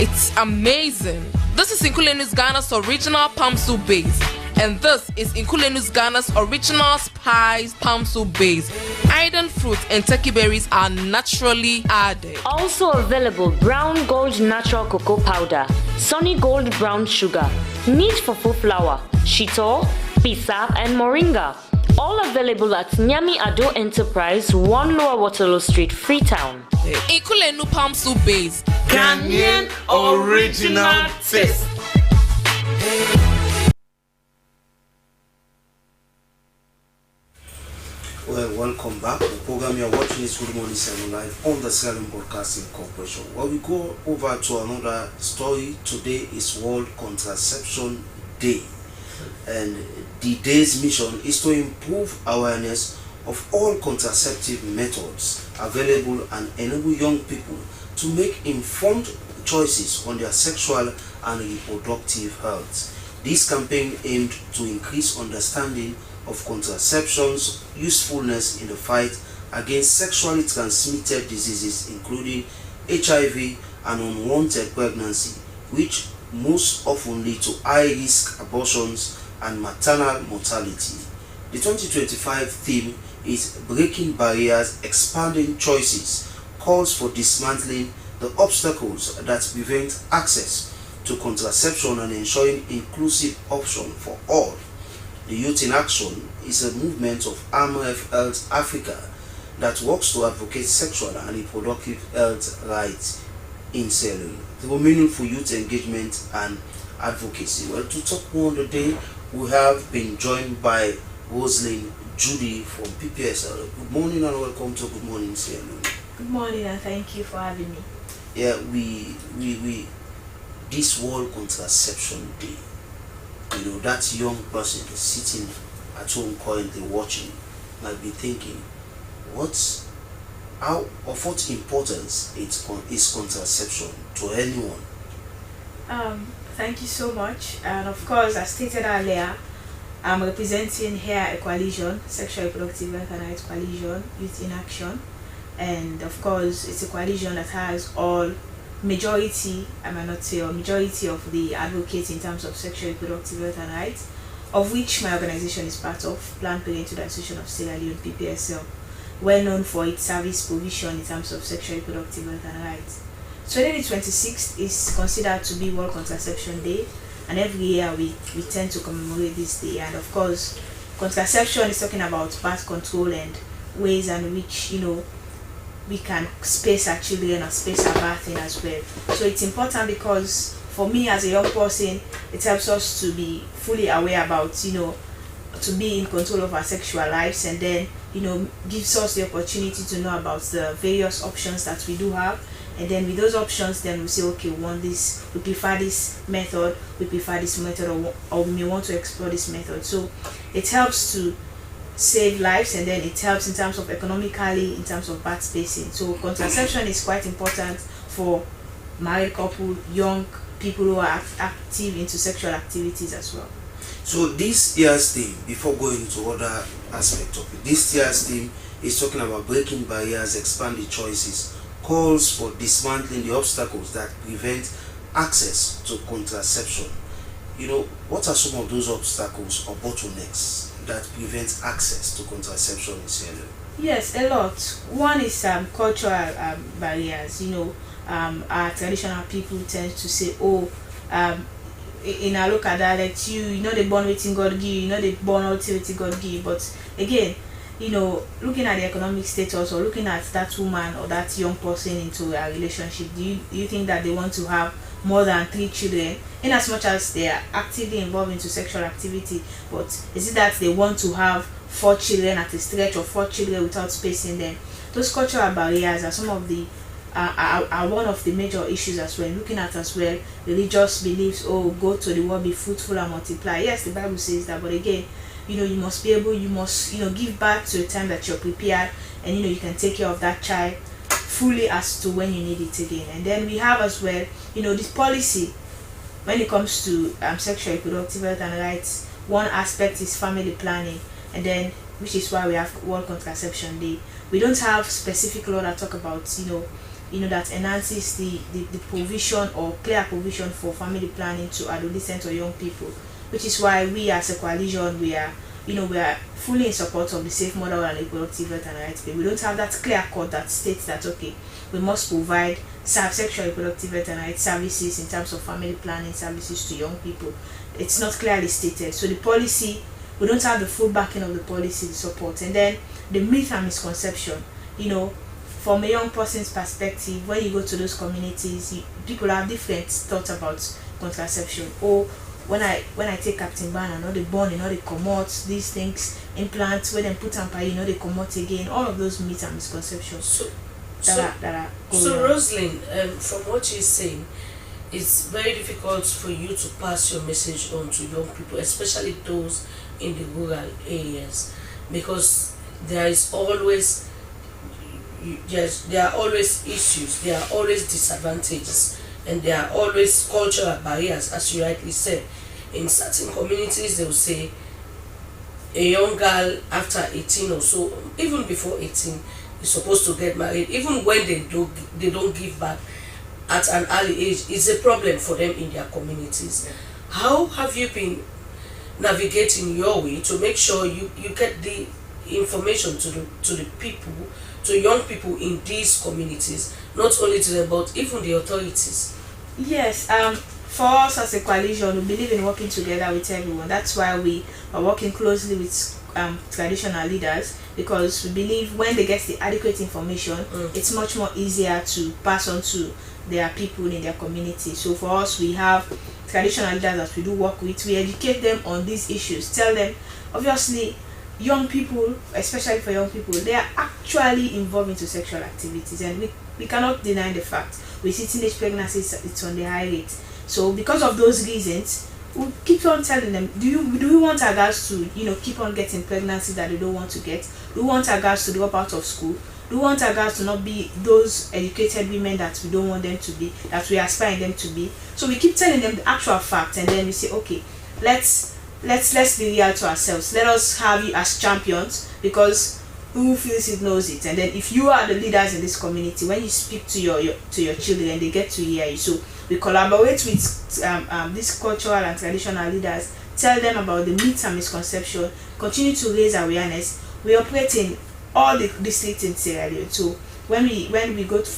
it's amazing. This is Inkulenu's Ghana's original palm soup base. And this is Inkulenu's Ghana's original spiced palm soup base. Iron fruit and turkey berries are naturally added. Also available brown gold natural cocoa powder, sunny gold brown sugar, neat fufu flour, shito, pisa, and moringa. All available at Nyami Ado Enterprise, 1 Lower Waterloo Street, Freetown. Inkulenu palm soup base. Ghanaian original taste. Well, welcome back. The program you're watching is Good Morning Sierra Leone Live on the Sierra Leone Broadcasting Corporation. Well, we go over to another story. Today is World Contraception Day. And the day's mission is to improve awareness of all contraceptive methods available and enable young people to make informed choices on their sexual and reproductive health. This campaign aimed to increase understanding of contraception's usefulness in the fight against sexually transmitted diseases including HIV and unwanted pregnancy, which most often lead to high-risk abortions and maternal mortality. The 2025 theme is Breaking Barriers, Expanding Choices, calls for dismantling the obstacles that prevent access to contraception and ensuring inclusive option for all. The Youth in Action is a movement of AMREF Health Africa that works to advocate sexual and reproductive health rights in Sierra Leone through meaningful youth engagement and advocacy. Well, to talk more on the day, we have been joined by Rosalind Judy from PPSL. Good morning and welcome to Good Morning Sierra Leone. Good morning and thank you for having me. Yeah, we this World Contraception Day, you know, that young person sitting at home currently watching might be thinking, what importance is contraception to anyone? Thank you so much. And of course, as stated earlier, I'm representing here a coalition, Sexual Reproductive Health and Rights Coalition, Youth in Action. And of course, it's a coalition that has majority of the advocates in terms of sexual reproductive health and rights, of which my organization is part of, Planned Parenthood Association of Sierra Leone, PPSL, well known for its service provision in terms of sexual reproductive health and rights. So 2026 is considered to be World Contraception Day, and every year we tend to commemorate this day. And of course, contraception is talking about birth control and ways in which, you know, we can space our children or space our birthing as well. So it's important because for me as a young person, it helps us to be fully aware about, you know, to be in control of our sexual lives, and then, you know, gives us the opportunity to know about the various options that we do have. And then with those options, then we say, okay, we want this, we prefer this method, or we may want to explore this method. So it helps to save lives, and then it helps in terms of economically, in terms of birth spacing. So contraception is quite important for married couple, young people who are active into sexual activities as well. So this year's theme, before going to other aspects of it, this year's theme is talking about breaking barriers, expanding choices, calls for dismantling the obstacles that prevent access to contraception. You know, what are some of those obstacles or bottlenecks that prevent access to contraception in Sierra Leone? Yes, a lot. One is cultural barriers. You know, our traditional people tend to say, in our local dialect, you know, they born waiting God give, you know, they born ultimately God give. But again, you know, looking at the economic status or looking at that woman or that young person into a relationship, do you think that they want to have more than 3 children, in as much as they are actively involved into sexual activity? But is it that they want to have 4 children at a stretch, or 4 children without spacing them? Those cultural barriers are some of the are one of the major issues as well. Looking at as well religious beliefs, go to the world, be fruitful and multiply. Yes, the Bible says that, but again, you know, you must, you know, give birth to a time that you're prepared, and you know, you can take care of that child fully as to when you need it again. And then we have as well, you know, this policy when it comes to sexual reproductive health and rights. One aspect is family planning, and then which is why we have World Contraception Day. We don't have specific law that talk about, you know, that enhances the provision or clear provision for family planning to adolescents or young people, which is why we as a coalition, we are fully in support of the Safe Mother and Reproductive Health and Rights Bill. We don't have that clear cut that states that, okay, we must provide sexual reproductive health and rights services in terms of family planning services to young people. It's not clearly stated. So the policy, we don't have the full backing of the policy, the support. And then the myth and misconception, you know, from a young person's perspective, when you go to those communities, people have different thoughts about contraception. Or when I take Captain Ban, I know they born, you know, they come out, these things, implants, when they put on pie, you know, they come out again. All of those myths and misconceptions that are Rosalind, from what you're saying, it's very difficult for you to pass your message on to young people, especially those in the rural areas, because there are always issues, there are always disadvantages, and there are always cultural barriers, as you rightly said. In certain communities, they will say a young girl after 18 or so, even before 18, is supposed to get married, even when they don't give back. at an early age is a problem for them in their communities. How have you been navigating your way to make sure you get the information to the people, to young people in these communities, not only to them but even the authorities? Yes, for us as a coalition, we believe in working together with everyone. That's why we are working closely with traditional leaders, because we believe when they get the adequate information, it's much more easier to pass on to their people in their community. So for us, we have traditional leaders that we do work with. We educate them on these issues, tell them, obviously, young people, especially for young people, they are actually involved into sexual activities, and we cannot deny the fact. We see teenage pregnancies, it's on the high rate. So because of those reasons, we keep on telling them, do we want our girls to keep on getting pregnancies that they don't want to get? Do we want our girls to drop out of school? Do we want our girls to not be those educated women that we don't want them to be, that we aspire them to be? So we keep telling them the actual fact, and then we say, okay, let's be real to ourselves. Let us have you as champions, because who feels it knows it. And then if you are the leaders in this community, when you speak to your children, they get to hear you. So we collaborate with these cultural and traditional leaders, tell them about the myths and misconceptions, continue to raise awareness. We operate in all the districts in Sierra Leone. So when we go to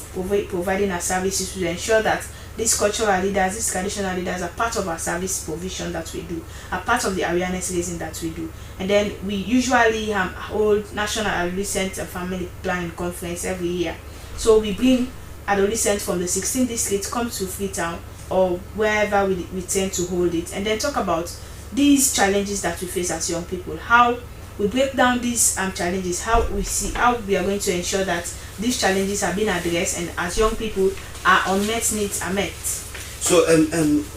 providing our services, we ensure that these cultural leaders, these traditional leaders are part of our service provision that we do, are part of the awareness raising that we do. And then we usually hold national adolescent and family planning conference every year. So we bring adolescents from the 16 districts come to Freetown or wherever we tend to hold it, and then talk about these challenges that we face as young people, how we break down these challenges, how we are going to ensure that these challenges are being addressed, and as young people, our unmet needs are met. So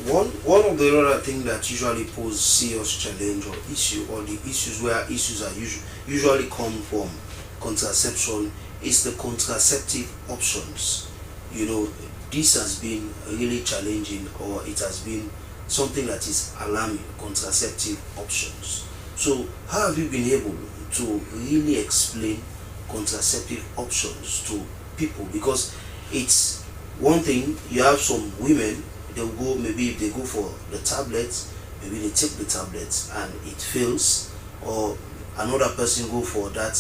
one of the other things that usually pose serious challenge or issue, or the issues where issues are usually come from contraception, is the contraceptive options. This has been really challenging, or it has been something that is alarming, contraceptive options. So how have you been able to really explain contraceptive options to people? Because it's one thing, you have some women, they'll go, maybe if they go for the tablets, maybe they take the tablets and it fails, or another person go for that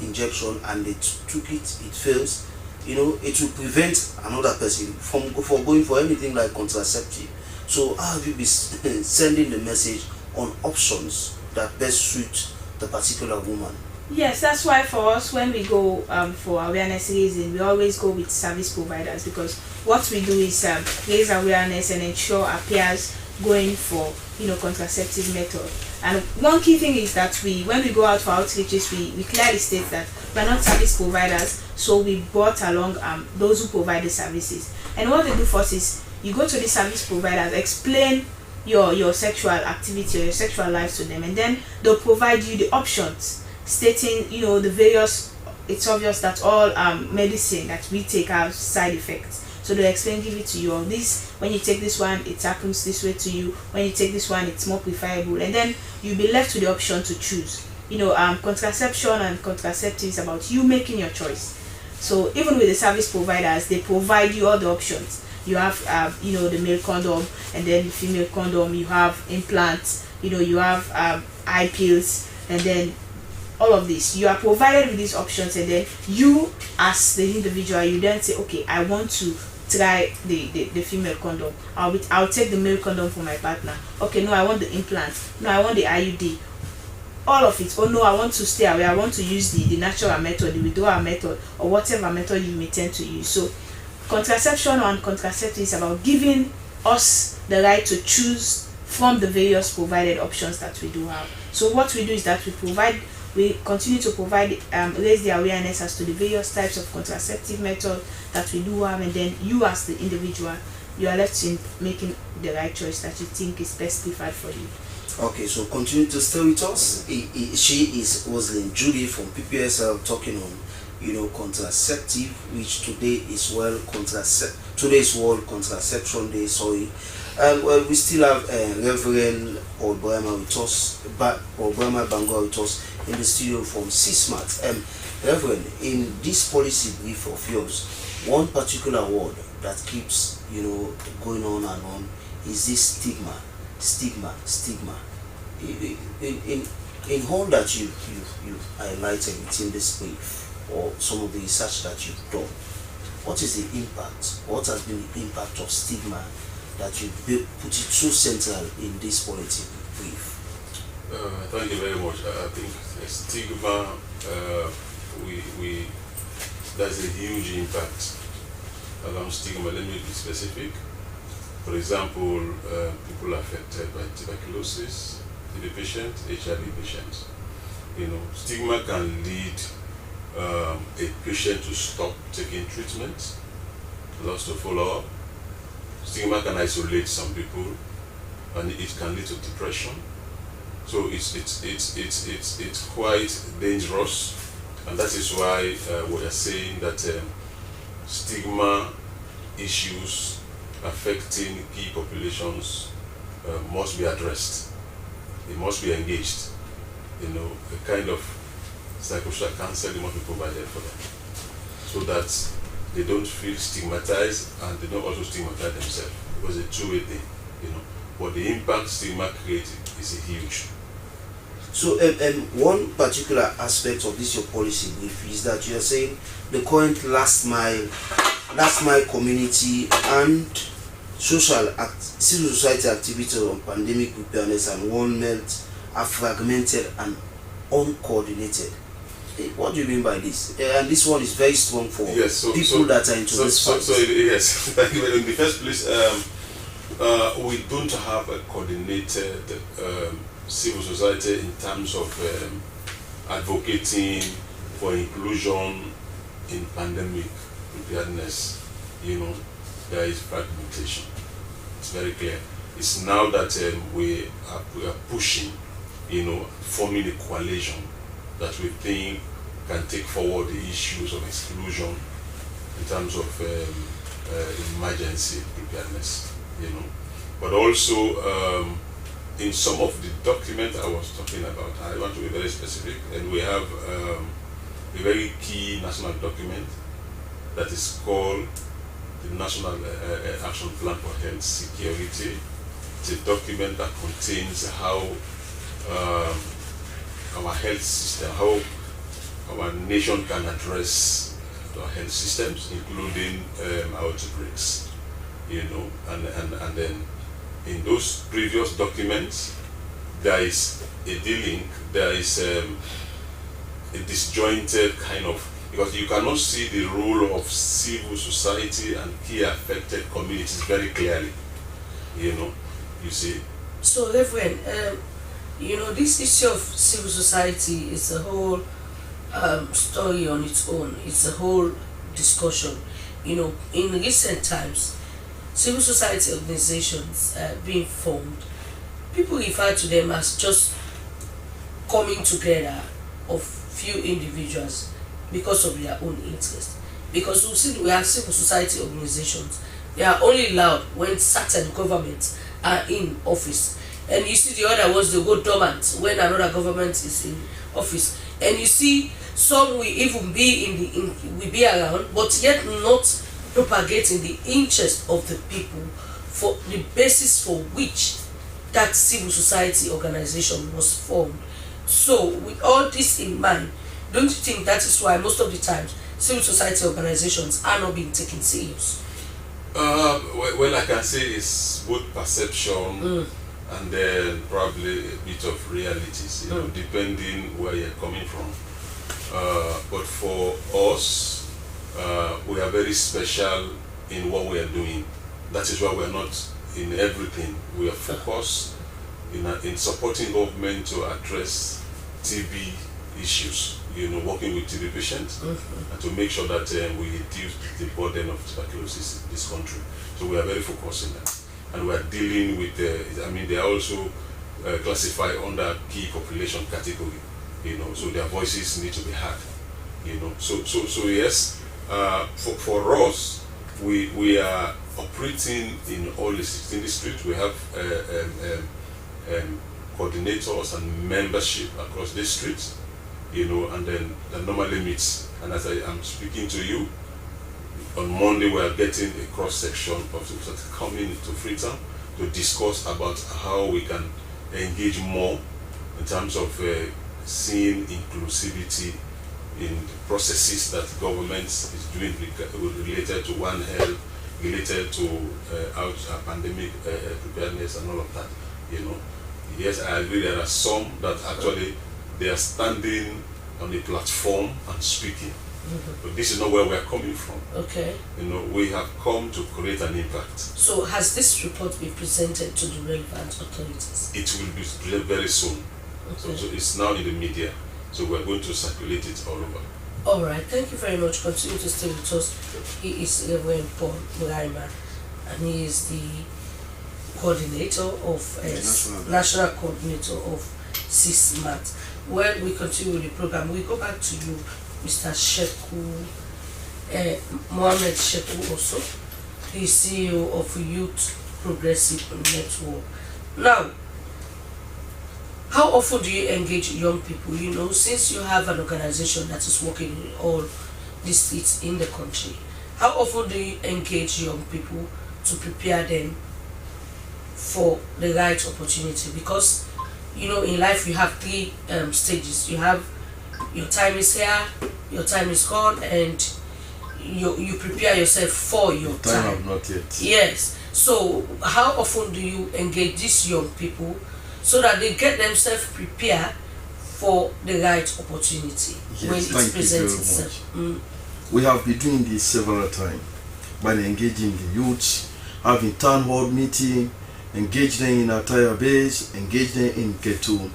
injection and they took it fails. It will prevent another person from going for anything like contraceptive. So how have you been sending the message on options that best suit the particular woman? Yes, that's why for us, when we go for awareness raising, we always go with service providers, because what we do is raise awareness and ensure our peers going for contraceptive method. And one key thing is that when we go out for outreaches, we clearly state that we're not service providers, so we brought along those who provide the services. And what they do first is, you go to the service providers, explain your sexual activity or your sexual life to them, and then they'll provide you the options, stating the various. It's obvious that all medicine that we take have side effects, so they'll explain, give it to you. This, when you take this one, it happens this way to you. When you take this one, it's more preferable, and then you'll be left with the option to choose. Contraception and contraceptive is about you making your choice. So even with the service providers, they provide you all the options. You have the male condom, and then the female condom. You have implants. You have eye pills, and then all of this. You are provided with these options, and then you, as the individual, you then say, okay, I want to try the female condom. I'll take the male condom for my partner. Okay, no, I want the implant. No, I want the IUD. All of it. Oh no, I want to stay away. I want to use the natural method, the withdrawal method, or whatever method you may tend to use. So contraception and contraceptive is about giving us the right to choose from the various provided options that we do have. So what we do is that we continue to provide, raise the awareness as to the various types of contraceptive methods that we do have, and then you as the individual, you are left in making the right choice that you think is best preferred for you. Okay, so continue to stay with us. She is Roslyn Judy from PPSL talking on contraceptive, which today is World Contraception Day. And we still have Reverend Obama with us, Obama Bangor with us in the studio from CSMAT. Reverend, in this policy brief of yours, one particular word that keeps, going on and on is this stigma. In all that you highlighted within this brief, or some of the research that you've done, what is the impact? What has been the impact of stigma that you put it so central in this policy brief? Thank you very much. I think stigma, there's a huge impact around stigma. Let me be specific. For example, people affected by tuberculosis, TB patients, HIV patients. Stigma can lead a patient to stop taking treatment, lost to follow up. Stigma can isolate some people, and it can lead to depression. So it's quite dangerous, and that is why we are saying that stigma issues affecting key populations must be addressed. They must be engaged. A kind of psychosocial counseling must be provided for them, so that they don't feel stigmatized and they don't also stigmatize themselves, because it's a two-way thing. But the impact stigma creates is huge. So one particular aspect of this your policy brief is that you are saying the current last mile community and civil society activities on pandemic preparedness and One Health are fragmented and uncoordinated. What do you mean by this? And this one is very strong for people that are into this fight. Yes, thank you. In the first place, we don't have a coordinated civil society in terms of advocating for inclusion in pandemic preparedness. There is fragmentation. It's very clear. It's now that we are pushing, forming a coalition that we think can take forward the issues of exclusion in terms of emergency preparedness. But also in some of the documents I was talking about, I want to be very specific, and we have a very key national document that is called the National Action Plan for Health Security. It's a document that contains how our health system, how our nation can address our health systems, including outbreaks, and then in those previous documents, there is a dealing, there is a disjointed kind of, because you cannot see the role of civil society and key affected communities very clearly, you see. So, Reverend, this issue of civil society is a whole story on its own. It's a whole discussion. In recent times, civil society organizations being formed, people refer to them as just coming together of few individuals because of their own interest. Because we have civil society organizations, they are only allowed when certain governments are in office. And you see the other ones, they go dormant when another government is in office. And you see some will even be will be around, but yet not propagating the interest of the people for the basis for which that civil society organization was formed. So with all this in mind, don't you think that is why most of the times civil society organizations are not being taken serious? Well, I can say it's both perception and then probably a bit of realities, depending where you're coming from. But for us, we are very special in what we are doing. That is why we are not in everything. We are focused in supporting government to address TB issues, working with TB patients and to make sure that we reduce the burden of tuberculosis in this country. So we are very focused in that. And we are dealing with, they are also classified under key population category, so their voices need to be heard, So yes, for us, we are operating in all the 16 districts. We have coordinators and membership across districts, and then the normally meets. And as I am speaking to you, On Monday, we are getting a cross-section of people coming to Freetown to discuss about how we can engage more in terms of seeing inclusivity in the processes that government is doing related to One Health, related to pandemic preparedness and all of that. Yes, I agree. There are some that actually they are standing on the platform and speaking. But this is not where we are coming from. Okay. We have come to create an impact. So has this report been presented to the relevant authorities? It will be presented very soon. Okay. So it's now in the media. So we're going to circulate it all over. All right. Thank you very much. Continue to stay with us. He is Reverend Paul Muraima, and he is the coordinator of national coordinator of CISMAT. When we continue with the program, we go back to you, Mr. Sheku, Mohammed Sheku also, the CEO of Youth Progressive Network. Now, how often do you engage young people? Since you have an organization that is working in all the states in the country, how often do you engage young people to prepare them for the right opportunity? Because in life you have three stages. You have your time is here, your time is gone, and you prepare yourself for your time. Have not yet. Yes. So how often do you engage these young people so that they get themselves prepared for the right opportunity when it presents itself? We have been doing this several times by engaging the youth, having town hall meeting, engage them in attire base, engage them in ghetto.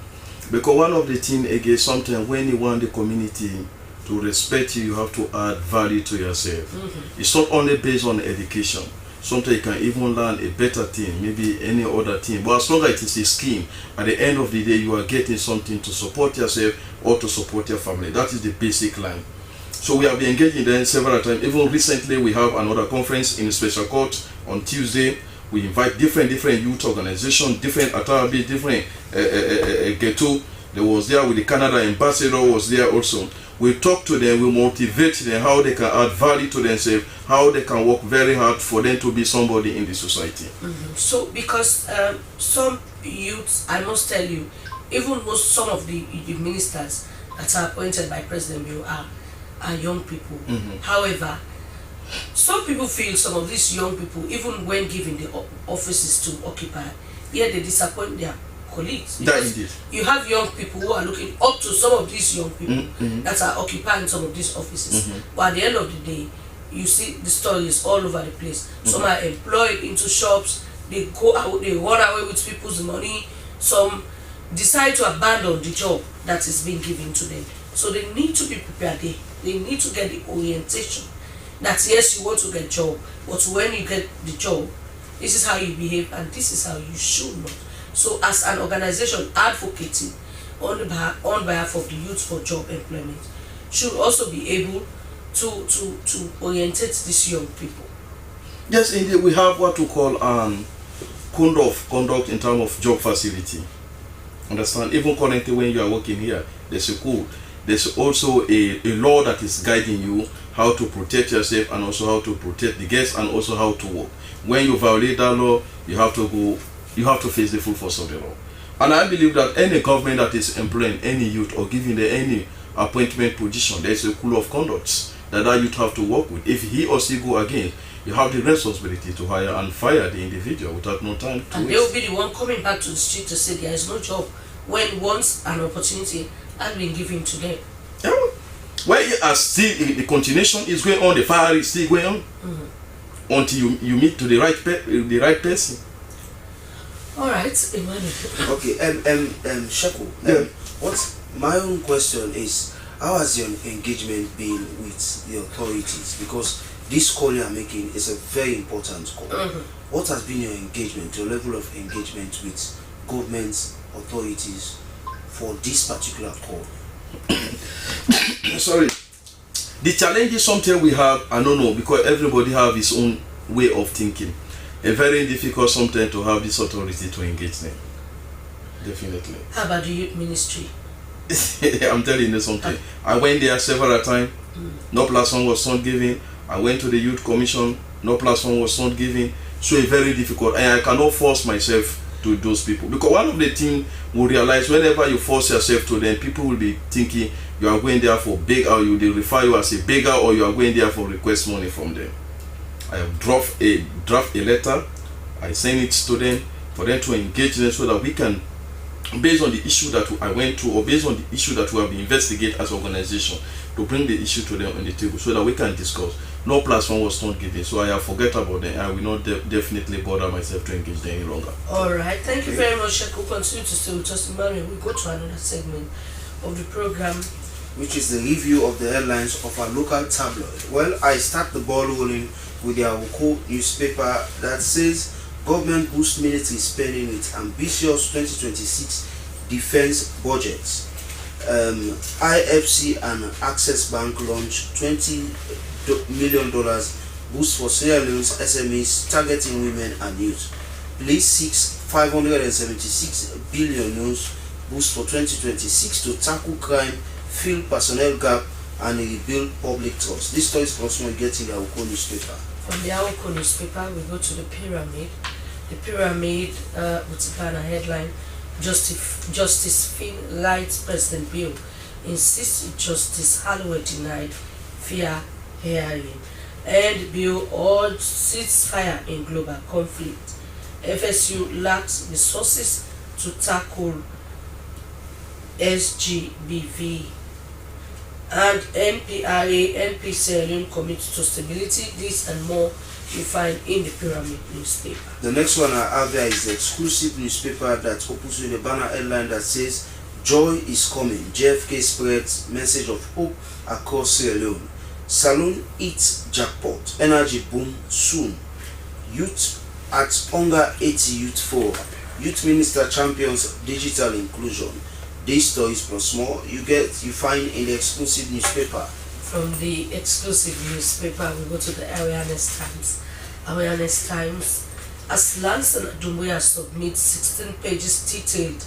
Because one of the things, again, sometimes when you want the community to respect you, you have to add value to yourself. It's not only based on education. Sometimes you can even learn a better thing, maybe any other thing. But as long as it is a scheme, at the end of the day, you are getting something to support yourself or to support your family. That is the basic line. So we have been engaging them several times. Even recently, we have another conference in the special court on Tuesday. We invite different youth organizations, different Atabi, different ghetto. They was there with the Canada ambassador was there also. We talk to them, we motivate them how they can add value to themselves, how they can work very hard for them to be somebody in the society. So because some youths, I must tell you, even some of the ministers that are appointed by President Bill are young people. However, some people feel some of these young people, even when given the offices to occupy, they disappoint their colleagues. You have young people who are looking up to some of these young people that are occupying some of these offices. But at the end of the day, you see the stories all over the place. Some are employed into shops, they go out, they run away with people's money. Some decide to abandon the job that is being given to them. So they need to be prepared. They need to get the orientation that yes, you want to get a job, but when you get the job, this is how you behave and this is how you should not. So as an organization advocating on behalf of the youth for job employment, should also be able to orientate these young people. Yes, indeed, we have what we call conduct in terms of job facility. Understand? Even currently when you are working here, there's a code. There's also a law that is guiding you how to protect yourself and also how to protect the guests and also how to work. When you violate that law, you have to face the full force of the law. And I believe that any government that is employing any youth or giving them any appointment position, there is a code of conduct that youth have to work with. If he or she go against, you have the responsibility to hire and fire the individual without no time to and waste. They will be the one coming back to the street to say there is no job when once an opportunity has been given to them. Yeah. Well, still the continuation is going on, the fire is still going on until you meet to the right person. All right, Emmanuel. Okay, Sheku, what my own question is, how has your engagement been with the authorities? Because this call you are making is a very important call. What has been your engagement, your level of engagement with government authorities for this particular call? Sorry. The challenge is something we have, I don't know, because everybody have his own way of thinking. A very difficult sometimes to have this authority to engage them. Definitely. How about the youth ministry? I'm telling you something. I went there several times. No platform was not given. I went to the youth commission, no platform was not given, so it's very difficult, and I cannot force myself to those people, because one of the things we realize, whenever you force yourself to them, people will be thinking you are going there for beg, or they refer you as a beggar, or you are going there for request money from them. I have draft a letter, I send it to them for them to engage them, so that we can, based on the issue that I went through, or based on the issue that we have investigated as an organization, to bring the issue to them on the table so that we can discuss. No platform was not given, so I have forget about them. I will not definitely bother myself to engage them any longer. Alright, thank you very much. Sheku. Continue to stay with us. Emmanuel, we go to another segment of the program, which is the review of the headlines of our local tabloid. Well, I start the ball rolling with the Awoko newspaper that says government boosts military spending with ambitious 2026 defense budgets. IFC and Access Bank launch $20 million boost for Sierra Leone's SMEs targeting women and youth. Police seeks 576 billion boost for 2026 to tackle crime, fill personnel gap, and rebuild public trust. This story is also getting the Awoko newspaper. From the Awoko newspaper, we go to the Pyramid. The Pyramid with a banner headline: Justice Finn writes President Bill insists Justice Holloway denied fair hearing, and Bill urged ceasefire in global conflict. FSU lacks resources to tackle SGBV, and NPRA, NP Sierra Leone commits to stability. This and more you find in the Pyramid newspaper. The next one I have here is the exclusive newspaper that opens with a banner headline that says "Joy is coming. JFK spreads message of hope across Sierra Leone. Saloon eats jackpot. Energy boom soon. Youth at Hunger 80 Youth Forum. Youth Minister champions digital inclusion." These stories plus more you find in the exclusive newspaper. From the exclusive newspaper, we go to the Awareness Times. Awareness Times, as Lanston Dumbuya submits 16 pages detailed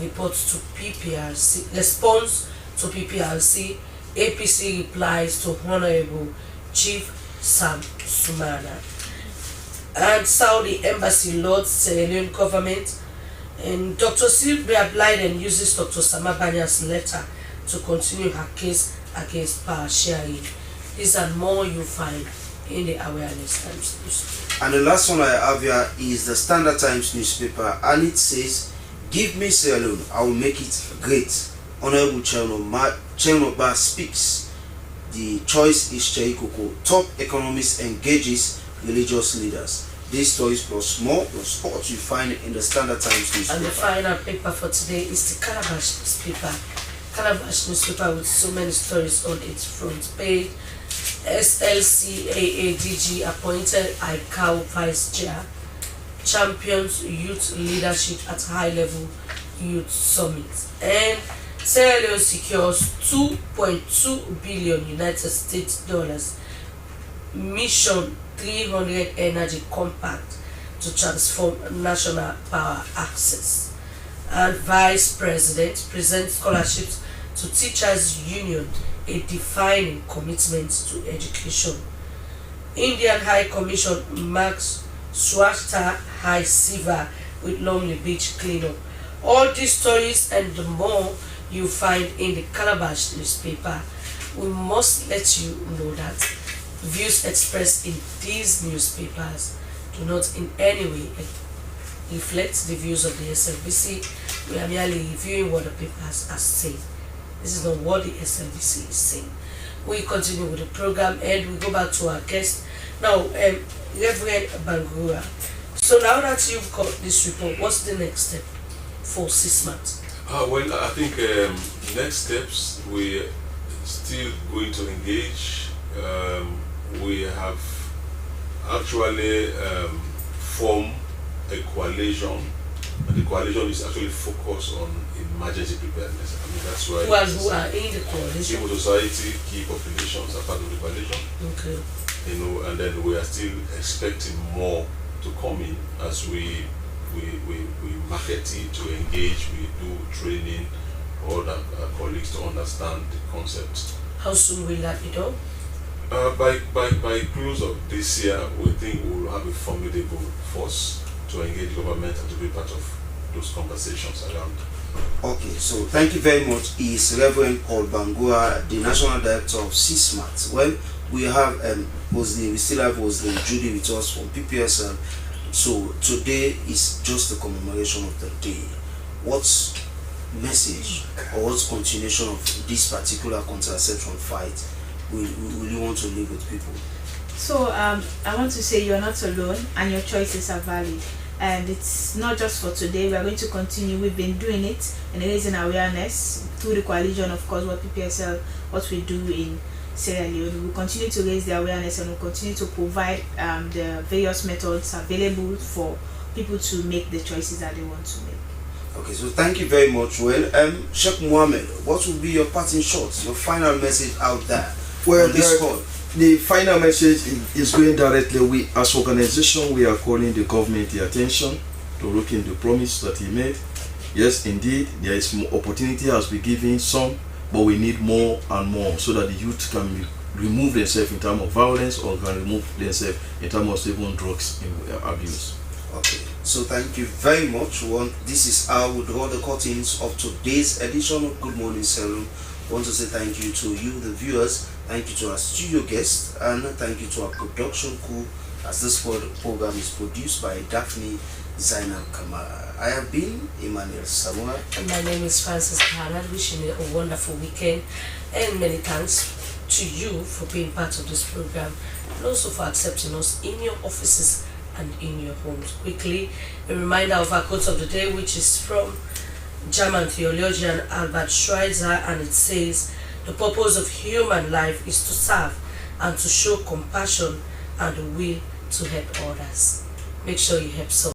report to PPRC, response to PPRC, APC replies to Honorable Chief Sam Sumana. And Saudi Embassy Lords Sierra Leone government, and Dr. Sylvia Blyden uses Dr. Samabanya's letter to continue her case against power sharing. These and more you find in the Awareness Times newspaper. And the last one I have here is the Standard Times newspaper, and it says, "Give me Sierra Leone, I will make it great. Honorable Chelnoba speaks. The choice is Cheikoko. Top economist engages religious leaders." These stories plus more plus sports you find in the Standard Times newspaper. And the final paper for today is the Calabash newspaper. Calabash newspaper with so many stories on its front page. SLCAADG appointed ICAO Vice Chair. Champions Youth Leadership at High Level Youth Summit. And Sierra Leone secures $2.2 billion United States dollars Mission 300 Energy Compact to transform national power access. And Vice President presents scholarships to Teachers Union, a defining commitment to education. Indian High Commission marks Swasta High Siva with Lonely Beach cleanup. All these stories and more you find in the Calabash newspaper. We must let you know that views expressed in these newspapers do not in any way reflect the views of the SLBC. We are merely reviewing what the papers are saying. This is not what the SLBC is saying. We continue with the program and we go back to our guest. Now, Reverend Bangura. So now that you've got this report, what's the next step for 6 months? Well, I think next steps, we're still going to engage. We have actually formed a coalition, and the coalition is actually focused on emergency preparedness. I mean, that's why who are in the coalition? civil society, key populations are part of the coalition. Okay. You know, and then we are still expecting more to come in as we market it, to engage, we do training, all the colleagues to understand the concept. How soon will that be done? By close of this year, we think we will have a formidable force to engage government and to be part of those conversations around. Okay, so thank you very much. Is Reverend Paul Bangua, the National Director of CSMAT. Well, we have we still have Judy with us from PPSL. So today is just the commemoration of the day. What's message or what's continuation of this particular contraception fight will you want to leave with people? So I want to say you're not alone and your choices are valid. And it's not just for today. We are going to continue. We've been doing it and raising awareness through the coalition, of course, what PPSL, what we do in Sierra Leone. We'll continue to raise the awareness and we'll continue to provide the various methods available for people to make the choices that they want to make. Okay, so thank you very much. Well, Sheikh Mohammed, what will be your parting shots, your final message out there on this call? The final message is going directly. We, as organization, we are calling the government the attention to look in the promise that he made. Yes, indeed, there is more opportunity has been given some, but we need more and more so that the youth can remove themselves in terms of violence or can remove themselves in terms of even drugs abuse. Okay, so thank you very much. This is how we draw the curtains of today's edition of Good Morning Salon. I want to say thank you to you, the viewers. Thank you to our studio guests, and thank you to our production crew, as this program is produced by Daphne Zainab Kamara. I have been Emmanuel Samoa. And my name is Francis Bernard, wishing you a wonderful weekend, and many thanks to you for being part of this program and also for accepting us in your offices and in your homes. Quickly, a reminder of our quote of the day, which is from German theologian Albert Schweitzer, and it says, "The purpose of human life is to serve and to show compassion and the will to help others." Make sure you help someone.